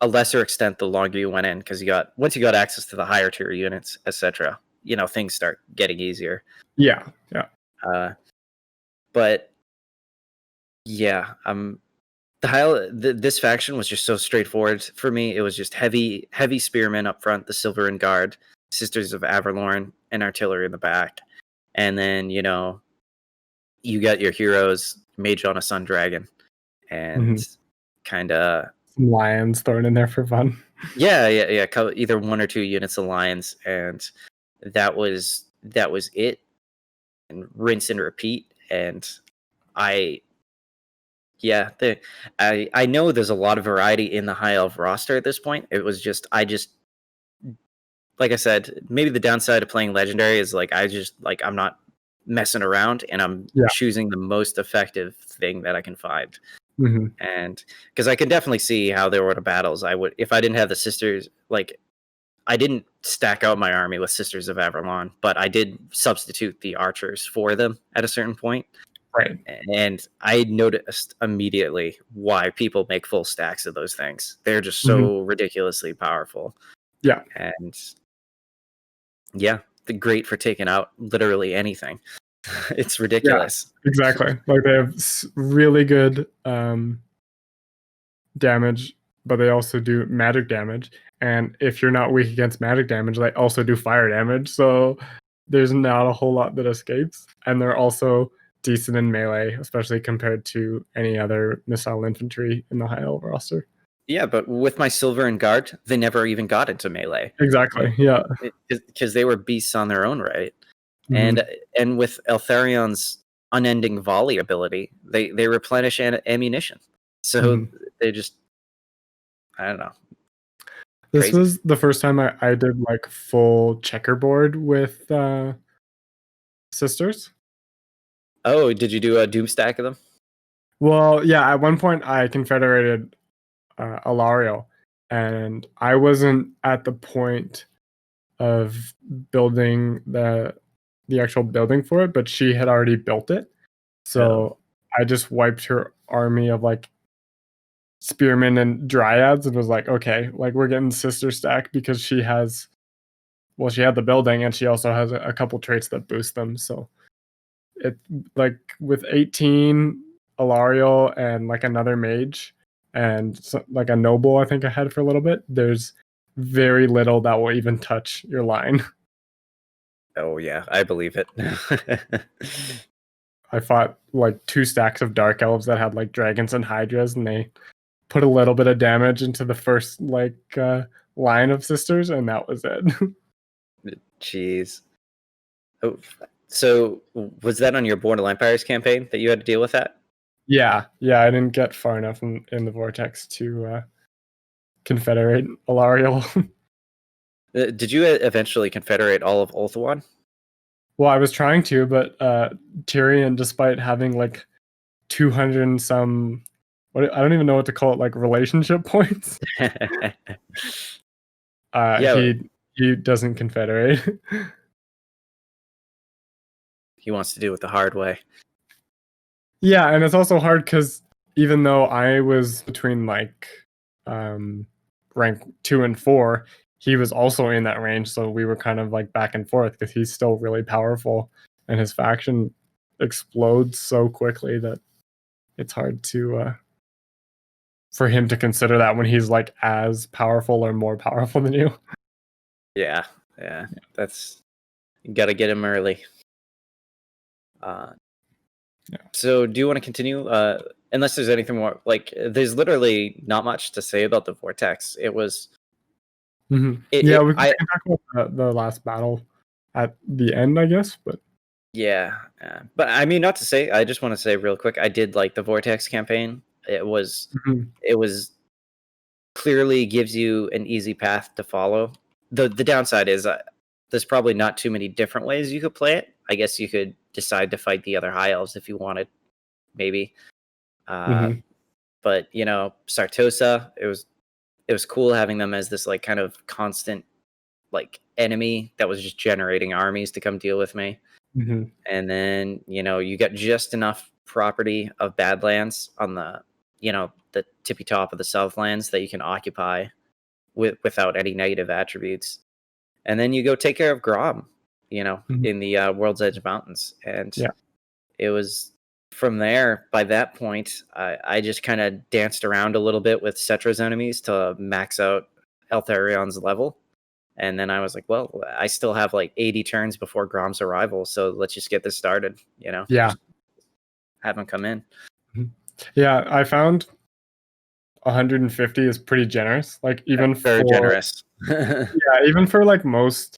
a lesser extent the longer you went in, because once you got access to the higher tier units, etc. Things start getting easier. But this faction was just so straightforward for me. It was just heavy spearmen up front, the Silver and Guard, Sisters of Averlorn, and artillery in the back. And then, you got your heroes, Mage on a Sun Dragon, and kind of some lions thrown in there for fun. Yeah. Either 1 or 2 units of lions, and that was it. And rinse and repeat. And I know there's a lot of variety in the high elf roster at this point. It was just like I said, maybe the downside of playing legendary is I'm not messing around, and I'm choosing the most effective thing that I can find. And because I can definitely see how there were the battles I would, if I didn't have the sisters, I didn't stack out my army with Sisters of Averlorn, but I did substitute the archers for them at a certain point. Right. And I noticed immediately why people make full stacks of those things. They're just so ridiculously powerful. Yeah. And they're great for taking out literally anything. It's ridiculous. Yeah, exactly. Like they have really good damage, but they also do magic damage. And if you're not weak against magic damage, they also do fire damage. So there's not a whole lot that escapes. And they're also decent in melee, especially compared to any other missile infantry in the high elf roster. Yeah, but with my Silver and Guard, they never even got into melee. Exactly. Yeah, because they were beasts on their own right. And with Eltharion's unending volley ability, they replenish ammunition. So they just, I don't know. This Crazy. Was the first time I did like full checkerboard with sisters. Oh, did you do a doom stack of them? Well, yeah. At one point, I confederated Eltharion, and I wasn't at the point of building the actual building for it, but she had already built it. So I just wiped her army of like spearmen and dryads and was like, okay, like we're getting sister stack because she had the building and she also has a couple traits that boost them. So it like with 18 Eltharion and like another mage and like a noble I think I had for a little bit, there's very little that will even touch your line. Oh yeah, I believe it. I fought like 2 stacks of dark elves that had like dragons and hydras, and they put a little bit of damage into the first line of sisters, and that was it. Jeez. Oh, so was that on your Mortal Empires campaign that you had to deal with that? Yeah, I didn't get far enough in the vortex to confederate Eltharion. Did you eventually confederate all of Ulthuan? Well, I was trying to, but Tyrion, despite having like 200 and some, I don't even know what to call it, like relationship points. He doesn't confederate. He wants to do it the hard way. Yeah, and it's also hard because even though I was between like rank 2 and 4, he was also in that range, so we were kind of like back and forth because he's still really powerful and his faction explodes so quickly that it's hard to for him to consider that when he's like as powerful or more powerful than you. Yeah. That's, you got to get him early. So do you want to continue? Unless there's anything more, like there's literally not much to say about the Vortex. It was. We can talk about the last battle at the end, I guess. But but I mean, not to say. I just want to say real quick. I did like the Vortex campaign. It was clearly gives you an easy path to follow. The downside is there's probably not too many different ways you could play it. I guess you could decide to fight the other high elves if you wanted, maybe. But Sartosa, it was cool having them as this like kind of constant like enemy that was just generating armies to come deal with me. And then you got just enough property of Badlands on the the tippy top of the Southlands that you can occupy without any negative attributes. And then you go take care of Grom, in the World's Edge Mountains. And it was from there, by that point, I just kind of danced around a little bit with Cetra's enemies to max out Eltharion's level. And then I was like, well, I still have like 80 turns before Grom's arrival, so let's just get this started, Yeah. Have him come in. Yeah, I found 150 is pretty generous. Like even very generous. Yeah, even for like most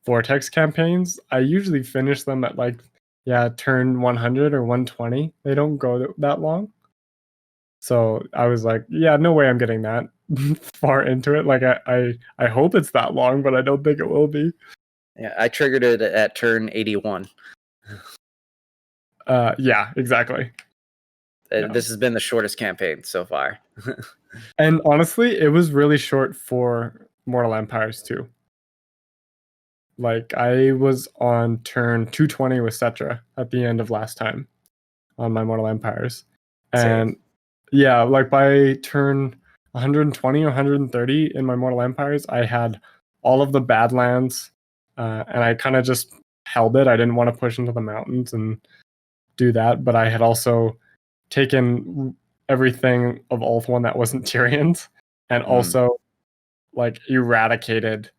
Vortex campaigns, I usually finish them at like turn 100 or 120. They don't go that long. So I was like, no way I'm getting that far into it. Like I hope it's that long, but I don't think it will be. Yeah, I triggered it at turn 81. Yeah, exactly. This has been the shortest campaign so far. And honestly, it was really short for Mortal Empires too. Like I was on turn 220 with Cetra at the end of last time on my Mortal Empires. And like by turn 120 or 130 in my Mortal Empires, I had all of the Badlands, and I kind of just held it. I didn't want to push into the mountains and do that, but I had also taken everything of Ulthuan that wasn't Tyrion's, and also like eradicated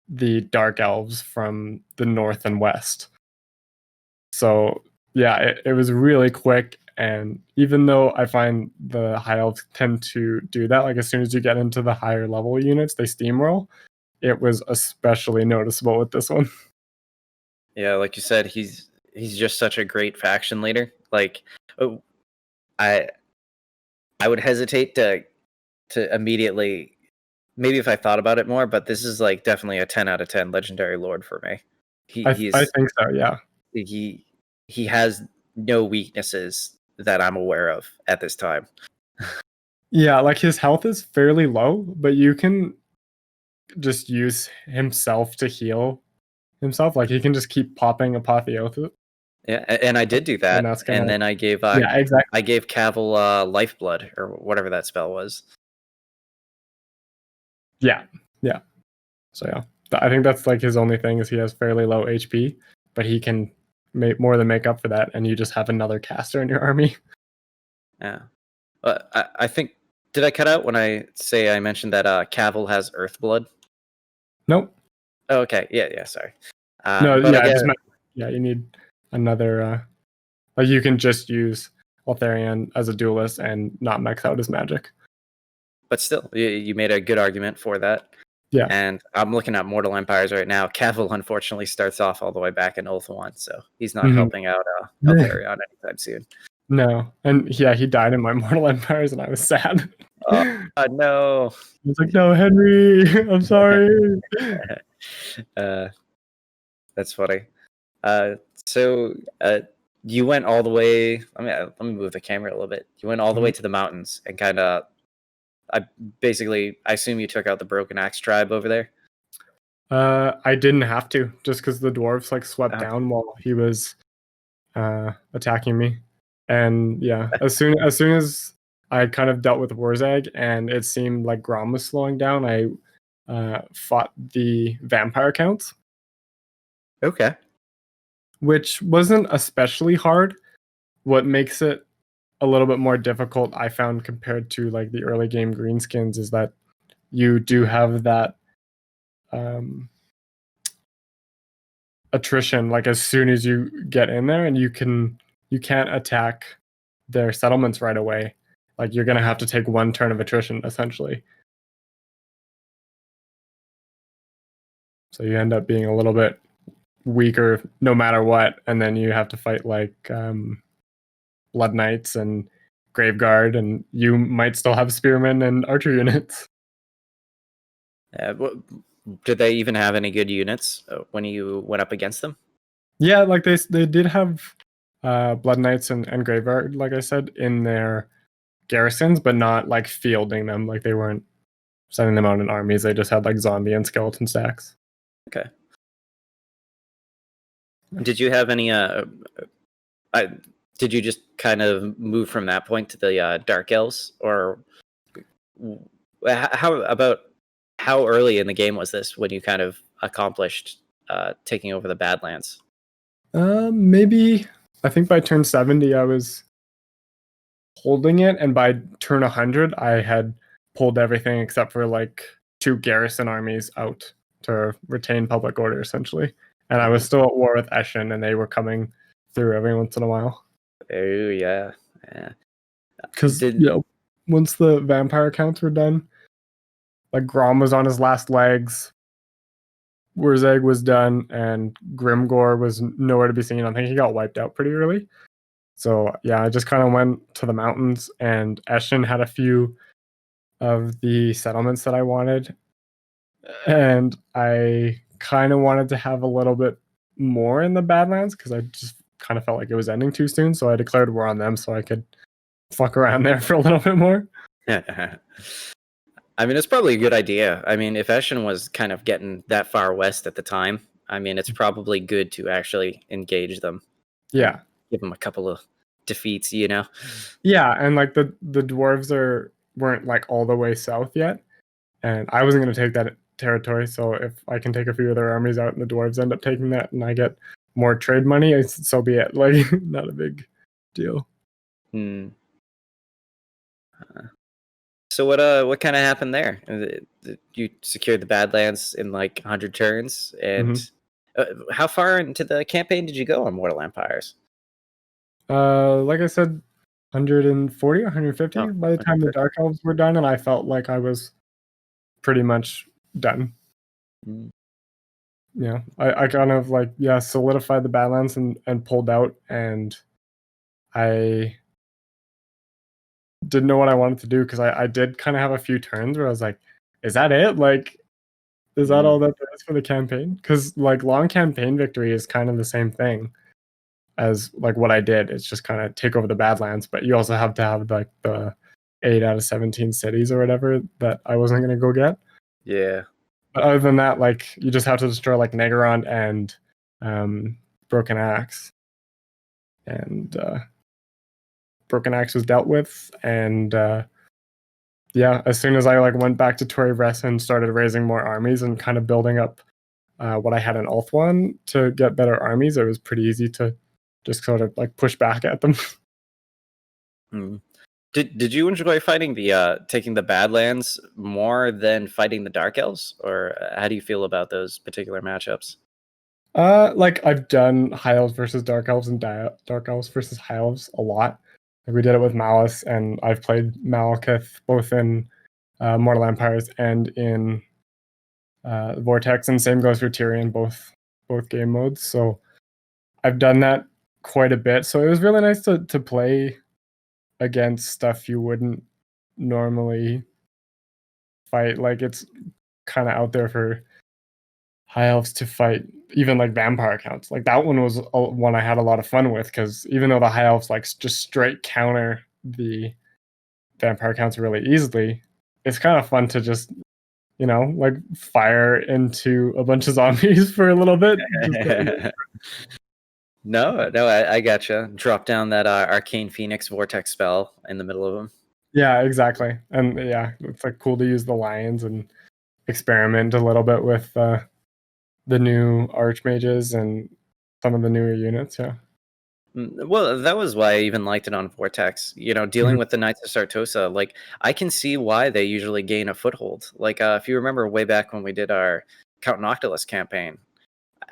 the Dark Elves from the north and west. So it was really quick. And even though I find the High Elves tend to do that, like as soon as you get into the higher level units, they steamroll. It was especially noticeable with this one. Yeah, like you said, he's just such a great faction leader. Like, I would hesitate to immediately, maybe if I thought about it more, but this is like definitely a 10 out of 10 legendary lord for me. I think so, yeah. He has no weaknesses that I'm aware of at this time. Yeah, like his health is fairly low, but you can just use himself to heal himself. Like he can just keep popping Apotheosis. Yeah, and I did do that, and then I gave exactly. I gave Cavil Lifeblood or whatever that spell was. Yeah. So I think that's like his only thing is he has fairly low HP, but he can more than make up for that, and you just have another caster in your army. Yeah, I think, did I cut out when I mentioned that Cavil has Earthblood? Nope. Oh, okay. Yeah. Sorry. No. Yeah. I just meant, you need another. Like you can just use Eltharion as a duelist and not max out his magic. But still, you made a good argument for that. Yeah. And I'm looking at Mortal Empires right now. Cavil unfortunately starts off all the way back in Ulthuan, so he's not helping out Eltharion anytime soon. No, and he died in my Mortal Empires, and I was sad. No. I was like, no, Henry, I'm sorry. That's funny. So you went all the way. Let me move the camera a little bit. You went all the way to the mountains and kind of. I assume you took out the Broken Axe tribe over there. I didn't have to, just because the dwarves like swept down while he was attacking me. And as soon as I kind of dealt with Warzag and it seemed like Grom was slowing down, I fought the vampire counts. Okay. which wasn't especially hard. What makes it a little bit more difficult, I found, compared to like the early game greenskins, is that you do have that attrition like as soon as you get in there, and you can't attack their settlements right away. Like you're gonna have to take one turn of attrition essentially. So you end up being a little bit weaker no matter what, and then you have to fight like Blood Knights and Graveguard, and you might still have Spearmen and Archer units. Did they even have any good units when you went up against them? Yeah, like they did have Blood Knights and Graveguard, like I said, in their garrisons, but not like fielding them. Like they weren't sending them out in armies. They just had like zombie and skeleton stacks. Okay. Did you have any did you just kind of move from that point to the Dark Elves, or how early in the game was this when you kind of accomplished taking over the Badlands? Maybe I think by turn 70 I was holding it, and by turn 100 I had pulled everything except for like 2 garrison armies out to retain public order essentially. And I was still at war with Eshin, and they were coming through every once in a while. Oh yeah. Because once the vampire counts were done, like Grom was on his last legs, Wurzeg was done, and Grimgor was nowhere to be seen. I think he got wiped out pretty early. So yeah, I just kind of went to the mountains, and Eshin had a few of the settlements that I wanted, and I kind of wanted to have a little bit more in the Badlands because I just kind of felt like it was ending too soon. So I declared war on them so I could fuck around there for a little bit more. I mean, it's probably a good idea. I mean, if Eshin was kind of getting that far west at the time, I mean, it's probably good to actually engage them. Yeah. Give them a couple of defeats, you know? Yeah, and like the dwarves weren't like all the way south yet. And I wasn't going to take that territory, so if I can take a few of their armies out and the dwarves end up taking that and I get more trade money, so be it. Like, not a big deal. So what kind of happened there? You secured the Badlands in like 100 turns, and how far into the campaign did you go on Mortal Empires? Like I said, 140, 150 by the time the Dark Elves were done, and I felt like I was pretty much done. Yeah, I kind of like solidified the Badlands and pulled out, and I didn't know what I wanted to do because I did kind of have a few turns where I was like, is that it? Like, is that all that there is for the campaign? Because like long campaign victory is kind of the same thing as like what I did. It's just kind of take over the Badlands, but you also have to have like the 8 out of 17 cities or whatever that I wasn't going to go get. Yeah. But other than that, like you just have to destroy like Negaron and Broken Axe. And Broken Axe was dealt with, and as soon as I like went back to Tor Yvresse and started raising more armies and kind of building up what I had in Ulthuan to get better armies, it was pretty easy to just sort of like push back at them. Did you enjoy fighting the taking the Badlands more than fighting the Dark Elves, or how do you feel about those particular matchups? Like I've done High Elves versus Dark Elves and Dark Elves versus High Elves a lot. Like we did it with Malice, and I've played Malekith both in Mortal Empires and in Vortex, and same goes for Tyrion, both game modes. So I've done that quite a bit. So it was really nice to play against stuff you wouldn't normally fight. Like it's kind of out there for High Elves to fight even like vampire counts. Like that one was one I had a lot of fun with, because even though the High Elves like just straight counter the vampire counts really easily, it's kind of fun to just like fire into a bunch of zombies for a little bit. No, I gotcha. Drop down that Arcane Phoenix Vortex spell in the middle of them. Yeah, exactly. And it's like cool to use the lions and experiment a little bit with the new archmages, and some of the newer units. Yeah. Well, that was why I even liked it on Vortex. Dealing with the Knights of Sartosa, like I can see why they usually gain a foothold. Like if you remember way back when we did our Count Noctilus campaign,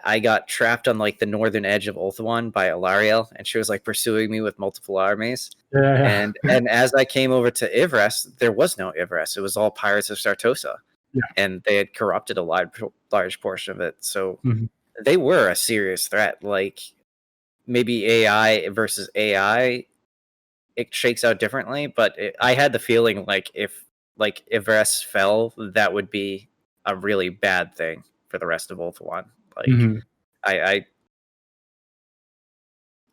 I got trapped on like the northern edge of Ulthuan by Eltharion, and she was like pursuing me with multiple armies. Yeah. And as I came over to Yvresse, there was no Yvresse. It was all pirates of Sartosa. Yeah. And they had corrupted a large portion of it. So they were a serious threat. Like maybe AI versus AI, it shakes out differently. But I had the feeling like if Yvresse fell, that would be a really bad thing for the rest of Ulthuan. Like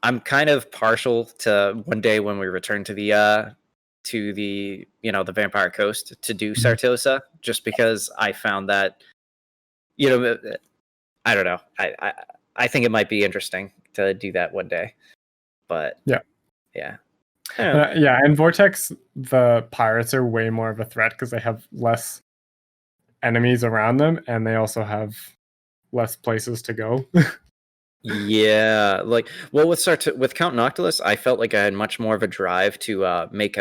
I'm kind of partial to one day when we return to the the Vampire Coast to do Sartosa, just because I found that I don't know, I think it might be interesting to do that one day, but yeah. In Vortex the pirates are way more of a threat because they have less enemies around them and they also have less places to go. Yeah, like with Count Noctilus, I felt like I had much more of a drive to make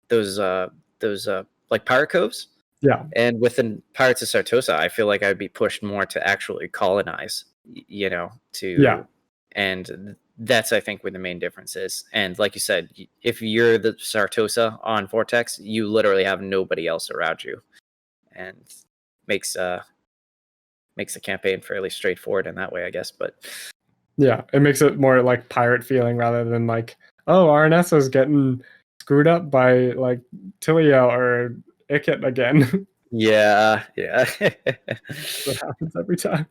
those like pirate coves. Yeah, and with the Pirates of Sartosa, I feel like I'd be pushed more to actually colonize. And that's I think where the main difference is. And like you said, if you're the Sartosa on Vortex, you literally have nobody else around you, and makes the campaign fairly straightforward in that way, I guess. But yeah, it makes it more like pirate feeling rather than like, oh, RNS is getting screwed up by like Tiliel or Ikit again. Yeah. What happens every time.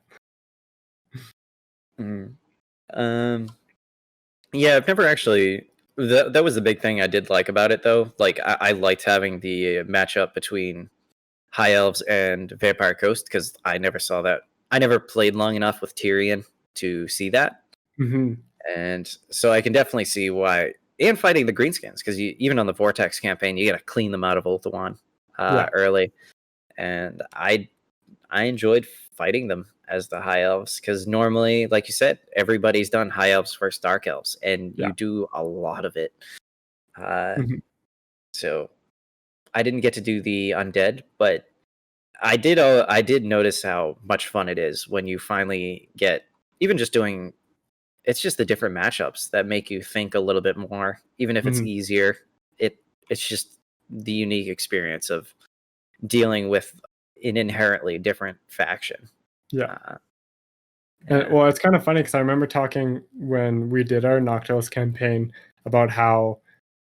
Yeah, I've never actually. That was the big thing I did like about it, though. Like I liked having the matchup between High Elves and Vampire Coast because I never saw that. I never played long enough with Tyrion to see that, and so I can definitely see why. And fighting the greenskins, because even on the Vortex campaign, you got to clean them out of Ulthuan early, and I enjoyed fighting them as the High Elves because normally, like you said, everybody's done High Elves versus Dark Elves, and you do a lot of it. So I didn't get to do the undead, but I did notice how much fun it is when you finally get even just doing. It's just the different matchups that make you think a little bit more, even if it's easier. It's just the unique experience of dealing with an inherently different faction. Well, it's kind of funny because I remember talking when we did our Noctilus campaign about how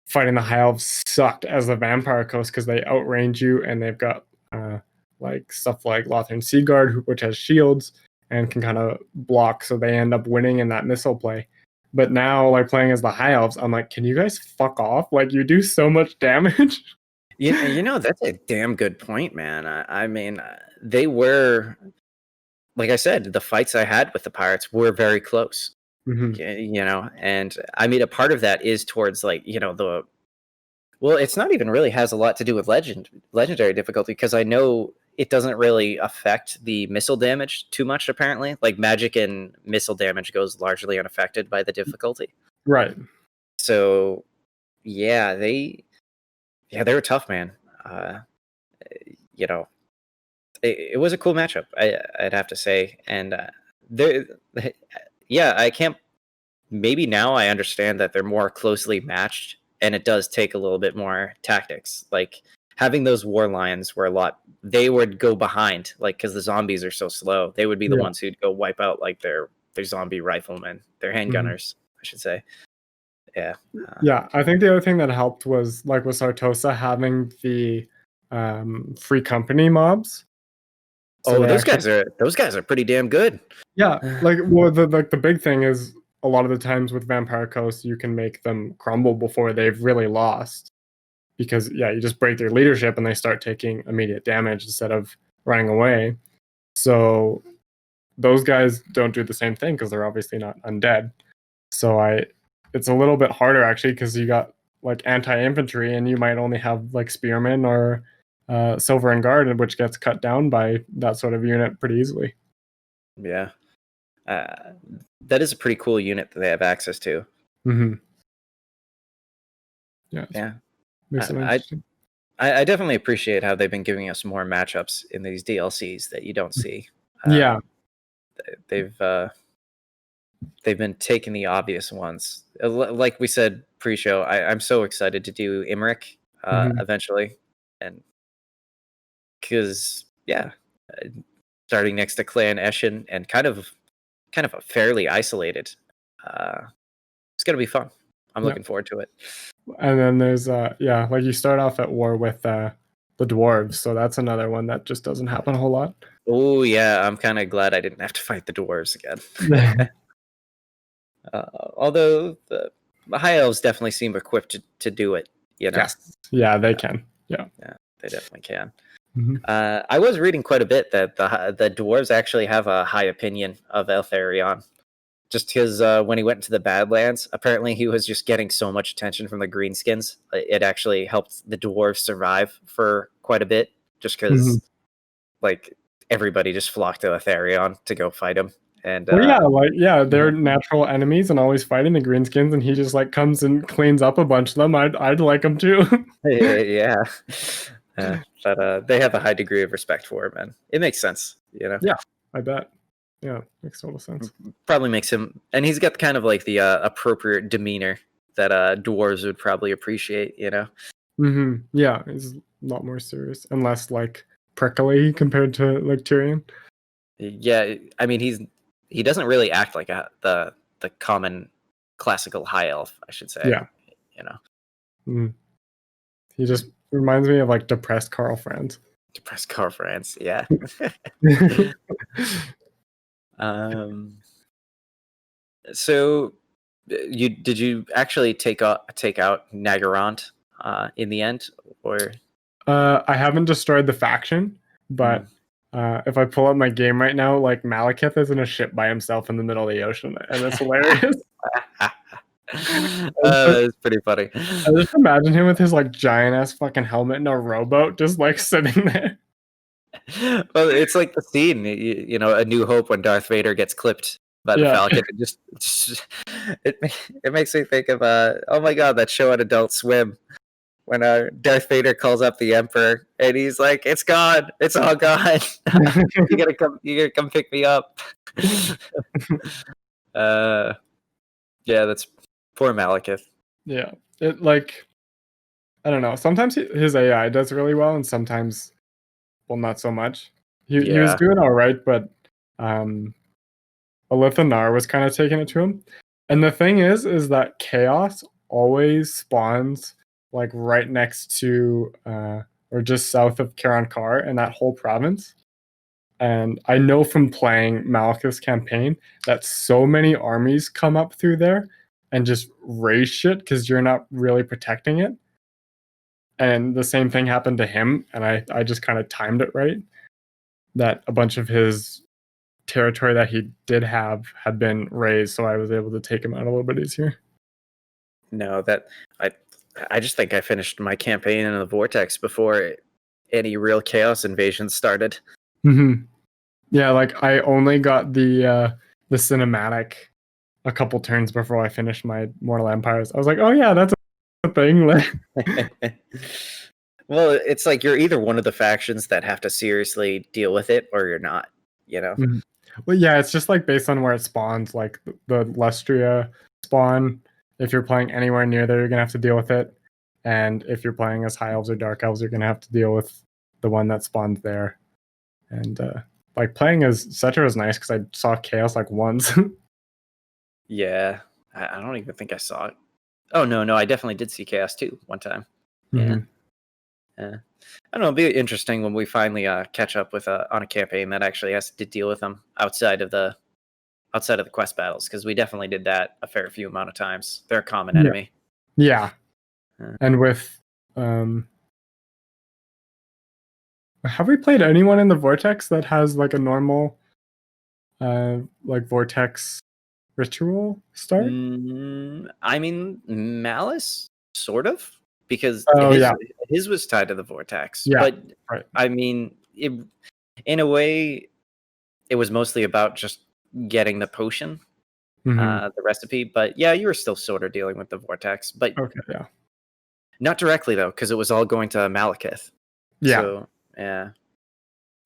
fighting the High Elves sucked as the Vampire Coast because they outrange you and they've got like stuff like Lothern Seaguard, which has shields and can kind of block, so they end up winning in that missile play. But now, like playing as the High Elves, I'm like, can you guys fuck off? Like, you do so much damage. That's a damn good point, man. I mean, they were, like I said, the fights I had with the pirates were very close. And I mean, a part of that is towards like it's not even really has a lot to do with legendary difficulty, because I know it doesn't really affect the missile damage too much, apparently. Like magic and missile damage goes largely unaffected by the difficulty. Right. So they were tough, man. It was a cool matchup, I'd have to say. And I can't. Maybe now I understand that they're more closely matched, and it does take a little bit more tactics. Like having those war lions were they would go behind, like, because the zombies are so slow. They would be the ones who'd go wipe out like their zombie riflemen, their handgunners, I should say. I think the other thing that helped was like with Sartosa having the free company mobs. So those guys are pretty damn good. Yeah, like the big thing is a lot of the times with Vampire Coast, you can make them crumble before they've really lost, because you just break their leadership and they start taking immediate damage instead of running away. So those guys don't do the same thing because they're obviously not undead. So it's a little bit harder actually, because you got like anti-infantry and you might only have like spearmen or silver and guard, which gets cut down by that sort of unit pretty easily. that is a pretty cool unit that they have access to. Mm-hmm. Yeah. Yeah. Makes it interesting. I definitely appreciate how they've been giving us more matchups in these DLCs that you don't see. Yeah. They've been taking the obvious ones. Like we said pre-show, I'm so excited to do Imric eventually, and because starting next to Clan Eshin and kind of a fairly isolated. It's gonna be fun. I'm looking forward to it. And then there's like you start off at war with the dwarves, so that's another one that just doesn't happen a whole lot. Oh yeah, I'm kind of glad I didn't have to fight the dwarves again. Although the high elves definitely seem equipped to do it. You know? Yes. Yeah, they can. Yeah, they definitely can. Mm-hmm. I was reading quite a bit that the dwarves actually have a high opinion of Eltharion. Just because when he went into the Badlands, apparently he was just getting so much attention from the greenskins. It actually helped the dwarves survive for quite a bit, just because like everybody just flocked to Eltharion to go fight him. And they're natural enemies and always fighting the greenskins, and he just like comes and cleans up a bunch of them. I'd like him too. Yeah. But they have a high degree of respect for him, and it makes sense, you know. Yeah, I bet. Yeah, makes total sense. Probably makes him, and he's got kind of like the appropriate demeanor that dwarves would probably appreciate, you know. Mm-hmm. Yeah, he's a lot more serious and less like prickly compared to like Tyrion. Yeah, I mean he doesn't really act like the common classical high elf, I should say. Yeah, you know. Mm. He just reminds me of like depressed Carl Franz. Depressed Carl Franz, yeah. So did you actually take out Nagarant in the end, or? I haven't destroyed the faction, but if I pull up my game right now, like Malekith is in a ship by himself in the middle of the ocean, and it's hilarious. That is pretty funny. I just imagine him with his like giant ass fucking helmet and a rowboat, just like sitting there. Well, it's like the scene, you know, A New Hope when Darth Vader gets clipped by the Falcon. It makes me think of oh my god, that show on Adult Swim when Darth Vader calls up the Emperor and he's like, "It's gone, it's all gone. you gotta come pick me up." Yeah, that's poor Malekith. Yeah, it like I don't know. Sometimes his AI does really well, and sometimes, well, not so much. He was doing all right, but Elithanar was kind of taking it to him. And the thing is that chaos always spawns like right next to or just south of Karankar and that whole province. And I know from playing Malekith's campaign that so many armies come up through there and just raise shit because you're not really protecting it. And the same thing happened to him, and I just kind of timed it right. That a bunch of his territory that he did have had been raised, so I was able to take him out a little bit easier. No, that I just think I finished my campaign in the Vortex before any real chaos invasions started. Mm-hmm. Yeah, like I only got the cinematic a couple turns before I finished my Mortal Empires. I was like, oh yeah, that's a thing. Well, it's like you're either one of the factions that have to seriously deal with it, or you're not. You know. Mm-hmm. Well, yeah, it's just like based on where it spawns. Like the Lestria spawn, if you're playing anywhere near there, you're gonna have to deal with it. And if you're playing as High Elves or Dark Elves, you're gonna have to deal with the one that spawns there. And like playing as Cetra was nice because I saw Chaos like once. Yeah, I don't even think I saw it. Oh no, I definitely did see Chaos too one time. Mm-hmm. Yeah. I don't know. It'll be interesting when we finally catch up with on a campaign that actually has to deal with them outside of the quest battles, because we definitely did that a fair few amount of times. They're a common enemy. Yeah. And with have we played anyone in the Vortex that has like a normal like Vortex ritual start? I mean, Malice, sort of, because his was tied to the Vortex. Yeah, but right. I mean, in a way, it was mostly about just getting the potion. the recipe. But yeah, you were still sort of dealing with the vortex, but not directly though, because it was all going to Malekith. Yeah. So yeah,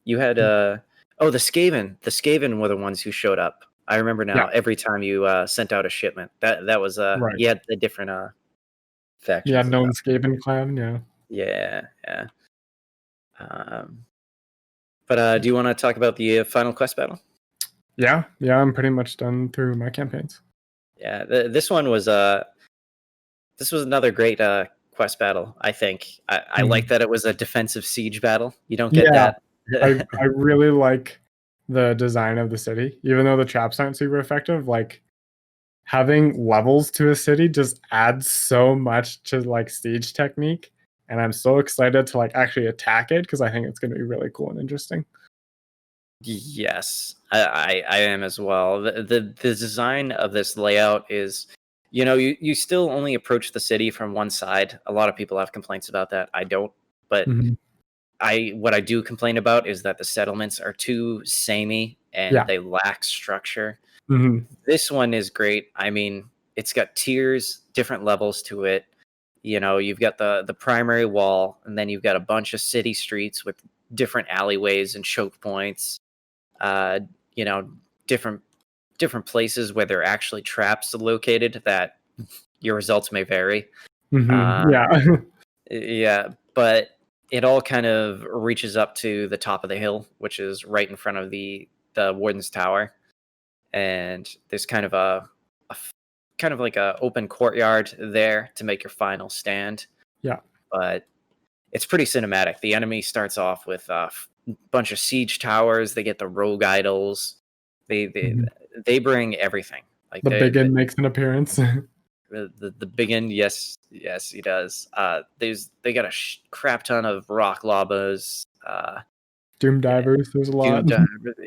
you had the Skaven. The Skaven were the ones who showed up. I remember now. Every time you sent out a shipment, that was right. You had the different factions. Yeah, known Skaven clan. Yeah. But do you want to talk about the final quest battle? Yeah, I'm pretty much done through my campaigns. Yeah, this one was another great quest battle. I think I like that it was a defensive siege battle. You don't get that. I really like the design of the city, even though the traps aren't super effective. Like having levels to a city just adds so much to like siege technique, and I'm so excited to like actually attack it because I think it's going to be really cool and interesting. Yes, I am as well. The design of this layout is, you still only approach the city from one side. A lot of people have complaints about that. I don't, but what I do complain about is that the settlements are too samey and they lack structure. This one is great. I mean, it's got tiers, different levels to it. You've got the primary wall, and then you've got a bunch of city streets with different alleyways and choke points. Different places where there are actually traps located that your results may vary. Yeah, but it all kind of reaches up to the top of the hill, which is right in front of the Warden's Tower, and there's kind of a like a open courtyard there to make your final stand. Yeah, but it's pretty cinematic. The enemy starts off with a bunch of siege towers. They get the rogue idols. They bring everything. Like the Biggin makes an appearance. The Biggin, yes, he does. They got a crap ton of rock labas. Doom divers. There's a lot.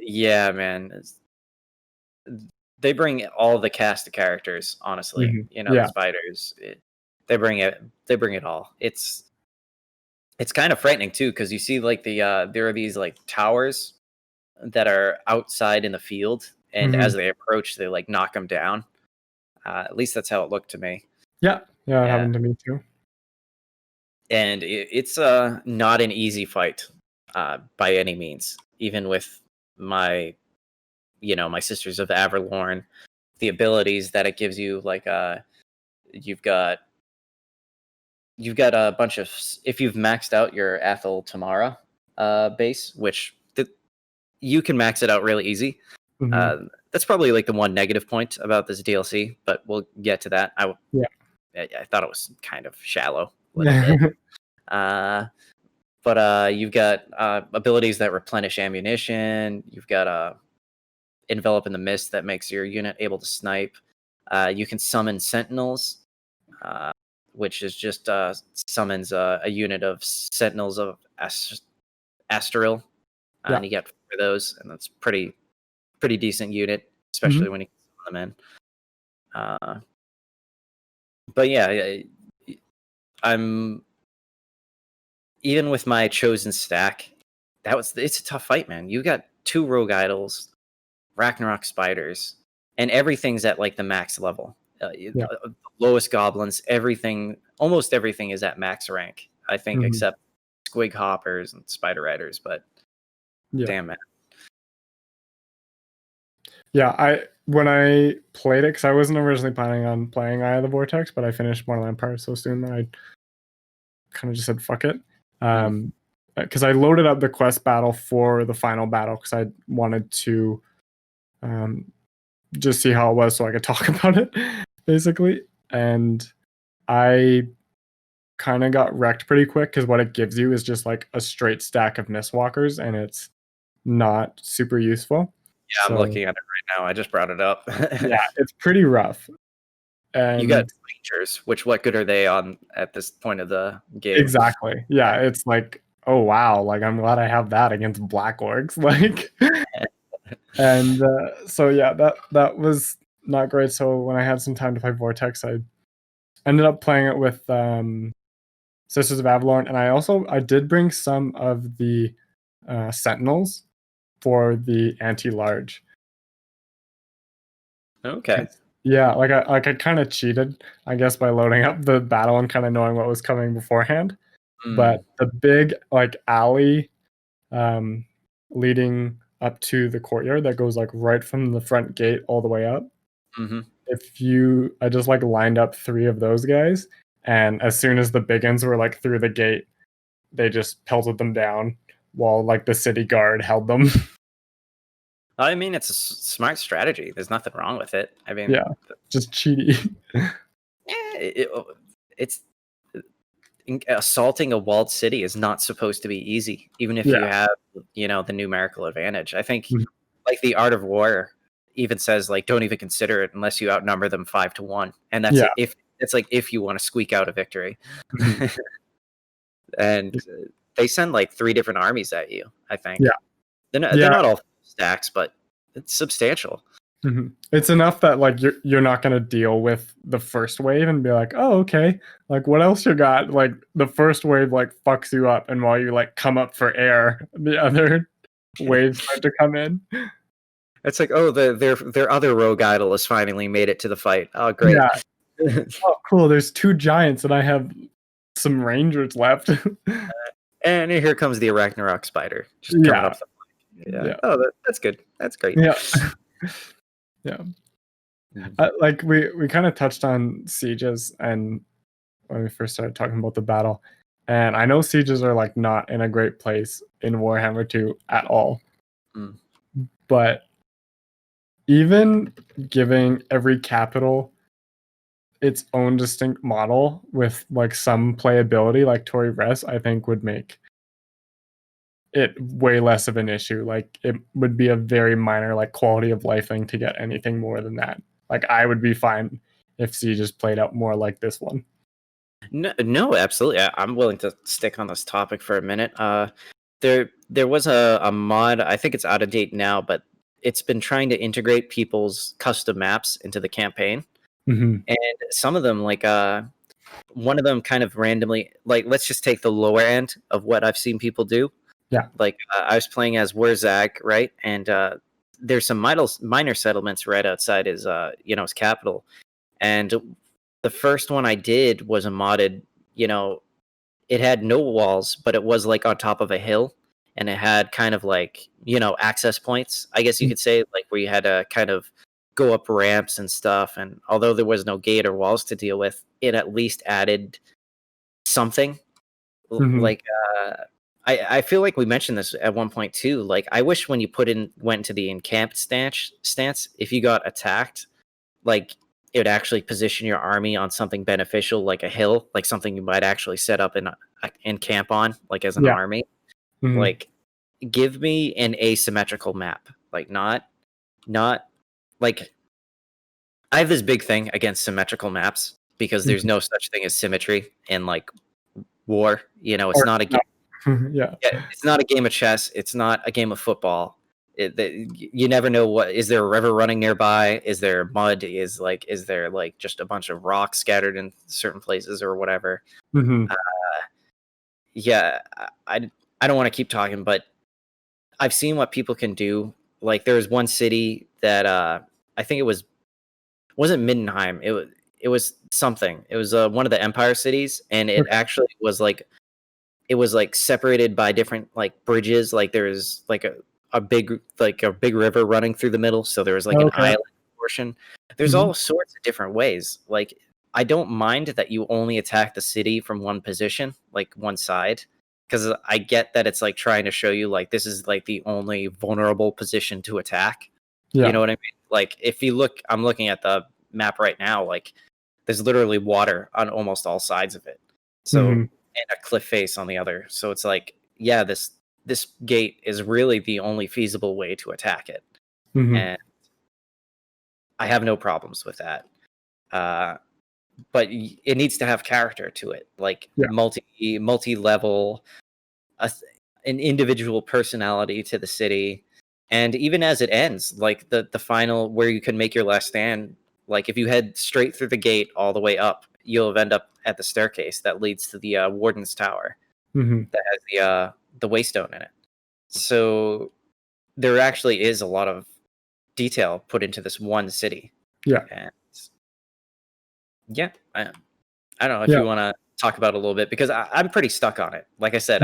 Yeah, man. They bring all the cast of characters. Honestly, the spiders. They bring it all. It's kind of frightening too, because you see like there are these like towers that are outside in the field, and as they approach, they like knock them down. At least that's how it looked to me. Yeah, it happened to me too. And it's not an easy fight by any means. Even with my Sisters of Averlorn, the abilities that it gives you, like you've got a bunch of, if you've maxed out your Athel Tamarha base, which you can max it out really easy. That's probably like the one negative point about this DLC, but we'll get to that. I thought it was kind of shallow a little bit. But you've got abilities that replenish ammunition. You've got Envelop in the Mist that makes your unit able to snipe. You can summon Sentinels, which is just summons a unit of Sentinels of Astril, and you get for those, and that's pretty decent unit, especially when you summon them in. But yeah, I'm even with my chosen stack. It's a tough fight, man. You got 2 rogue idols, Ragnarok spiders, and everything's at like the max level. The lowest goblins, almost everything is at max rank, I think, except squig hoppers and spider riders. But damn, man. Yeah, when I played it, because I wasn't originally planning on playing Eye of the Vortex, but I finished Mortal Empire so soon that I kind of just said fuck it. Because I loaded up the quest battle for the final battle because I wanted to just see how it was so I could talk about it, basically. And I kind of got wrecked pretty quick because what it gives you is just like a straight stack of Mistwalkers, and it's not super useful. Yeah, I'm looking at it right now. I just brought it up. Yeah, it's pretty rough. And you got Rangers, which what good are they on at this point of the game? Exactly. Yeah, it's like, oh wow, like I'm glad I have that against Black Orcs. Like, and so yeah, that was not great. So when I had some time to play Vortex, I ended up playing it with Sisters of Avalorn, and I did bring some of the Sentinels for the anti-large. Okay. Yeah, I kind of cheated, I guess, by loading up the battle and kind of knowing what was coming beforehand. But the big like alley leading up to the courtyard that goes like right from the front gate all the way up. Mm-hmm. I just like lined up 3 of those guys, and as soon as the big ones were like through the gate, they just pelted them down while like the city guard held them. I mean, it's a smart strategy. There's nothing wrong with it. I mean, Yeah, just cheaty. It's assaulting a walled city is not supposed to be easy, even if you have, the numerical advantage. I think, like the Art of War even says, like, don't even consider it unless you outnumber them 5-1, and that's it. If it's like if you want to squeak out a victory, and they send like 3 different armies at you. I think. Yeah, they're not all stacks, but it's substantial. It's enough that like you're not gonna deal with the first wave and be like, oh, okay, like what else you got? Like the first wave like fucks you up, and while you like come up for air, the other waves start to come in. It's like, oh, their other rogue idol has finally made it to the fight. Oh, great! Yeah. Oh, cool. There's 2 giants, and I have some rangers left. And here comes the Ragnarok spider just coming up. Yeah. Oh, that's good. That's great. Yeah. Yeah. Like we kind of touched on sieges and when we first started talking about the battle, and I know sieges are like not in a great place in Warhammer 2 at all. But even giving every capital its own distinct model with like some playability, like Tor Yvresse, I think would make it way less of an issue. Like it would be a very minor like quality of life thing to get anything more than that. Like I would be fine if Siege just played out more like this one. No, absolutely. I'm willing to stick on this topic for a minute. There was a mod, I think it's out of date now, but it's been trying to integrate people's custom maps into the campaign. And some of them, like one of them kind of randomly, like let's just take the lower end of what I've seen people do. Yeah. Like I was playing as Wurzag, right? And there's some minor settlements right outside his his capital. And the first one I did was a modded, it had no walls, but it was like on top of a hill, and it had kind of like, access points, I guess you could say, like where you had to kind of go up ramps and stuff. And although there was no gate or walls to deal with, it at least added something. Like I feel like we mentioned this at one point too. Like I wish when you went into the encamped stance, if you got attacked, like it would actually position your army on something beneficial, like a hill, like something you might actually set up and camp on, like as an army. Like give me an asymmetrical map, like not like I have this big thing against symmetrical maps because there's no such thing as symmetry in like war. It's not a game. Yeah, it's not a game of chess. It's not a game of football. You never know is there a river running nearby? Is there mud? Is there like just a bunch of rocks scattered in certain places or whatever? Yeah, I don't want to keep talking, but I've seen what people can do. Like there's one city that I think wasn't Middenheim. It was something. It was one of the Empire cities, and it actually was like separated by different like bridges. Like there's like a big river running through the middle, so there was like an island portion. There's all sorts of different ways. Like I don't mind that you only attack the city from one position, like one side, because I get that it's like trying to show you like this is like the only vulnerable position to attack. You know what I mean? Like if you look, I'm looking at the map right now, like there's literally water on almost all sides of it. So and a cliff face on the other. So it's like, yeah, this gate is really the only feasible way to attack it. And I have no problems with that. But it needs to have character to it, like multi-level, an individual personality to the city. And even as it ends, like the final where you can make your last stand, like if you head straight through the gate all the way up, you'll end up at the staircase that leads to the Warden's Tower that has the waystone in it. So there actually is a lot of detail put into this one city. Yeah. And yeah, I don't know if you want to talk about it a little bit, because I'm pretty stuck on it. Like I said,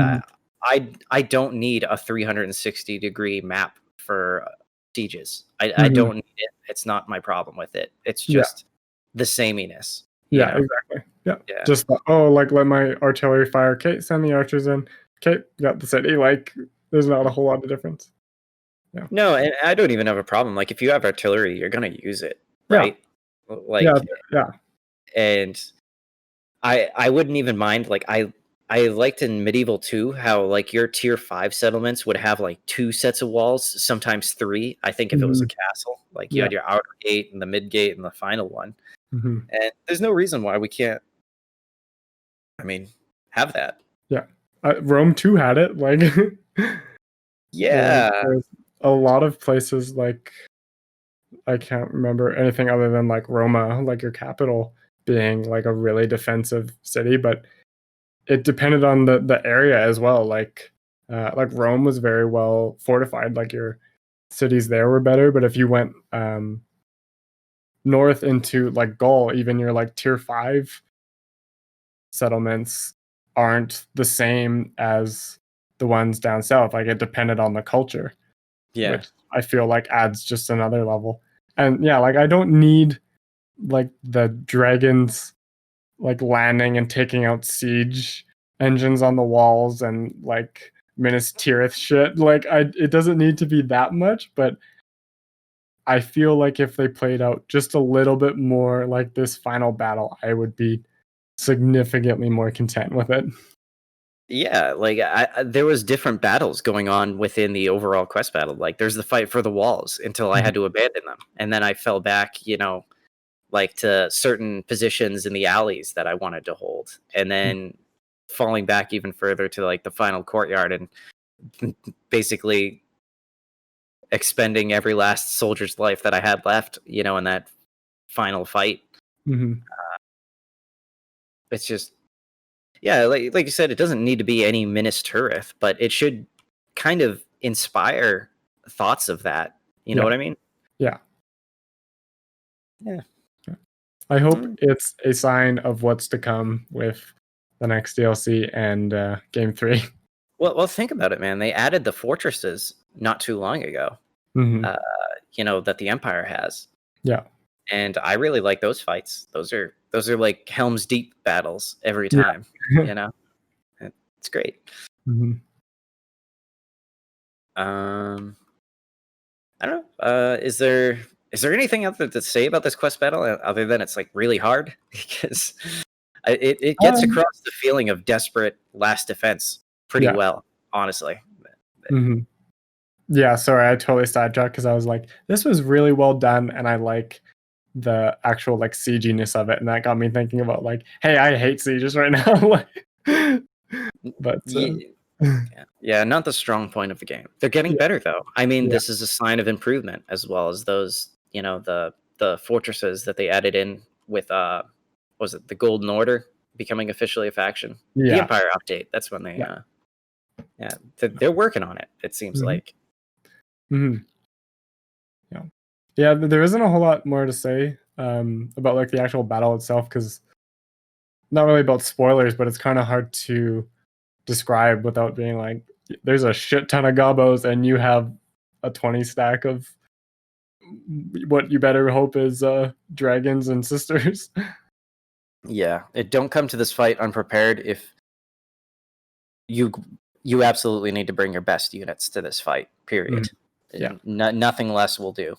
I don't need a 360-degree map for sieges. I don't need it. It's not my problem with it. It's just the sameness. Yeah, exactly. Yeah. Just like let my artillery fire. Okay, send the archers in. Okay, got the city. Like there's not a whole lot of difference. Yeah. No, and I don't even have a problem. Like if you have artillery, you're gonna use it, right? Like yeah. And I wouldn't even mind. Like I liked in Medieval 2 how like your tier 5 settlements would have like 2 sets of walls, sometimes 3. I think if it was a castle, like you had your outer gate and the mid gate and the final one. And there's no reason why we can't, have that. Yeah. Rome 2 had it. Like there's a lot of places, like I can't remember anything other than like Roma, like your capital, being like a really defensive city, but it depended on the area as well. Like Rome was very well fortified. Like your cities there were better, but if you went north into like Gaul, even your like tier 5 settlements aren't the same as the ones down south. Like it depended on the culture, which I feel like adds just another level. And like I don't need like the dragons like landing and taking out siege engines on the walls and like Minas Tirith shit. Like it doesn't need to be that much, but I feel like if they played out just a little bit more like this final battle, I would be significantly more content with it. Yeah, like there was different battles going on within the overall quest battle. Like there's the fight for the walls until I had to abandon them, and then I fell back, like to certain positions in the alleys that I wanted to hold, and then falling back even further to like the final courtyard and basically expending every last soldier's life that I had left, in that final fight. It's just, like you said, it doesn't need to be any Minas Tirith, but it should kind of inspire thoughts of that. You know what I mean? Yeah. Yeah. I hope it's a sign of what's to come with the next DLC and Game 3. Well, think about it, man. They added the fortresses not too long ago, that the Empire has. Yeah. And I really like those fights. Those are like Helm's Deep battles every time. It's great. I don't know. Is there anything else to say about this quest battle other than it's like really hard? Because it gets across the feeling of desperate last defense pretty well, honestly. Yeah, sorry, I totally sidetracked because I was like, this was really well done, and I like the actual like sieginess of it, and that got me thinking about like, hey, I hate sieges right now. But not the strong point of the game. They're getting better though. This is a sign of improvement, as well as those, the fortresses that they added in with was it the Golden Order becoming officially a faction? The Empire update. That's when they they're working on it, it seems like. Yeah, there isn't a whole lot more to say about like the actual battle itself, because not really about spoilers, but it's kind of hard to describe without being like, there's a shit ton of gobos and you have a 20 stack of what you better hope is dragons and sisters. Don't come to this fight unprepared. If you absolutely need to bring your best units to this fight, period. Nothing less will do.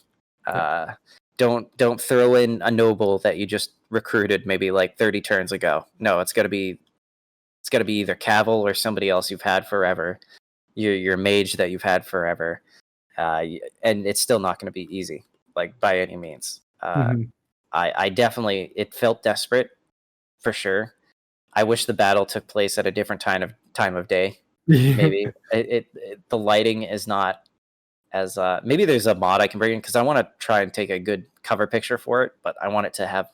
Don't throw in a noble that you just recruited maybe like 30 turns ago. No, it's got to be either Cavill or somebody else you've had forever, your mage that you've had forever, and it's still not going to be easy, like by any means. I definitely, it felt desperate for sure. I wish the battle took place at a different time of day. Maybe the lighting is not as maybe there's a mod I can bring in, because I want to try and take a good cover picture for it, but I want it to have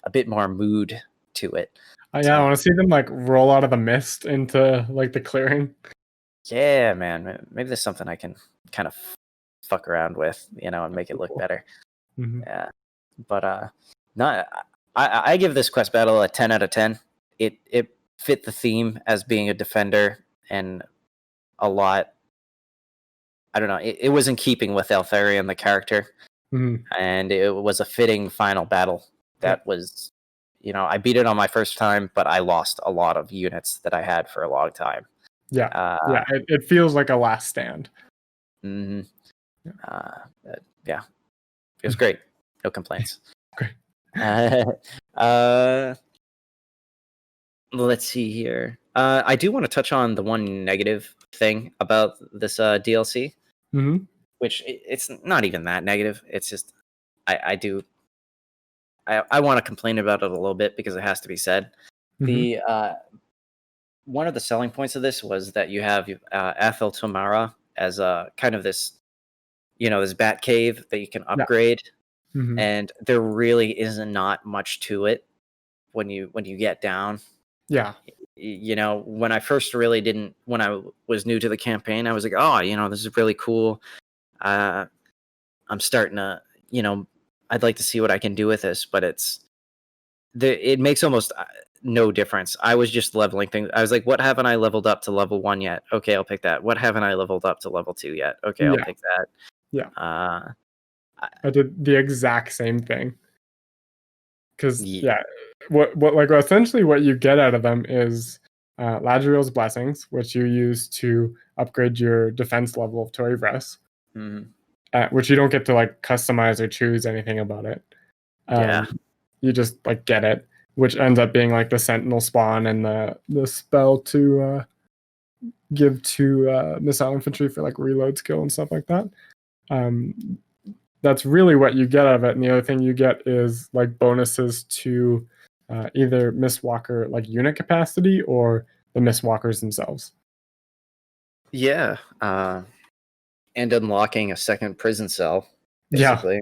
a bit more mood to it. I want to see them like roll out of the mist into like the clearing. Yeah, man. Maybe there's something I can kind of fuck around with, and make it look better. Yeah. But not. I give this quest battle a 10 out of 10. It fit the theme as being a defender and a lot. I don't know. It was in keeping with Eltharion, the character, and it was a fitting final battle. That was, I beat it on my first time, but I lost a lot of units that I had for a long time. Yeah, it feels like a last stand. Mm-hmm. It was great. No complaints. Great. Let's see here. I do want to touch on the one negative thing about this DLC, which it's not even that negative. It's just I want to complain about it a little bit because it has to be said. The one of the selling points of this was that you have Athel Tamarha as a kind of this, this bat cave that you can upgrade, and there really is not much to it when you get down. Yeah. When I first when I was new to the campaign, I was like, oh, this is really cool. I'm starting to, I'd like to see what I can do with this, but it makes almost no difference. I was just leveling things. I was like, what haven't I leveled up to level 1 yet? Okay, I'll pick that. What haven't I leveled up to level 2 yet? Okay, I'll pick that. Yeah. I did the exact same thing. Because what essentially what you get out of them is Ladriel's blessings, which you use to upgrade your defense level of Tor Yvresse, which you don't get to customize or choose anything about it. You just get it, which ends up being the Sentinel spawn and the spell to give to missile infantry for reload skill and stuff like that. That's really what you get out of it, and the other thing you get is bonuses to either Mistwalker unit capacity or the Mistwalkers themselves. Yeah, and unlocking a second prison cell, basically.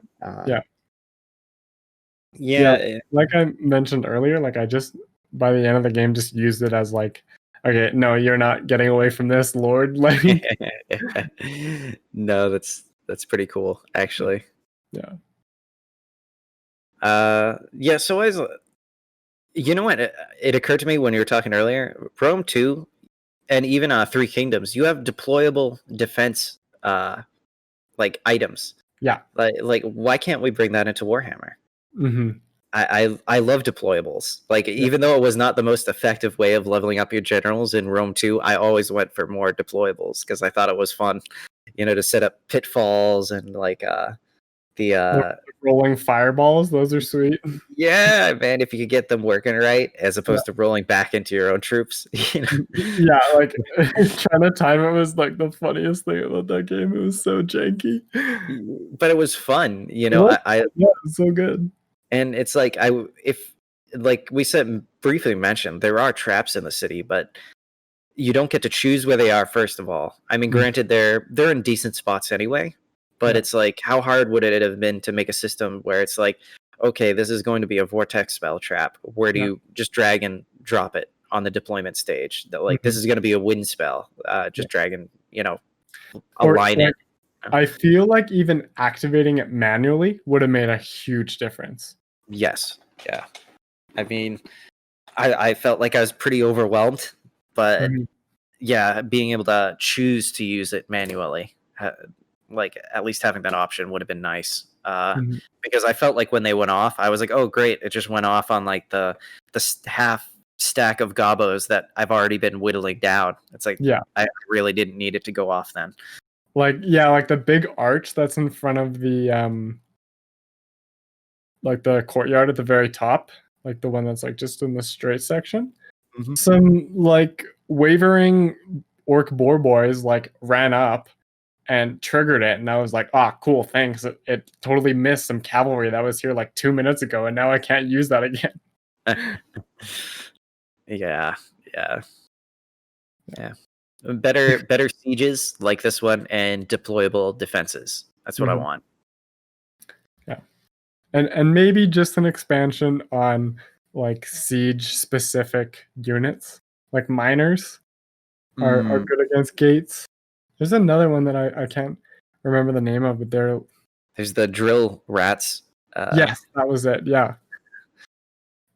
Yeah. Like I mentioned earlier, I just by the end of the game just used it as okay, no, you're not getting away from this, Lord. No, that's pretty cool, actually. Yeah. So as you know what, it occurred to me when you were talking earlier, Rome 2 and even 3 Kingdoms, you have deployable defense items. Yeah. Like why can't we bring that into Warhammer? I love deployables. Even though it was not the most effective way of leveling up your generals in Rome 2, I always went for more deployables because I thought it was fun, to set up pitfalls and the rolling fireballs. Those are sweet. Yeah, man, if you could get them working right as opposed to rolling back into your own troops. Yeah, trying to time it was the funniest thing about that game. It was so janky, but it was fun. It was so good. And it's if we briefly mentioned, there are traps in the city, but you don't get to choose where they are. First of all, I mean, granted, they're in decent spots anyway, but it's how hard would it have been to make a system where it's okay, this is going to be a vortex spell trap. Where do you just drag and drop it on the deployment stage? That this is going to be a wind spell. Just drag and align it. I feel even activating it manually would have made a huge difference. Yes. Yeah. I mean, I felt like I was pretty overwhelmed, but being able to choose to use it manually, at least having that option would have been nice. Because I felt when they went off, I was oh great, it just went off on the half stack of gobos that I've already been whittling down. It's I really didn't need it to go off then. The big arch that's in front of the the courtyard at the very top, the one that's just in the straight section. Some wavering orc boar boys ran up and triggered it, and I was cool, thanks. It totally missed some cavalry that was here 2 minutes ago, and now I can't use that again. Yeah. Better sieges like this one and deployable defenses. That's what I want. Yeah. And maybe just an expansion on siege specific units. Miners are good against gates. There's another one that I can't remember the name of, but there's the drill rats. Yes, that was it. Yeah.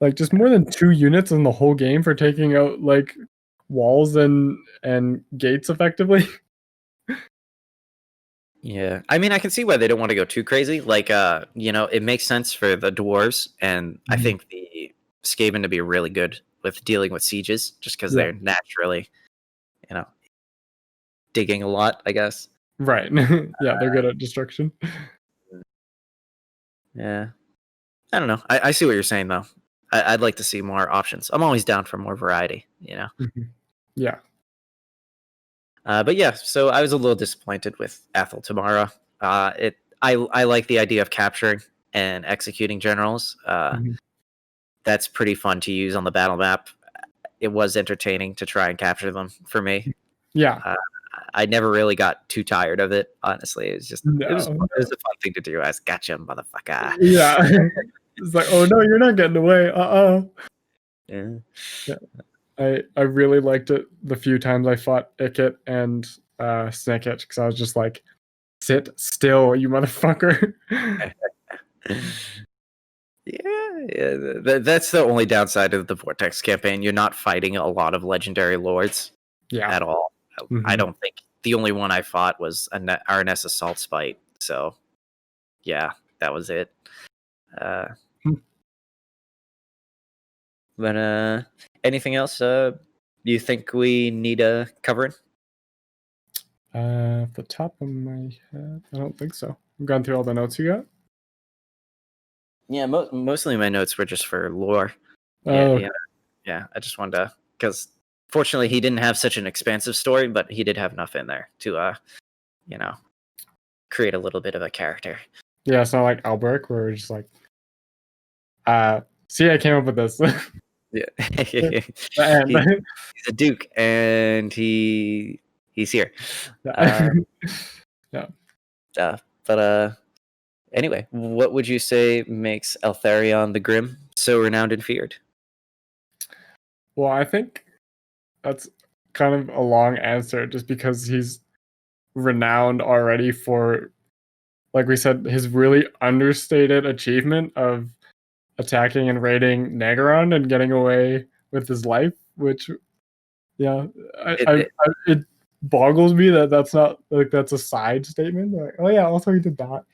Like just more than 2 units in the whole game for taking out like walls and gates effectively. Yeah, I mean, I can see why they don't want to go too crazy. Like, it makes sense for the dwarves, and I think the Skaven to be really good with dealing with sieges, just because they're naturally, digging a lot, I guess. Right. Yeah, they're good at destruction. Yeah, I don't know. I see what you're saying though. I'd like to see more options. I'm always down for more variety. Yeah. But yeah, so I was a little disappointed with Athel Tamarha. I like the idea of capturing and executing generals. That's pretty fun to use on the battle map. It was entertaining to try and capture them for me. Yeah. I never really got too tired of it. Honestly, it was a fun thing to do. I was gotcha, motherfucker. Yeah. It's like, oh no, you're not getting away. Yeah. I really liked it the few times I fought Ikit and Snicket because I was just like, sit still, you motherfucker. Yeah. That's the only downside of the Vortex campaign. You're not fighting a lot of legendary lords at all. I don't think the only one I fought was an RNS Assault Spite. So, yeah, that was it. But anything else you think we need covering? Off the top of my head, I don't think so. I've gone through all the notes you got. Yeah, mostly my notes were just for lore. Oh, yeah. I just wanted to, because fortunately he didn't have such an expansive story, but he did have enough in there to, create a little bit of a character. Yeah, it's not like Alberic where we're just like, see, I came up with this. Yeah, he's a duke, and he's here. Yeah. But anyway, what would you say makes Eltharion the Grim so renowned and feared? Well, I think that's kind of a long answer, just because he's renowned already for, like we said, his really understated achievement of attacking and raiding Nagaron and getting away with his life, which, yeah, it boggles me that that's not like that's a side statement. Like, oh yeah, also he did that.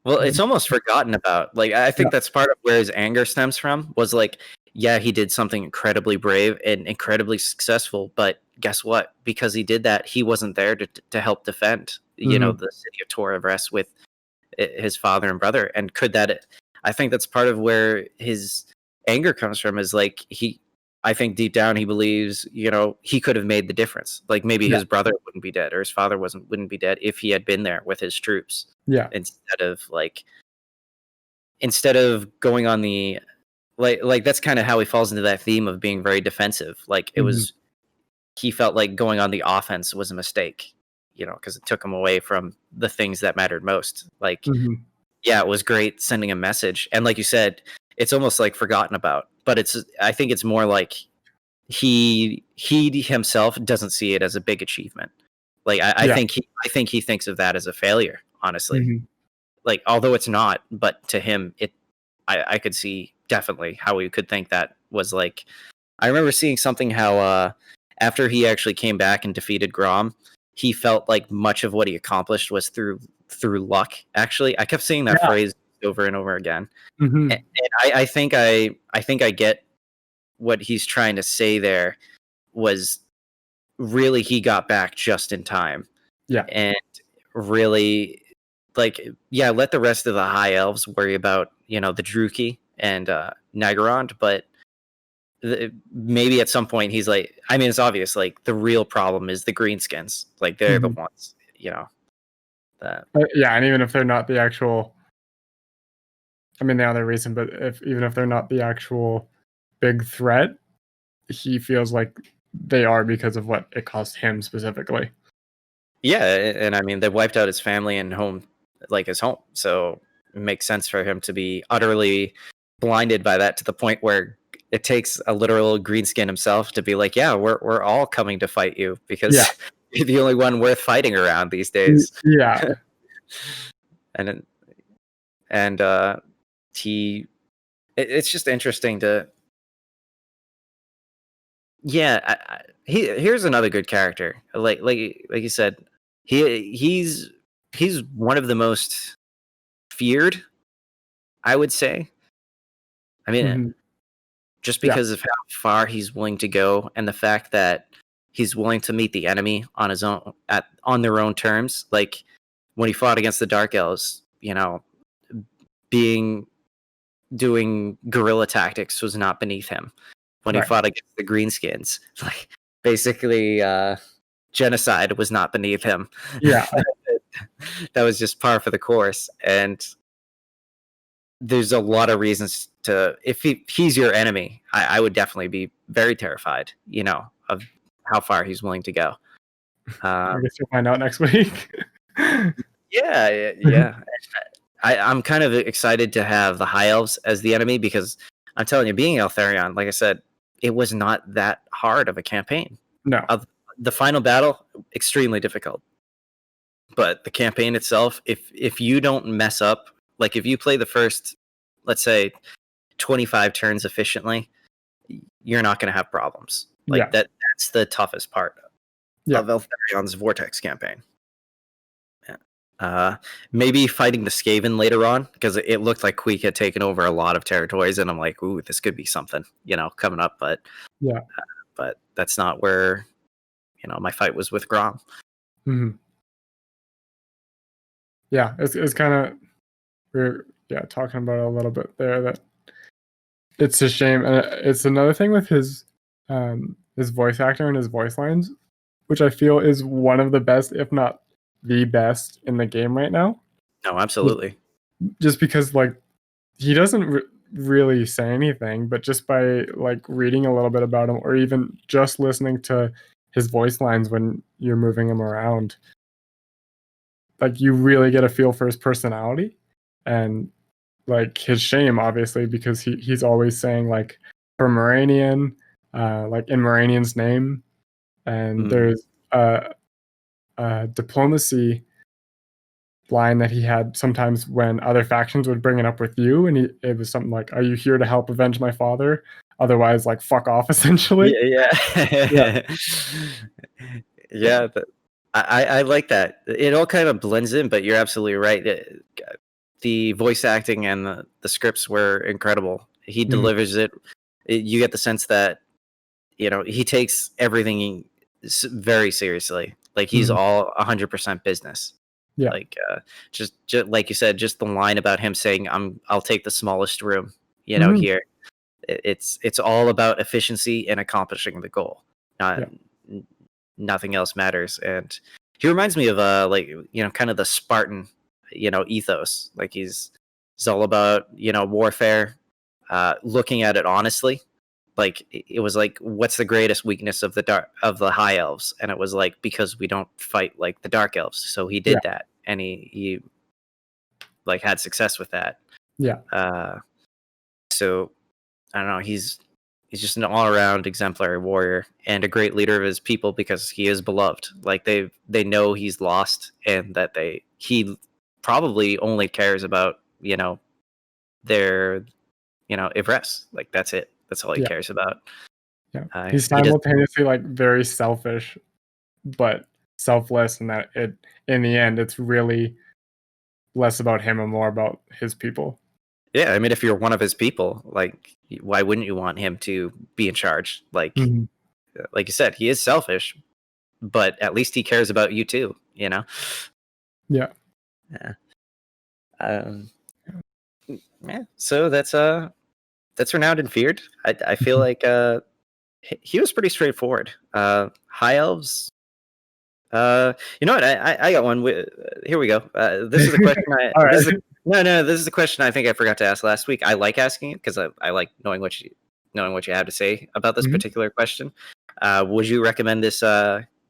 Well, it's almost forgotten about. Like, I think that's part of where his anger stems from. Was like, yeah, he did something incredibly brave and incredibly successful, but guess what? Because he did that, he wasn't there to help defend, the city of Tor Yvresse with his father and brother. And I think that's part of where his anger comes from. Is like I think deep down he believes, he could have made the difference. Like maybe his brother wouldn't be dead, or his father wouldn't be dead if he had been there with his troops. Yeah. Instead of going on the like that's kind of how he falls into that theme of being very defensive. Like he felt like going on the offense was a mistake, because it took him away from the things that mattered most. Like, yeah, it was great sending a message, and like you said, it's almost like forgotten about. But I think it's more like he himself doesn't see it as a big achievement. Like I think he thinks of that as a failure, honestly. Like, although it's not, but to him, I could see definitely how he could think that was like. I remember seeing something how after he actually came back and defeated Grom, he felt like much of what he accomplished was through luck. Actually, I kept seeing that phrase over and over again, and I think I get what he's trying to say there. Was really he got back just in time, and really. Like, yeah, let the rest of the high elves worry about, the Druki and Nagaron, but maybe at some point he's like, I mean, it's obvious, like, the real problem is the greenskins. Like, they're the ones, that. Yeah, and even if they're not the actual, I mean, they are their reason, but even if they're not the actual big threat, he feels like they are because of what it cost him specifically. Yeah, and I mean, they wiped out his family and home. Like his home, so it makes sense for him to be utterly blinded by that to the point where it takes a literal greenskin himself to be like, yeah, we're all coming to fight you because you're the only one worth fighting around these days. Yeah. and it's just interesting to. Yeah, here's another good character. Like you said, he's one of the most feared, I would say. I mean, just because of how far he's willing to go, and the fact that he's willing to meet the enemy on his own on their own terms. Like when he fought against the Dark Elves, doing guerrilla tactics was not beneath him. When he fought against the greenskins, like basically genocide was not beneath him. Yeah. That was just par for the course. And there's a lot of reasons to, if he's your enemy, I would definitely be very terrified, of how far he's willing to go. I guess you'll find out next week. Yeah. I'm kind of excited to have the High Elves as the enemy, because I'm telling you, being Eltharion, like I said, it was not that hard of a campaign. No. The final battle, extremely difficult. But the campaign itself, if you don't mess up, like if you play the first, let's say, 25 turns efficiently, you're not going to have problems. Like that's the toughest part of Eltharion's Vortex campaign. Maybe fighting the Skaven later on, because it looked like Queek had taken over a lot of territories, and I'm like, ooh, this could be something, coming up. But but that's not where my fight was with Grom. Mm-hmm. Yeah, it's kind of, we're talking about it a little bit there, that it's a shame, and it's another thing with his voice actor and his voice lines, which I feel is one of the best, if not the best, in the game right now. No, absolutely. Just because he doesn't really say anything, but just by reading a little bit about him, or even just listening to his voice lines when you're moving him around, you really get a feel for his personality, and his shame, obviously, because he's always saying for Moranian, in Moranian's name, and there's a diplomacy line that he had sometimes when other factions would bring it up with you, and it was something like, "Are you here to help avenge my father? Otherwise, fuck off," essentially. Yeah. But I like that. It all kind of blends in, but you're absolutely right. The voice acting and the scripts were incredible. He delivers it. You get the sense that he takes everything very seriously. He's all 100% business. Yeah. Just like you said, just the line about him saying, I'll take the smallest room, here. It's all about efficiency and accomplishing the goal. Nothing else matters. And he reminds me of kind of the Spartan, ethos. He's all about, warfare, looking at it honestly. It was what's the greatest weakness of the High Elves, and it was because we don't fight like the Dark Elves. So he did that, and he had success with that. So I don't know, he's just an all-around exemplary warrior and a great leader of his people, because he is beloved. They know he's lost, and that he probably only cares about their Yvresse. That's it. That's all he cares about. Yeah, he's simultaneously very selfish, but selfless, and that in the end, it's really less about him and more about his people. Yeah, I mean, if you're one of his people, why wouldn't you want him to be in charge? Like you said, he is selfish, but at least he cares about you too. Yeah. So that's renowned and feared. I feel like he was pretty straightforward. High Elves. You know what? I got one. Here we go. This is the question. This is the question I think I forgot to ask last week. I like asking it because I like knowing what you have to say about this particular question. Would you recommend this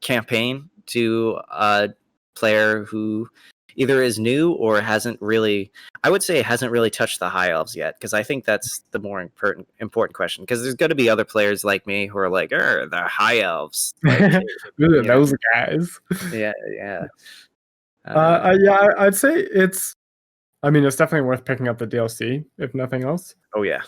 campaign to a player who either is new or hasn't really touched the High Elves yet? Because I think that's the more important question, because there's going to be other players like me who are like, the High Elves. Those guys. Yeah. I'd say it's I mean, it's definitely worth picking up the DLC, if nothing else. Oh yeah.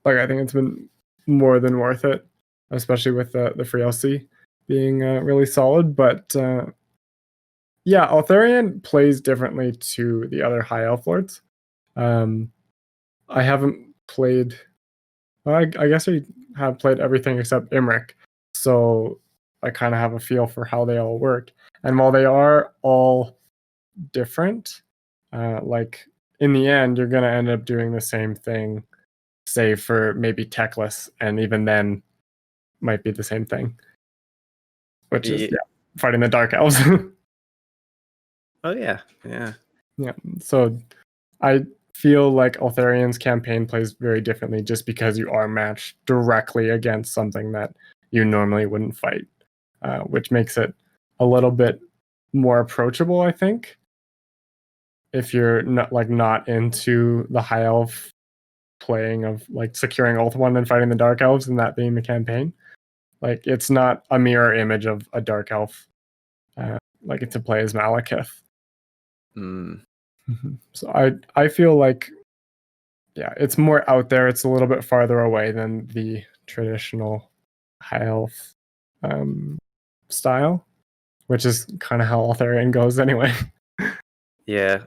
Like, I think it's been more than worth it, especially with the free DLC being really solid. But yeah, Eltharion plays differently to the other High Elf Lords. I haven't played. Well, I guess I have played everything except Imric, so I kind of have a feel for how they all work. And while they are all different, like in the end, you're gonna end up doing the same thing, save for maybe techless, and even then, might be the same thing, which is fighting the dark elves. Oh yeah, yeah. So I feel like Eltharion's campaign plays very differently just because you are matched directly against something that you normally wouldn't fight, which makes it a little bit more approachable, I think. If you're not into the high elf playing of like securing Ult 1 and fighting the dark elves and that being the campaign, like it's not a mirror image of a dark elf, like to play as Malekith. So I feel like, yeah, it's more out there. It's a little bit farther away than the traditional high elf style, which is kind of how Eltharion goes anyway. Yeah.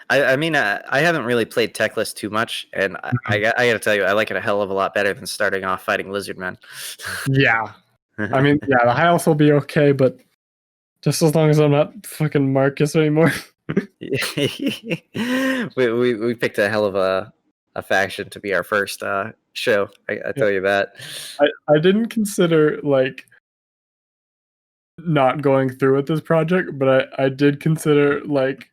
I mean, I haven't really played Techless too much, and I got to tell you, I like it a hell of a lot better than starting off fighting Lizardmen. Yeah. I mean, yeah, the high elves will be okay, but just as long as I'm not fucking Marcus anymore. we picked a hell of a faction to be our first show. I tell you that. I didn't consider like not going through with this project, but I did consider like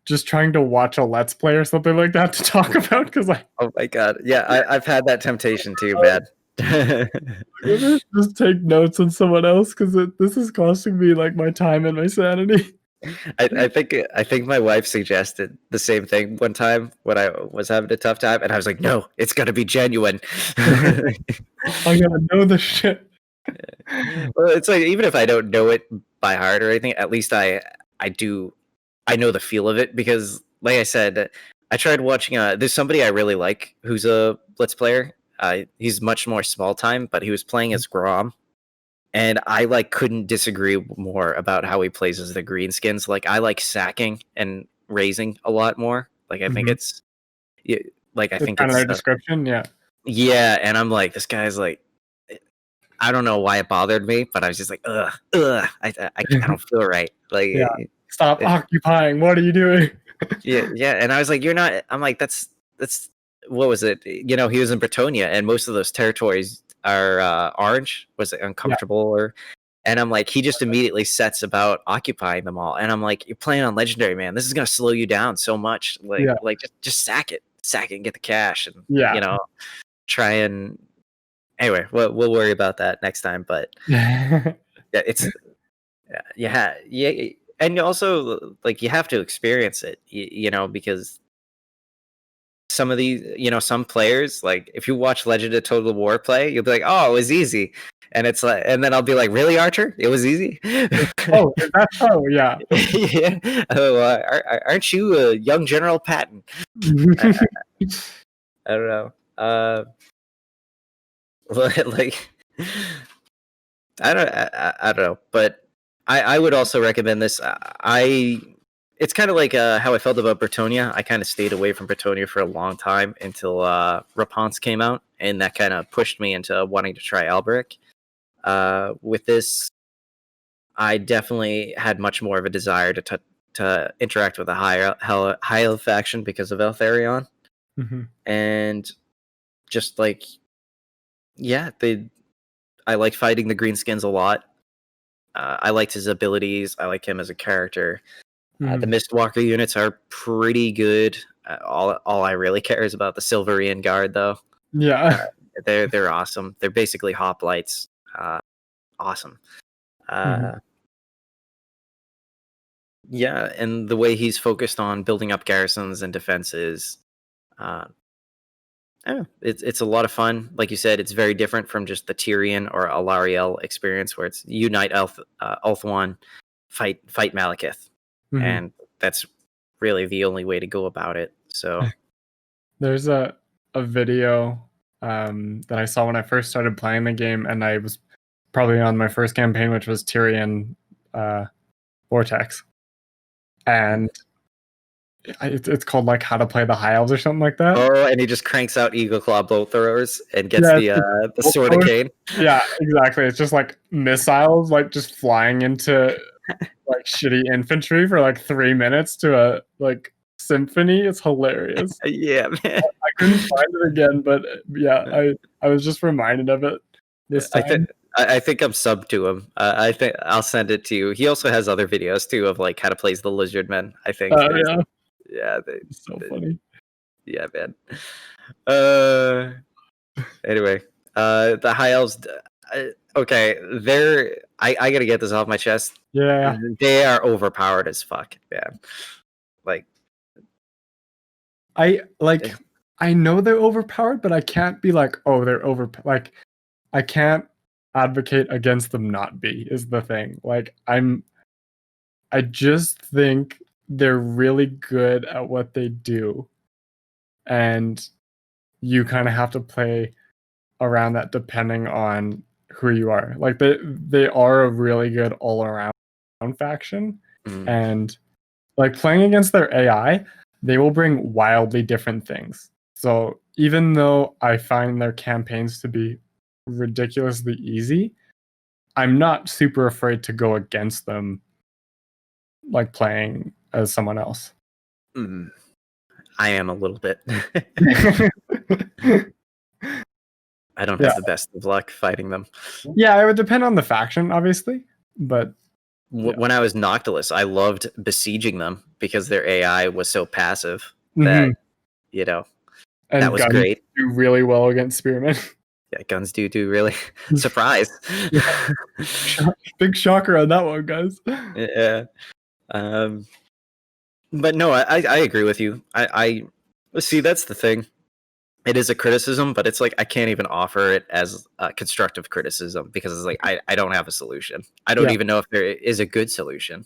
just trying to watch a Let's Play or something like that to talk about, because like, oh my god, yeah, I've had that temptation too, man. Just take notes on someone else, because this is costing me like my time and my sanity. I think my wife suggested the same thing one time when I was having a tough time, and I was like, no, it's gonna be genuine. I gotta know the shit. Well, it's like, even if I don't know it by heart or anything, at least I know the feel of it, because like I said, I tried watching there's somebody I really like who's a Let's Player. He's much more small time, but he was playing as Grom, and I like couldn't disagree more about how he plays as the greenskins. Like, I like sacking and raising a lot more. Like, I think it's like, I think kind it's of description, yeah. And I'm like, this guy's like, I don't know why it bothered me, but I was just like, ugh, I don't feel right. Like, yeah. Stop occupying. What are you doing? yeah. And I was like, you're not. I'm like, that's what was it? You know, he was in Bretonia, and most of those territories are orange. Was it uncomfortable or? And I'm like, he just immediately sets about occupying them all. And I'm like, you're playing on legendary, man. This is gonna slow you down so much. Like just sack it and get the cash, and you know, try and. Anyway, we'll worry about that next time. But yeah, it's yeah, and also like you have to experience it, you know, because some of these, you know, some players, like if you watch Legend of Total War play, you'll be like, oh, it was easy, and it's like, and then I'll be like, really, Archer, it was easy. Oh, that's yeah. Yeah. Oh, aren't you a young General Patton? I don't know. Like, I don't know, but I would also recommend this. It's kind of like how I felt about Bretonia. I kind of stayed away from Bretonia for a long time until Rapunzel came out, and that kind of pushed me into wanting to try Alberic. With this, I definitely had much more of a desire to interact with a high elf faction because of Eltharion, and just like, yeah, I like fighting the greenskins a lot. I liked his abilities. I like him as a character. The Mistwalker units are pretty good. All I really care is about the Silverian Guard, though. Yeah, they're awesome. They're basically hoplites. Awesome. Yeah, and the way he's focused on building up garrisons and defenses. It's a lot of fun. Like you said, it's very different from just the Tyrion or Alariel experience, where it's unite Ulthuan, fight Malekith, and that's really the only way to go about it. So there's a video that I saw when I first started playing the game, and I was probably on my first campaign, which was Tyrion Vortex, and it's called like How to Play the High Elves or something like that. Oh, and he just cranks out Eagle Claw bow throwers and gets the Sword of Cain. Yeah, exactly. It's just like missiles, like just flying into like shitty infantry for like 3 minutes to a like symphony. It's hilarious. Yeah, man. I couldn't find it again, but yeah, I was just reminded of it this time. I think I'm sub to him. I think I'll send it to you. He also has other videos too of like how to play the Lizardmen. I think. Yeah, it's so funny. Yeah, man. Anyway, the High Elves. Okay, they're. I gotta get this off my chest. Yeah, they are overpowered as fuck, man. Like, I know they're overpowered, but I can't be like, oh, they're over. Like, I can't advocate against them not be, is the thing. Like, I just think they're really good at what they do, and you kind of have to play around that depending on who you are. Like, they are a really good all around faction, and like playing against their AI, they will bring wildly different things. So even though I find their campaigns to be ridiculously easy, I'm not super afraid to go against them, like playing as someone else. I am a little bit. I don't have the best of luck fighting them. Yeah, it would depend on the faction, obviously, but when I was Noctilus, I loved besieging them because their AI was so passive that and that was great. Do really well against spearmen. Yeah, guns do really. Surprise! Big shocker on that one, guys. Yeah. But no, I agree with you. I see, that's the thing. It is a criticism, but it's like I can't even offer it as a constructive criticism because it's like I don't have a solution. I don't even know if there is a good solution.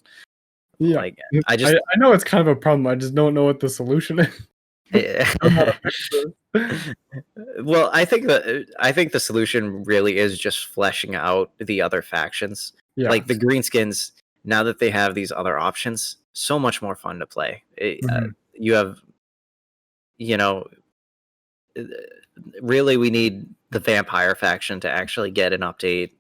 Yeah, like I know it's kind of a problem. I just don't know what the solution is. Well, I think the solution really is just fleshing out the other factions. Yeah. Like the greenskins, now that they have these other options, so much more fun to play. You have, really we need the vampire faction to actually get an update.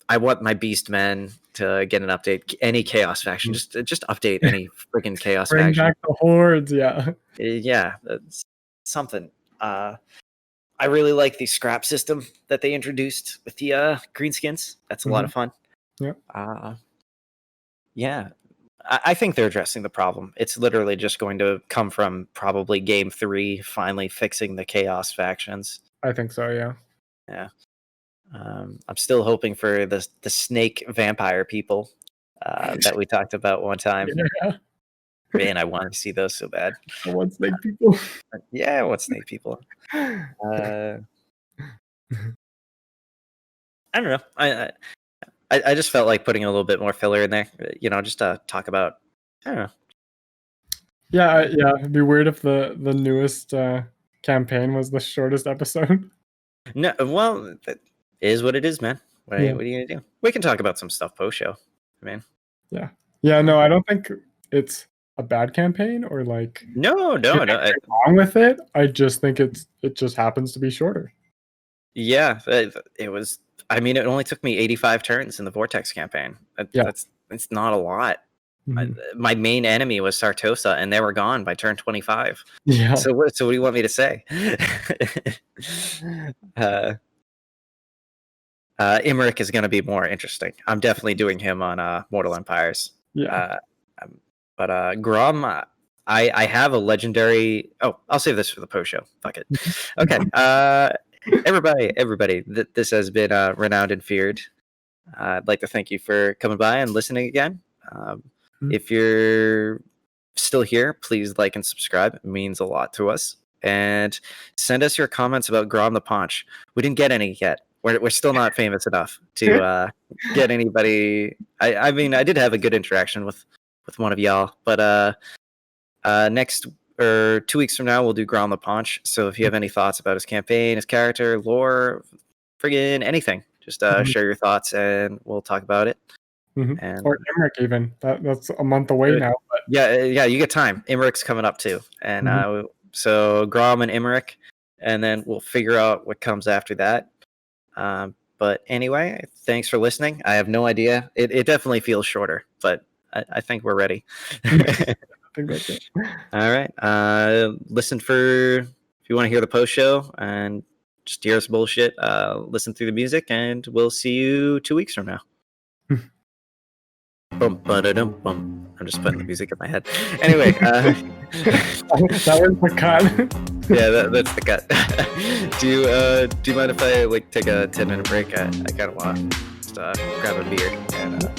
I want my beast men to get an update. Any chaos faction, just update any freaking chaos faction. Bring back the hordes, yeah, that's something. I really like the scrap system that they introduced with the greenskins. That's a lot of fun. Yeah. I think they're addressing the problem. It's literally just going to come from probably game 3, finally fixing the chaos factions. I think so, yeah. Yeah. I'm still hoping for the snake vampire people that we talked about one time. Yeah. Man, I want to see those so bad. I want snake people. Yeah, I want snake people. I don't know. I just felt like putting a little bit more filler in there, just to talk about. I don't know. Yeah. It'd be weird if the newest campaign was the shortest episode. No, well, that is what it is, man. What are you gonna do? We can talk about some stuff post show, man. Yeah. No, I don't think it's a bad campaign or like no. Wrong with it. I just think it just happens to be shorter. Yeah, it was. I mean, it only took me 85 turns in the Vortex campaign. It's not a lot. My main enemy was Sartosa, and they were gone by turn 25. Yeah. So what do you want me to say? Imric is going to be more interesting. I'm definitely doing him on Mortal Empires. Yeah. But Grom, I have a legendary. Oh, I'll save this for the post show. Fuck it. Okay. Everybody, this has been Renowned and Feared. I'd like to thank you for coming by and listening again. If you're still here, please like and subscribe. It means a lot to us. And send us your comments about Grom the Paunch. We didn't get any yet. We're still not famous enough to get anybody. I mean, I did have a good interaction with with one of y'all. But next or 2 weeks from now, we'll do Grom the Paunch. So if you have any thoughts about his campaign, his character, lore, friggin' anything, just share your thoughts and we'll talk about it. And or Emmerich even. That's a month away now. But... Yeah, you get time. Emmerich's coming up too. And so Grom and Emmerich, and then we'll figure out what comes after that. But anyway, thanks for listening. I have no idea. It definitely feels shorter, but I think we're ready. I think that's it. All right. Listen if you want to hear the post show and just hear us bullshit, listen through the music, and we'll see you 2 weeks from now. Bum, ba-da-dum, bum. I'm just putting the music in my head. Anyway, that was the cut. Yeah, that's the cut. Do you mind if I like take a 10-minute break? I kind of want to just grab a beer, and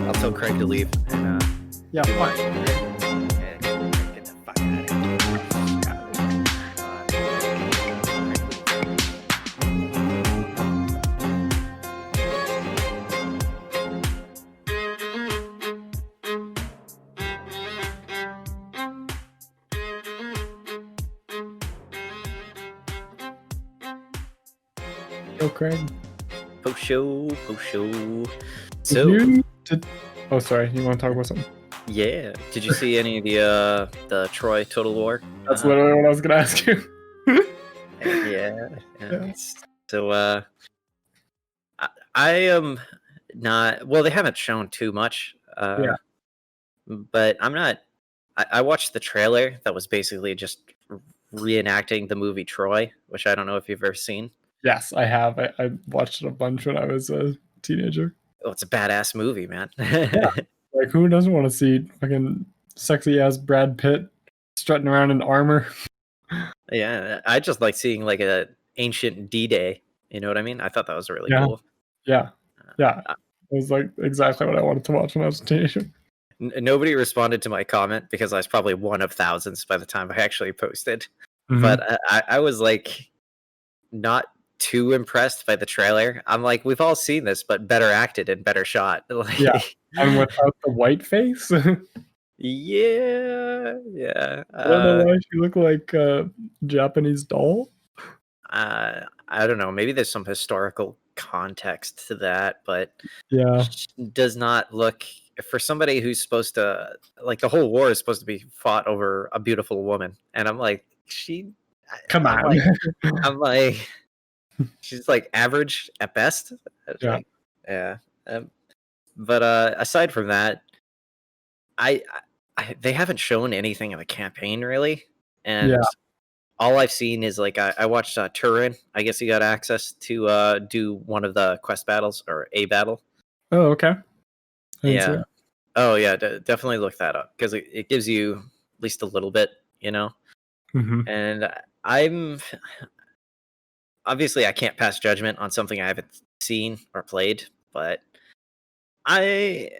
I'll tell Craig to leave. And, yeah, fine. Get the fuck out of here. Craig. Post show. So, oh, sorry. You want to talk about something? Yeah. Did you see any of the Troy Total War? That's literally what I was gonna ask you. Yeah. So I am not. Well, they haven't shown too much. But I'm not. I watched the trailer that was basically just reenacting the movie Troy, which I don't know if you've ever seen. Yes, I have. I watched it a bunch when I was a teenager. Oh, it's a badass movie, man. Yeah. Like, who doesn't want to see fucking sexy ass Brad Pitt strutting around in armor? Yeah, I just like seeing like a ancient D-Day. You know what I mean? I thought that was really cool. Yeah. It was like exactly what I wanted to watch when I was a teenager. Nobody responded to my comment because I was probably one of thousands by the time I actually posted. But I was like not too impressed by the trailer. I'm like, we've all seen this, but better acted and better shot. Like, yeah, and without the white face. Yeah. I don't know why she looked like a Japanese doll. I don't know. Maybe there's some historical context to that, but yeah, does not look, for somebody who's supposed to, like, the whole war is supposed to be fought over a beautiful woman, and I'm like, come on. I'm like, she's like average at best. Yeah. But aside from that, they haven't shown anything of the campaign really, and all I've seen is like I watched Turin. I guess he got access to do one of the quest battles or a battle. Oh, okay. Yeah. Oh, yeah. Definitely look that up because it gives you at least a little bit, you know. And obviously I can't pass judgment on something I haven't seen or played, but I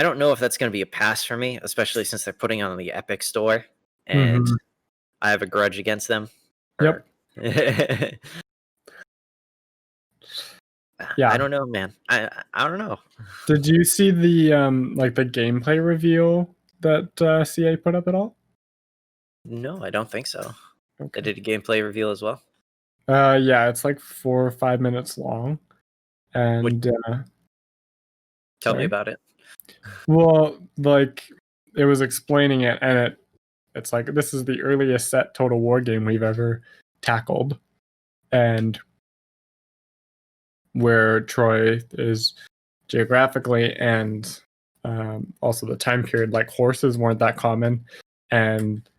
don't know if that's going to be a pass for me, especially since they're putting on the Epic Store, and I have a grudge against them. Yep. Yeah. I don't know, man. I don't know. Did you see the like the gameplay reveal that CA put up at all? No, I don't think so. Okay. They did a gameplay reveal as well. Yeah, it's like 4 or 5 minutes long, and tell me about it. Well, like it was explaining it, and it's like this is the earliest set Total War game we've ever tackled, and where Troy is geographically and also the time period, like horses weren't that common, and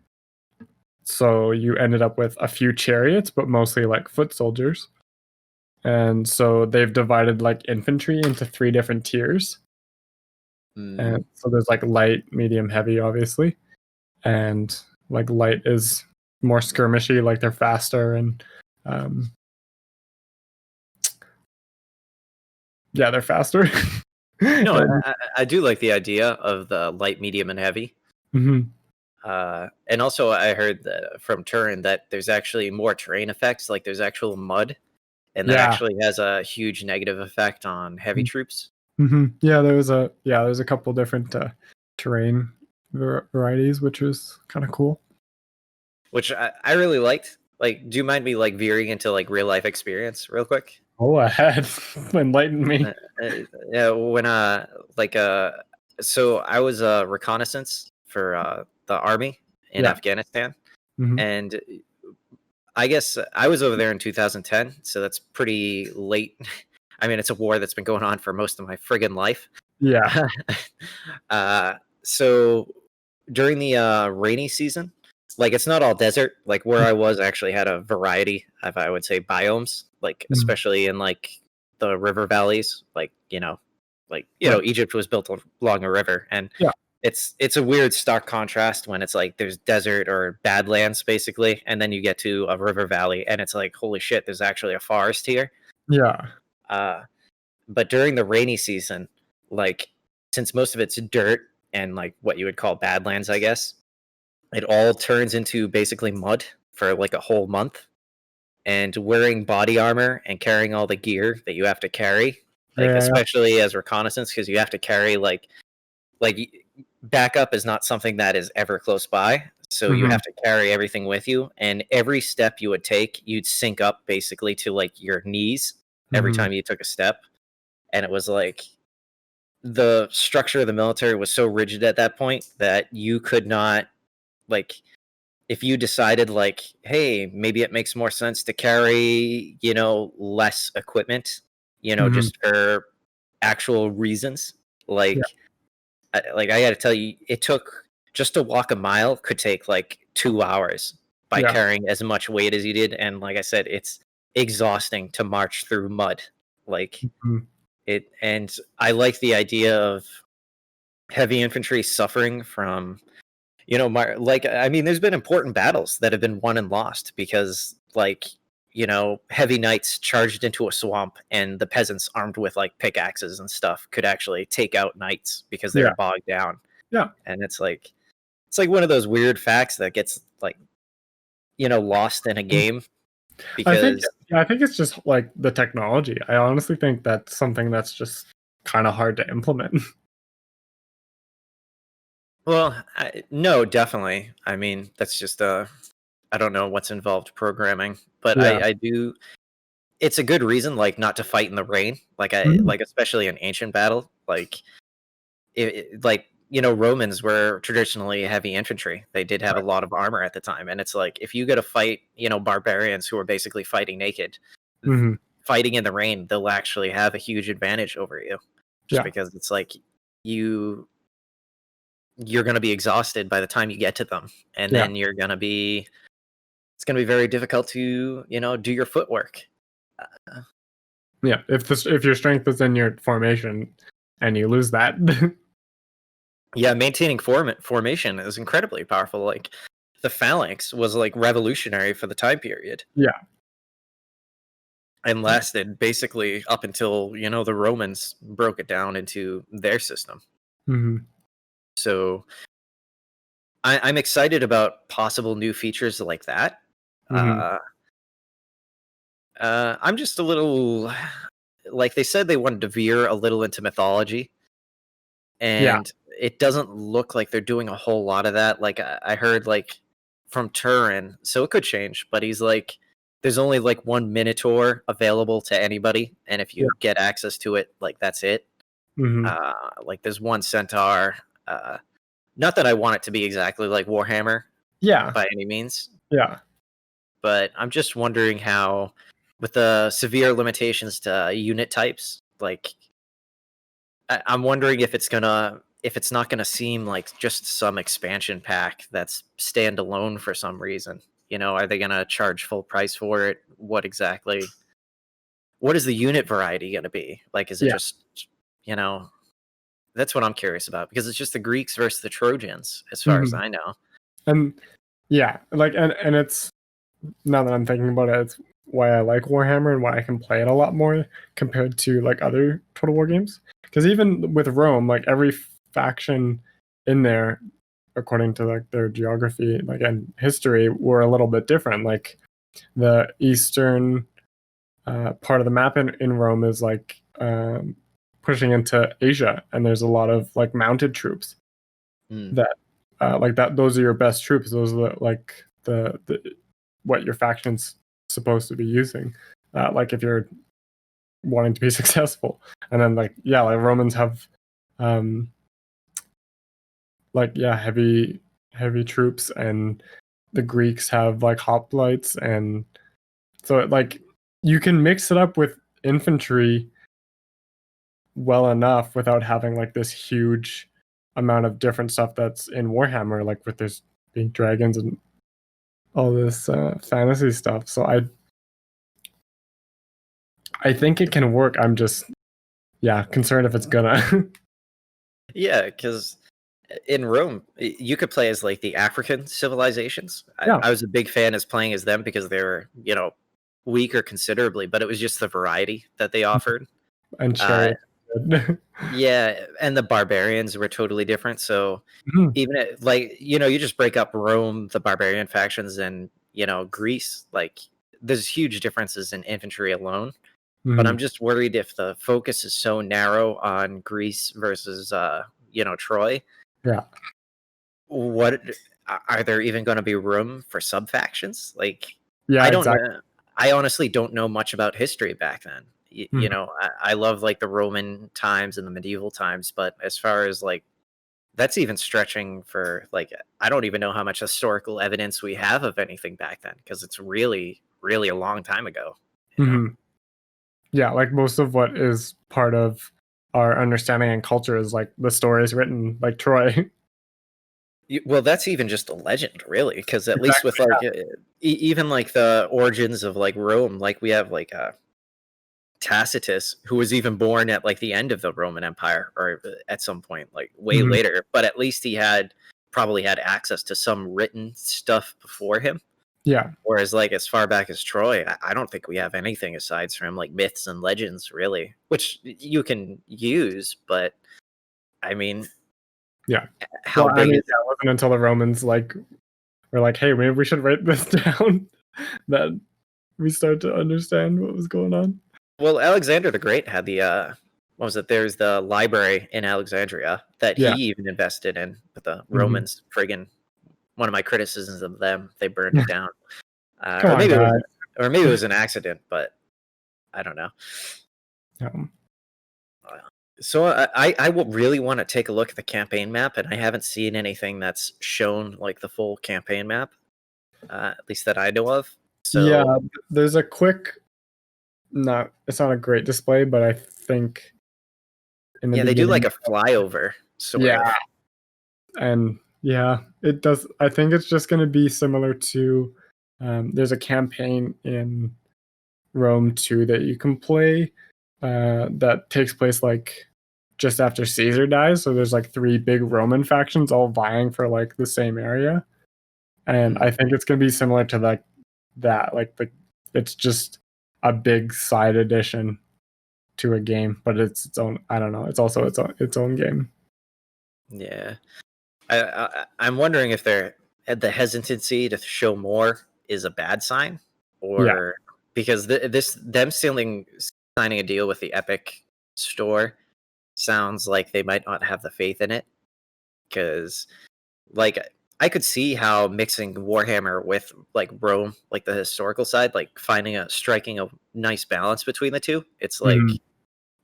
so you ended up with a few chariots, but mostly like foot soldiers. And so they've divided like infantry into 3 different tiers. And so there's like light, medium, heavy, obviously. And like light is more skirmishy, like they're faster and yeah, they're faster. No, I do like the idea of the light, medium, and heavy. And also I heard that from Turin that there's actually more terrain effects, like there's actual mud, and that actually has a huge negative effect on heavy troops. Yeah, there's a couple different terrain varieties, which was kind of cool. Which I really liked. Like, do you mind me like veering into like real life experience real quick? Go ahead, enlighten me. Yeah, when so I was a reconnaissance for the army in Afghanistan, and I guess I was over there in 2010, so that's pretty late. I mean, it's a war that's been going on for most of my friggin' life. Yeah. So during the rainy season, like it's not all desert. Like where I was actually had a variety of, I would say, biomes. Like especially in like the river valleys. Like Egypt was built along a river, and it's a weird stark contrast when it's like there's desert or badlands basically, and then you get to a river valley, and it's like holy shit, there's actually a forest here. Yeah. But during the rainy season, like since most of it's dirt and like what you would call badlands, I guess, it all turns into basically mud for like a whole month. And wearing body armor and carrying all the gear that you have to carry, like especially as reconnaissance, because you have to carry like backup is not something that is ever close by. So you have to carry everything with you, and every step you would take, you'd sink up basically to like your knees every time you took a step. And it was like the structure of the military was so rigid at that point that you could not, like, if you decided like, hey, maybe it makes more sense to carry, less equipment, just for actual reasons. Like, I got to tell you, it took just to walk a mile could take like 2 hours by carrying as much weight as you did. And like I said, it's exhausting to march through mud. Like it, and I like the idea of heavy infantry suffering from, I mean, there's been important battles that have been won and lost because, like, heavy knights charged into a swamp and the peasants armed with like pickaxes and stuff could actually take out knights because they were bogged down. Yeah. And it's like one of those weird facts that gets like, lost in a game because I think it's just like the technology. I honestly think that's something that's just kind of hard to implement. Well, no, definitely. I mean, that's just I don't know what's involved programming, but I do. It's a good reason, like, not to fight in the rain, like like especially in ancient battle, like Romans were traditionally heavy infantry. They did have a lot of armor at the time, and it's like if you go to fight, barbarians who are basically fighting naked, fighting in the rain, they'll actually have a huge advantage over you, just because it's like you're going to be exhausted by the time you get to them, and then it's going to be very difficult to do your footwork. If your strength is in your formation and you lose that. Maintaining formation is incredibly powerful. Like the phalanx was like revolutionary for the time period, and lasted basically up until the Romans broke it down into their system. So I'm excited about possible new features like that. I'm just a little, like, they said they wanted to veer a little into mythology, and it doesn't look like they're doing a whole lot of that. Like I heard like from Turin, so it could change, but he's like, there's only like one Minotaur available to anybody, and if you get access to it, like that's it. Like there's one Centaur. Not that I want it to be exactly like Warhammer, by any means. But I'm just wondering how, with the severe limitations to unit types, like I'm wondering if it's not gonna seem like just some expansion pack that's standalone for some reason. Are they gonna charge full price for it? What is the unit variety gonna be? Like, is it just, that's what I'm curious about, because it's just the Greeks versus the Trojans, as far as I know. And like, and it's, now that I'm thinking about it, it's why I like Warhammer and why I can play it a lot more compared to like other Total War games. Because even with Rome, like every faction in there, according to like their geography, like and history, were a little bit different. Like the eastern part of the map in Rome is like pushing into Asia, and there's a lot of like mounted troops that like that. Those are your best troops. Those are the what your faction's supposed to be using. Like if you're wanting to be successful, and then like Romans have heavy troops, and the Greeks have like hoplites, and so like you can mix it up with infantry well enough without having like this huge amount of different stuff that's in Warhammer, like with there's being dragons and all this fantasy stuff. So I think it can work. I'm just concerned if it's gonna. Yeah, because in Rome, you could play as like the African civilizations. I was a big fan as playing as them because they were, weaker considerably, but it was just the variety that they offered. And yeah, and the barbarians were totally different. So even you just break up Rome, the barbarian factions, and Greece. Like there's huge differences in infantry alone. But I'm just worried if the focus is so narrow on Greece versus Troy. Yeah. What are there even going to be room for sub factions? Like, I honestly don't know much about history back then. I love like the Roman times and the medieval times, but as far as like that's even stretching for like I don't even know how much historical evidence we have of anything back then because it's really, really a long time ago. Yeah, like most of what is part of our understanding and culture is like the stories written, like Troy. Well, that's even just a legend, really, because at least with like even like the origins of like Rome, like we have like Tacitus, who was even born at like the end of the Roman Empire or at some point, like way later. But at least he probably had access to some written stuff before him. Yeah. Whereas like as far back as Troy, I don't think we have anything aside from like myths and legends, really, which you can use. But I mean, how big? It wasn't until the Romans like were like, "Hey, maybe we should write this down," that we start to understand what was going on. Well, Alexander the Great had the what was it? There's the library in Alexandria that he even invested in, but the Romans friggin' one of my criticisms of them, they burned it down. Or maybe it was an accident, but I don't know. So I will really want to take a look at the campaign map, and I haven't seen anything that's shown like the full campaign map, at least that I know of. So there's a quick. It's not a great display, but I think they do like a flyover. Sort of. And it does. I think it's just going to be similar to. There's a campaign in Rome too that you can play that takes place like just after Caesar dies. So there's like 3 big Roman factions all vying for like the same area, and I think it's going to be similar to like that. Like it's just a big side addition to a game, but it's its own. I don't know. It's also its own game. Yeah. I'm wondering if the hesitancy to show more is a bad sign, or because them signing a deal with the Epic store sounds like they might not have the faith in it. Because, like, I could see how mixing Warhammer with like Rome, like the historical side, like striking a nice balance between the two. It's like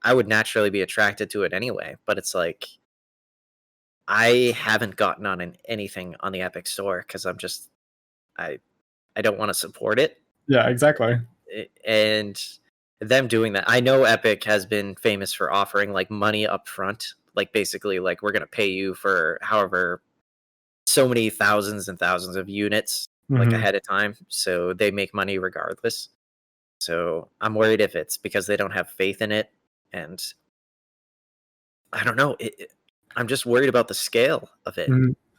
I would naturally be attracted to it anyway, but it's like. I haven't gotten on anything on the Epic store because I'm just I don't want to support it. Yeah, exactly. And them doing that, I know Epic has been famous for offering like money up front, like basically like we're gonna pay you for however so many thousands and thousands of units like ahead of time, so they make money regardless. So I'm worried if it's because they don't have faith in it, and I don't know. I'm just worried about the scale of it,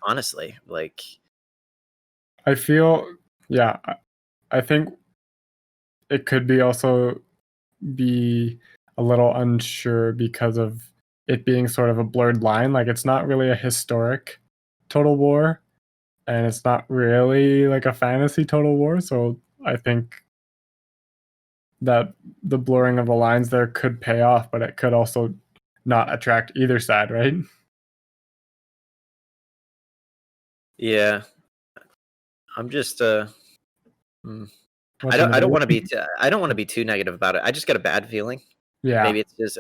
honestly. Like, I feel, I think it could be also be a little unsure because of it being sort of a blurred line. Like, it's not really a historic Total War, and it's not really like a fantasy Total War. So I think that the blurring of the lines there could pay off, but it could also not attract either side, right? Yeah, I'm just I What's don't want to be I don't want to be too negative about it. I just got a bad feeling. Yeah. Maybe it's just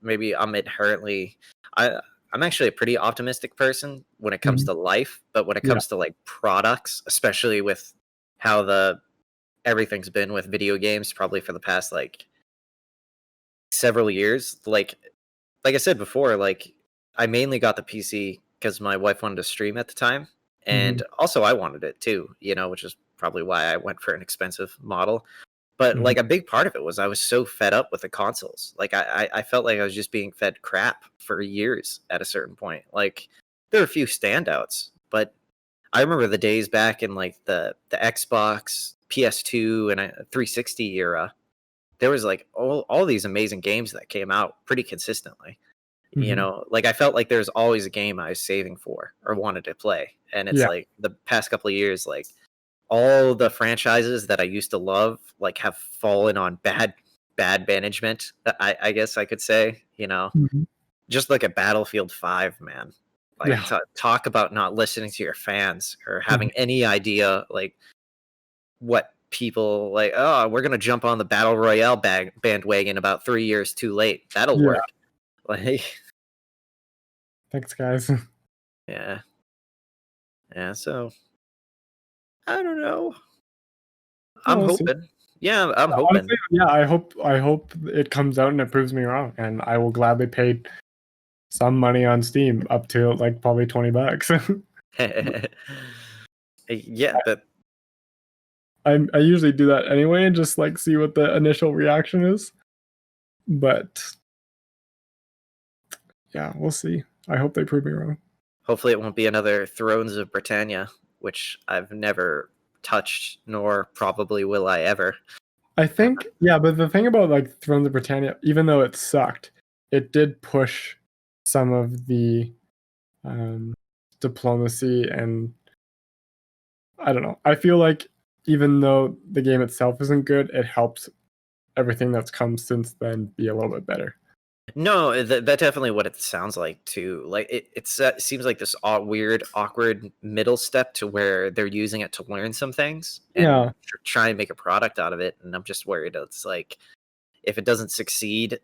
maybe I'm inherently I'm actually a pretty optimistic person when it comes to life, but when it comes to like products, especially with how everything's been with video games probably for the past like several years, like I said before, like I mainly got the PC because my wife wanted to stream at the time, and also I wanted it too, you know, which is probably why I went for an expensive model. But like a big part of it was I was so fed up with the consoles. Like I felt like I was just being fed crap for years at a certain point. Like there are a few standouts, but I remember the days back in like the Xbox, PS2, and 360 era. There was like all these amazing games that came out pretty consistently. You know, like I felt like there's always a game I was saving for or wanted to play. And it's like the past couple of years, like all the franchises that I used to love, like have fallen on bad management. I guess I could say, you know, just like a Battlefield 5, man. Like talk about not listening to your fans or having any idea like what people like. Oh, we're gonna jump on the battle royale bandwagon about 3 years too late. That'll work. Like, thanks, guys. yeah. So I don't know. I'm hoping. Yeah, I'm hoping. Honestly, yeah, I hope it comes out and it proves me wrong, and I will gladly pay some money on Steam up to like probably $20. Yeah, but I usually do that anyway and just like see what the initial reaction is. But yeah, we'll see. I hope they prove me wrong. Hopefully it won't be another Thrones of Britannia, which I've never touched, nor probably will I ever. I think, yeah, but the thing about like Thrones of Britannia, even though it sucked, it did push some of the diplomacy, and I don't know. I feel like even though the game itself isn't good, it helps everything that's come since then be a little bit better. No, that's definitely what it sounds like too. Like it seems like this weird, awkward middle step to where they're using it to learn some things and try and make a product out of it. And I'm just worried it's like if it doesn't succeed,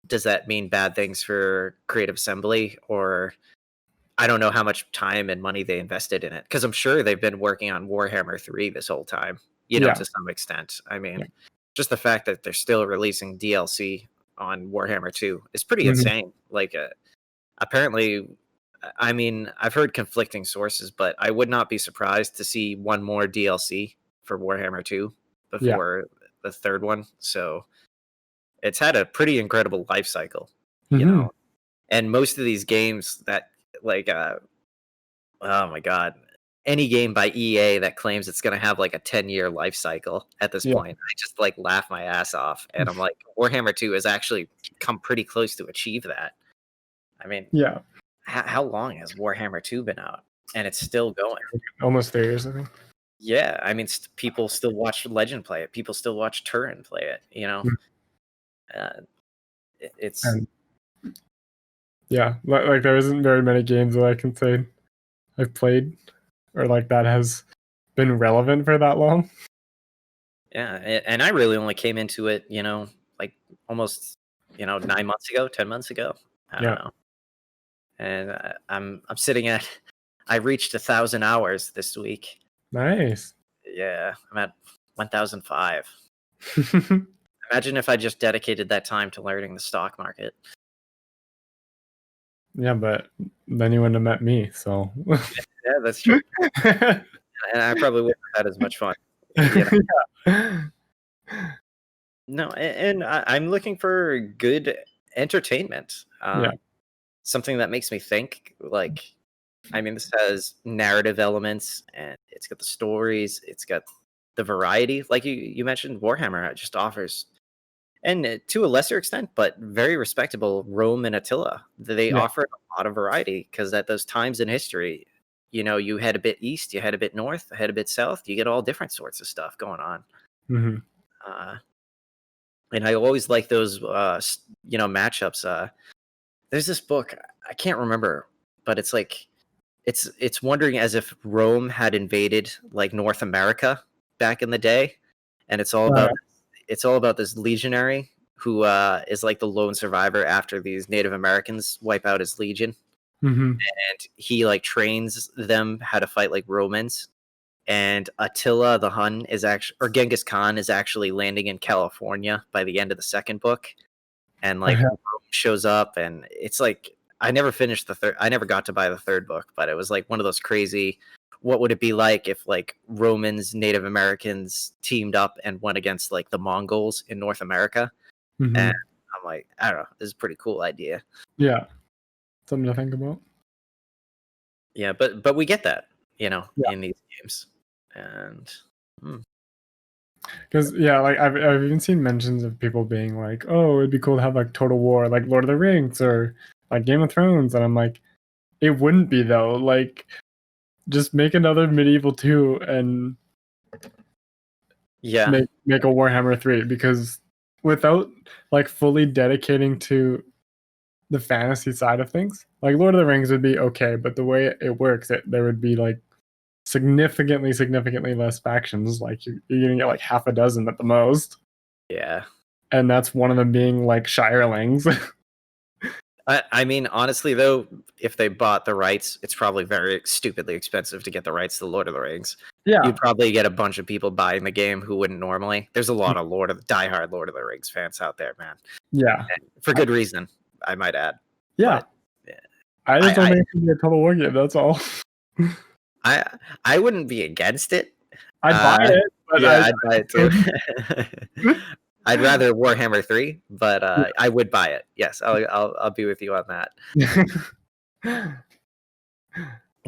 does that mean bad things for Creative Assembly? Or I don't know how much time and money they invested in it, because I'm sure they've been working on Warhammer 3 this whole time, you know, to some extent. I mean, just the fact that they're still releasing DLC on Warhammer 2 is pretty insane. Like, apparently, I mean, I've heard conflicting sources, but I would not be surprised to see one more DLC for Warhammer 2 before the third one. So it's had a pretty incredible life cycle, you know. And most of these games that like oh my god, any game by EA that claims it's going to have like a 10-year life cycle at this point, I just like laugh my ass off. And I'm like, Warhammer 2 has actually come pretty close to achieve that. I mean, how long has Warhammer 2 been out? And it's still going. Almost 3 years, I think. Yeah, I mean, people still watch Legend play it. People still watch Turin play it, you know? It's... yeah, like there isn't very many games that I can say I've played or like that has been relevant for that long. Yeah, and I really only came into it, you know, like almost, you know, 9 months ago, 10 months ago. I don't know. And I'm sitting at, I reached 1,000 hours this week. Nice. Yeah, I'm at 1,005. Imagine if I just dedicated that time to learning the stock market. Yeah, but then you wouldn't have met me, so. Yeah, that's true. And I probably wouldn't have had as much fun. You know? No, and I'm looking for good entertainment. Something that makes me think. Like, I mean, this has narrative elements, and it's got the stories, it's got the variety. Like you mentioned, Warhammer just offers, and to a lesser extent, but very respectable, Rome and Attila. They offer a lot of variety, because at those times in history, you know, you head a bit east, you head a bit north, you head a bit south, you get all different sorts of stuff going on. And I always like those matchups. There's this book, I can't remember, but it's like it's wondering as if Rome had invaded like North America back in the day, and it's all about this legionary who is like the lone survivor after these Native Americans wipe out his legion. And he like trains them how to fight like Romans. And Attila the Hun is actually, or Genghis Khan is actually landing in California by the end of the second book. And like Rome shows up, and it's like, I never finished I never got to buy the third book, but it was like one of those crazy, what would it be like if like Romans, Native Americans teamed up and went against like the Mongols in North America? And I'm like, I don't know, this is a pretty cool idea. Yeah. Something to think about. Yeah, but we get that, in these games. And because like I've even seen mentions of people being like, oh, it'd be cool to have like Total War, like Lord of the Rings or like Game of Thrones, and I'm like, it wouldn't be though. Like, just make another Medieval 2 and make a Warhammer 3, because without like fully dedicating to the fantasy side of things, like Lord of the Rings would be okay, but the way it works, there would be like significantly less factions. Like you're gonna get like half a dozen at the most. Yeah. And that's one of them being like Shirelings. I mean, honestly, though, if they bought the rights, it's probably very stupidly expensive to get the rights to Lord of the Rings. Yeah. You'd probably get a bunch of people buying the game who wouldn't normally. There's a lot of diehard Lord of the Rings fans out there, man. Yeah. And for good reason, I might add. Yeah. But, yeah. I just don't think it should be a Total War game, that's all. I wouldn't be against it. I'd buy it. But I'd buy it too. I'd rather Warhammer 3, but I would buy it. Yes, I'll be with you on that.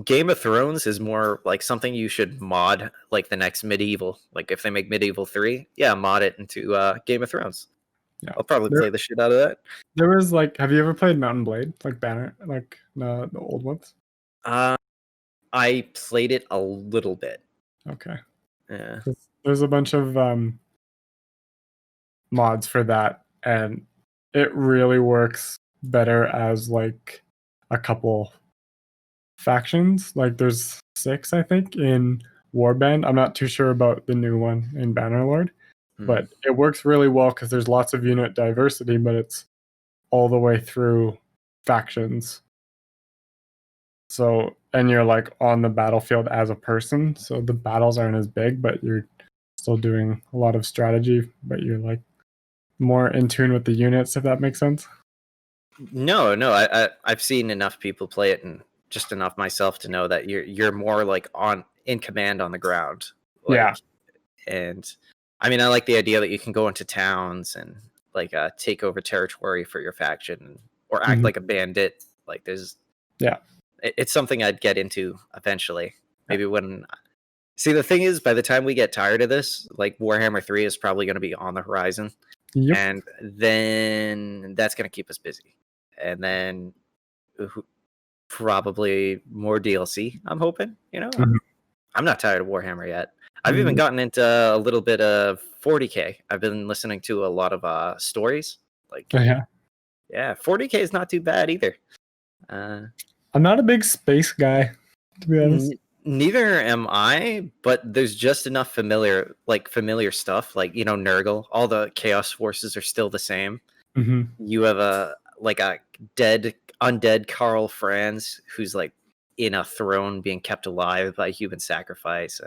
Game of Thrones is more like something you should mod, like the next Medieval. Like if they make Medieval 3, mod it into Game of Thrones. Yeah, I'll probably play the shit out of that. There was like, have you ever played Mountain Blade, like Banner, like the old ones? I played it a little bit. Okay. Yeah. There's a bunch of mods for that, and it really works better as like a couple factions. Like there's 6, I think, in Warband. I'm not too sure about the new one in Bannerlord, but it works really well because there's lots of unit diversity, but it's all the way through factions. So, and you're like on the battlefield as a person, so the battles aren't as big, but you're still doing a lot of strategy, but you're like more in tune with the units, if that makes sense. No, I've seen enough people play it, and just enough myself to know that you're more like in command on the ground. Like, yeah. And I mean, I like the idea that you can go into towns and like take over territory for your faction, or act like a bandit. Like there's it's something I'd get into eventually. Maybe when. See, the thing is, by the time we get tired of this, like Warhammer 3 is probably going to be on the horizon. Yep. And then that's going to keep us busy. And then probably more DLC, I'm hoping. I'm not tired of Warhammer yet. I've even gotten into a little bit of 40K. I've been listening to a lot of stories. Like, 40K is not too bad either. I'm not a big space guy, to be honest. Neither am I, but there's just enough familiar stuff, like Nurgle. All the chaos forces are still the same. You have a undead Karl Franz who's like in a throne being kept alive by human sacrifice,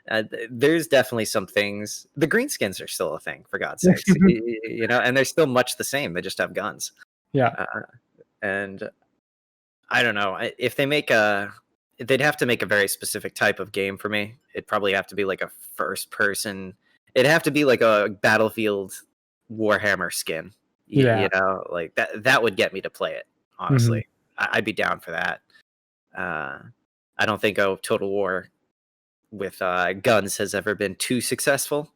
and there's definitely some things. The greenskins are still a thing, for God's sakes, and they're still much the same. They just have guns. Yeah, and I don't know if they make they'd have to make a very specific type of game for me. It'd probably have to be like a first person. It'd have to be like a Battlefield Warhammer skin. Like that would get me to play it, honestly. I'd be down for that. I don't think Total War with guns has ever been too successful.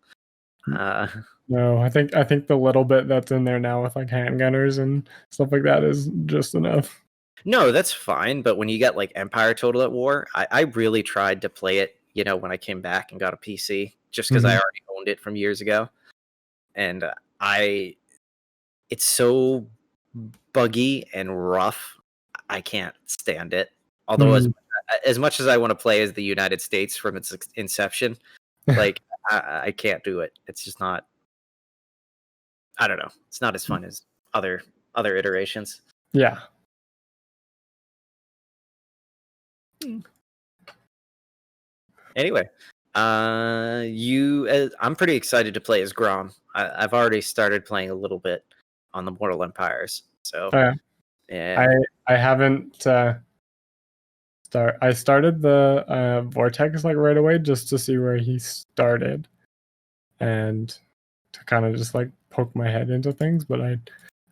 No, I think the little bit that's in there now with like handgunners and stuff like that is just enough. No, that's fine. But when you get like Empire Total War, I really tried to play it, when I came back and got a PC, just because I already owned it from years ago. And it's so buggy and rough. I can't stand it. Although as much as I want to play as the United States from its inception, like I can't do it. It's just not. I don't know. It's not as fun as other iterations. Yeah. Anyway, I'm pretty excited to play as Grom. I've already started playing a little bit on the Mortal Empires. So yeah, I haven't. I started the Vortex like right away just to see where he started, and to kind of just like poke my head into things. But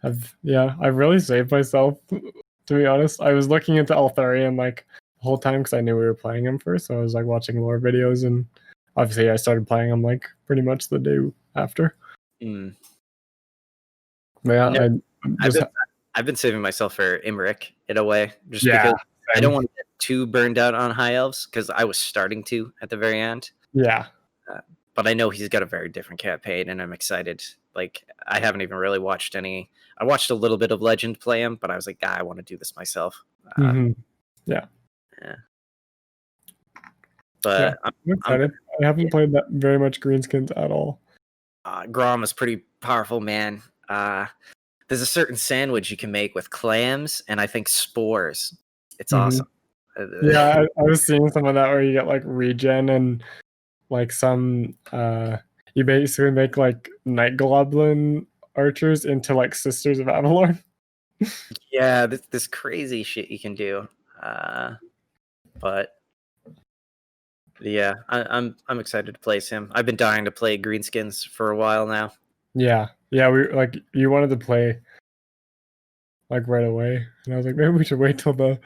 I've really saved myself. To be honest, I was looking into Eltharion like the whole time because I knew we were playing him first. So I was like watching lore videos, and obviously I started playing him like pretty much the day after. But yeah, no, I've been saving myself for Imric in a way, just because I don't want to get too burned out on High Elves, because I was starting to at the very end. Yeah. But I know he's got a very different campaign, and I'm excited. Like, I haven't even really watched any. I watched a little bit of Legend play him, but I was like, I want to do this myself. Yeah. But I'm excited. I haven't played that very much greenskins at all. Grom is pretty powerful, man. There's a certain sandwich you can make with clams and I think spores. It's awesome. Yeah, I was seeing some of that where you get like regen and like some you basically make like night goblin archers into like sisters of Avalon. Yeah, this crazy shit you can do. But yeah, I'm excited to place him. I've been dying to play greenskins for a while now. Yeah, we like you wanted to play like right away, and I was like, maybe we should wait till they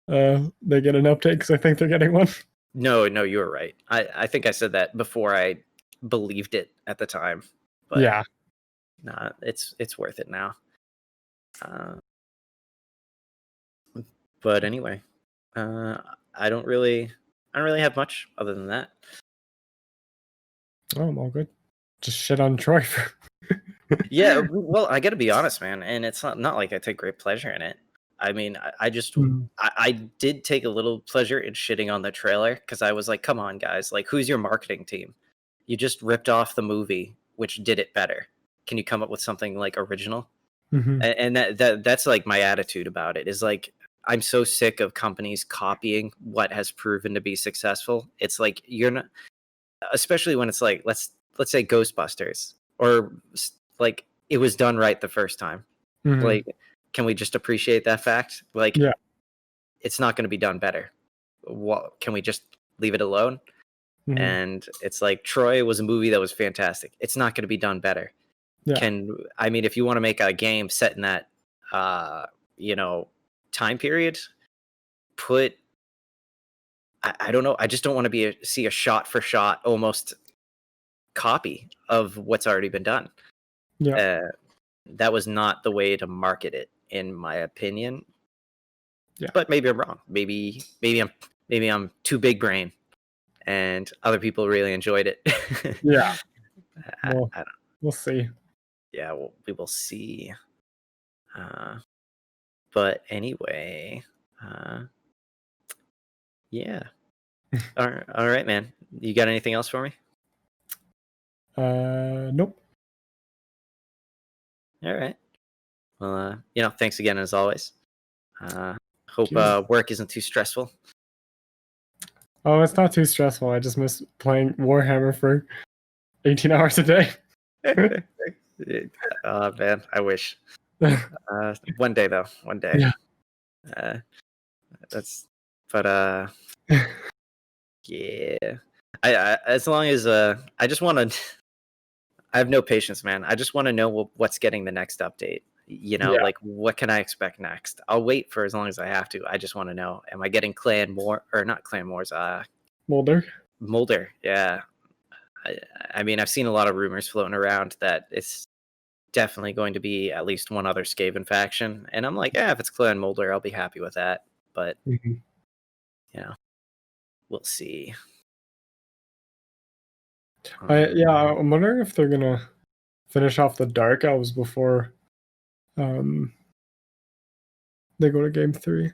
get an update because I think they're getting one. No, you were right. I think I said that before I believed it at the time. But yeah, nah, it's worth it now. But anyway, I don't really have much other than that. Oh, I'm all good. Just shit on Troy. Yeah, well, I got to be honest, man, and it's not like I take great pleasure in it. I mean, I just I did take a little pleasure in shitting on the trailer because I was like, come on, guys, like, who's your marketing team? You just ripped off the movie, which did it better. Can you come up with something like original? And that's like my attitude about it is like, I'm so sick of companies copying what has proven to be successful. It's like, you're not, especially when it's like, let's say Ghostbusters, or like it was done right the first time. Like, can we just appreciate that fact? Like, it's not going to be done better. What, can we just leave it alone? And it's like, Troy was a movie that was fantastic. It's not going to be done better. I mean, if you want to make a game set in that time period, I don't know, I just don't want to see a shot for shot almost copy of what's already been done. That was not the way to market it, in my opinion. But maybe I'm wrong. Maybe I'm too big brain and other people really enjoyed it. We'll see. Yeah, we will see. But anyway, yeah. All right, man. You got anything else for me? Nope. All right. Well, thanks again as always. Hope work isn't too stressful. Oh, it's not too stressful. I just miss playing Warhammer for 18 hours a day. Man, I wish. One day though. One day. Yeah. Yeah. I as long as I just want to. I have no patience, man. I just want to know what's getting the next update. Like, what can I expect next? I'll wait for as long as I have to. I just want to know, am I getting Molder, yeah. I mean, I've seen a lot of rumors floating around that it's definitely going to be at least one other Skaven faction, and I'm like, if it's Clan Molder, I'll be happy with that. But we'll see. I'm wondering if they're gonna finish off the Dark Elves before they go to game 3.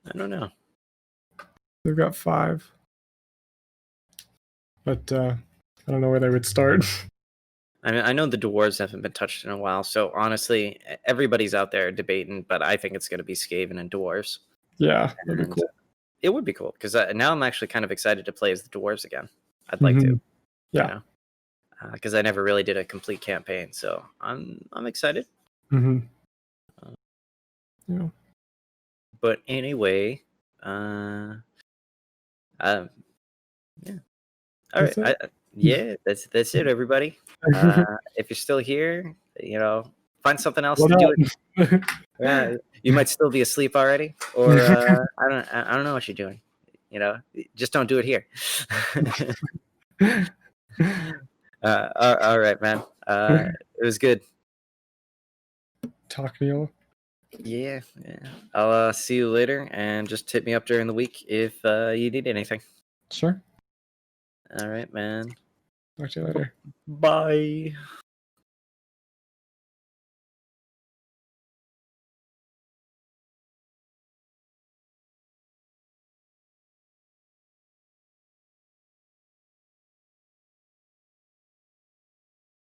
I don't know. They've got 5. But I don't know where they would start. I mean, I know the dwarves haven't been touched in a while, so honestly, everybody's out there debating, but I think it's going to be Skaven and dwarves. Yeah, that'd be cool. It would be cool, because now I'm actually kind of excited to play as the dwarves again. I'd like to. Yeah. Because I never really did a complete campaign, so I'm excited. Yeah. But anyway, yeah. All That's right. That's it, everybody. If you're still here, find something else to do. You might still be asleep already, or I don't know what you're doing. Just don't do it here. All right, man. It was good. Talk, Neil. Yeah. I'll see you later, and just hit me up during the week if you need anything. Sure. All right, man. Talk to you later. Bye.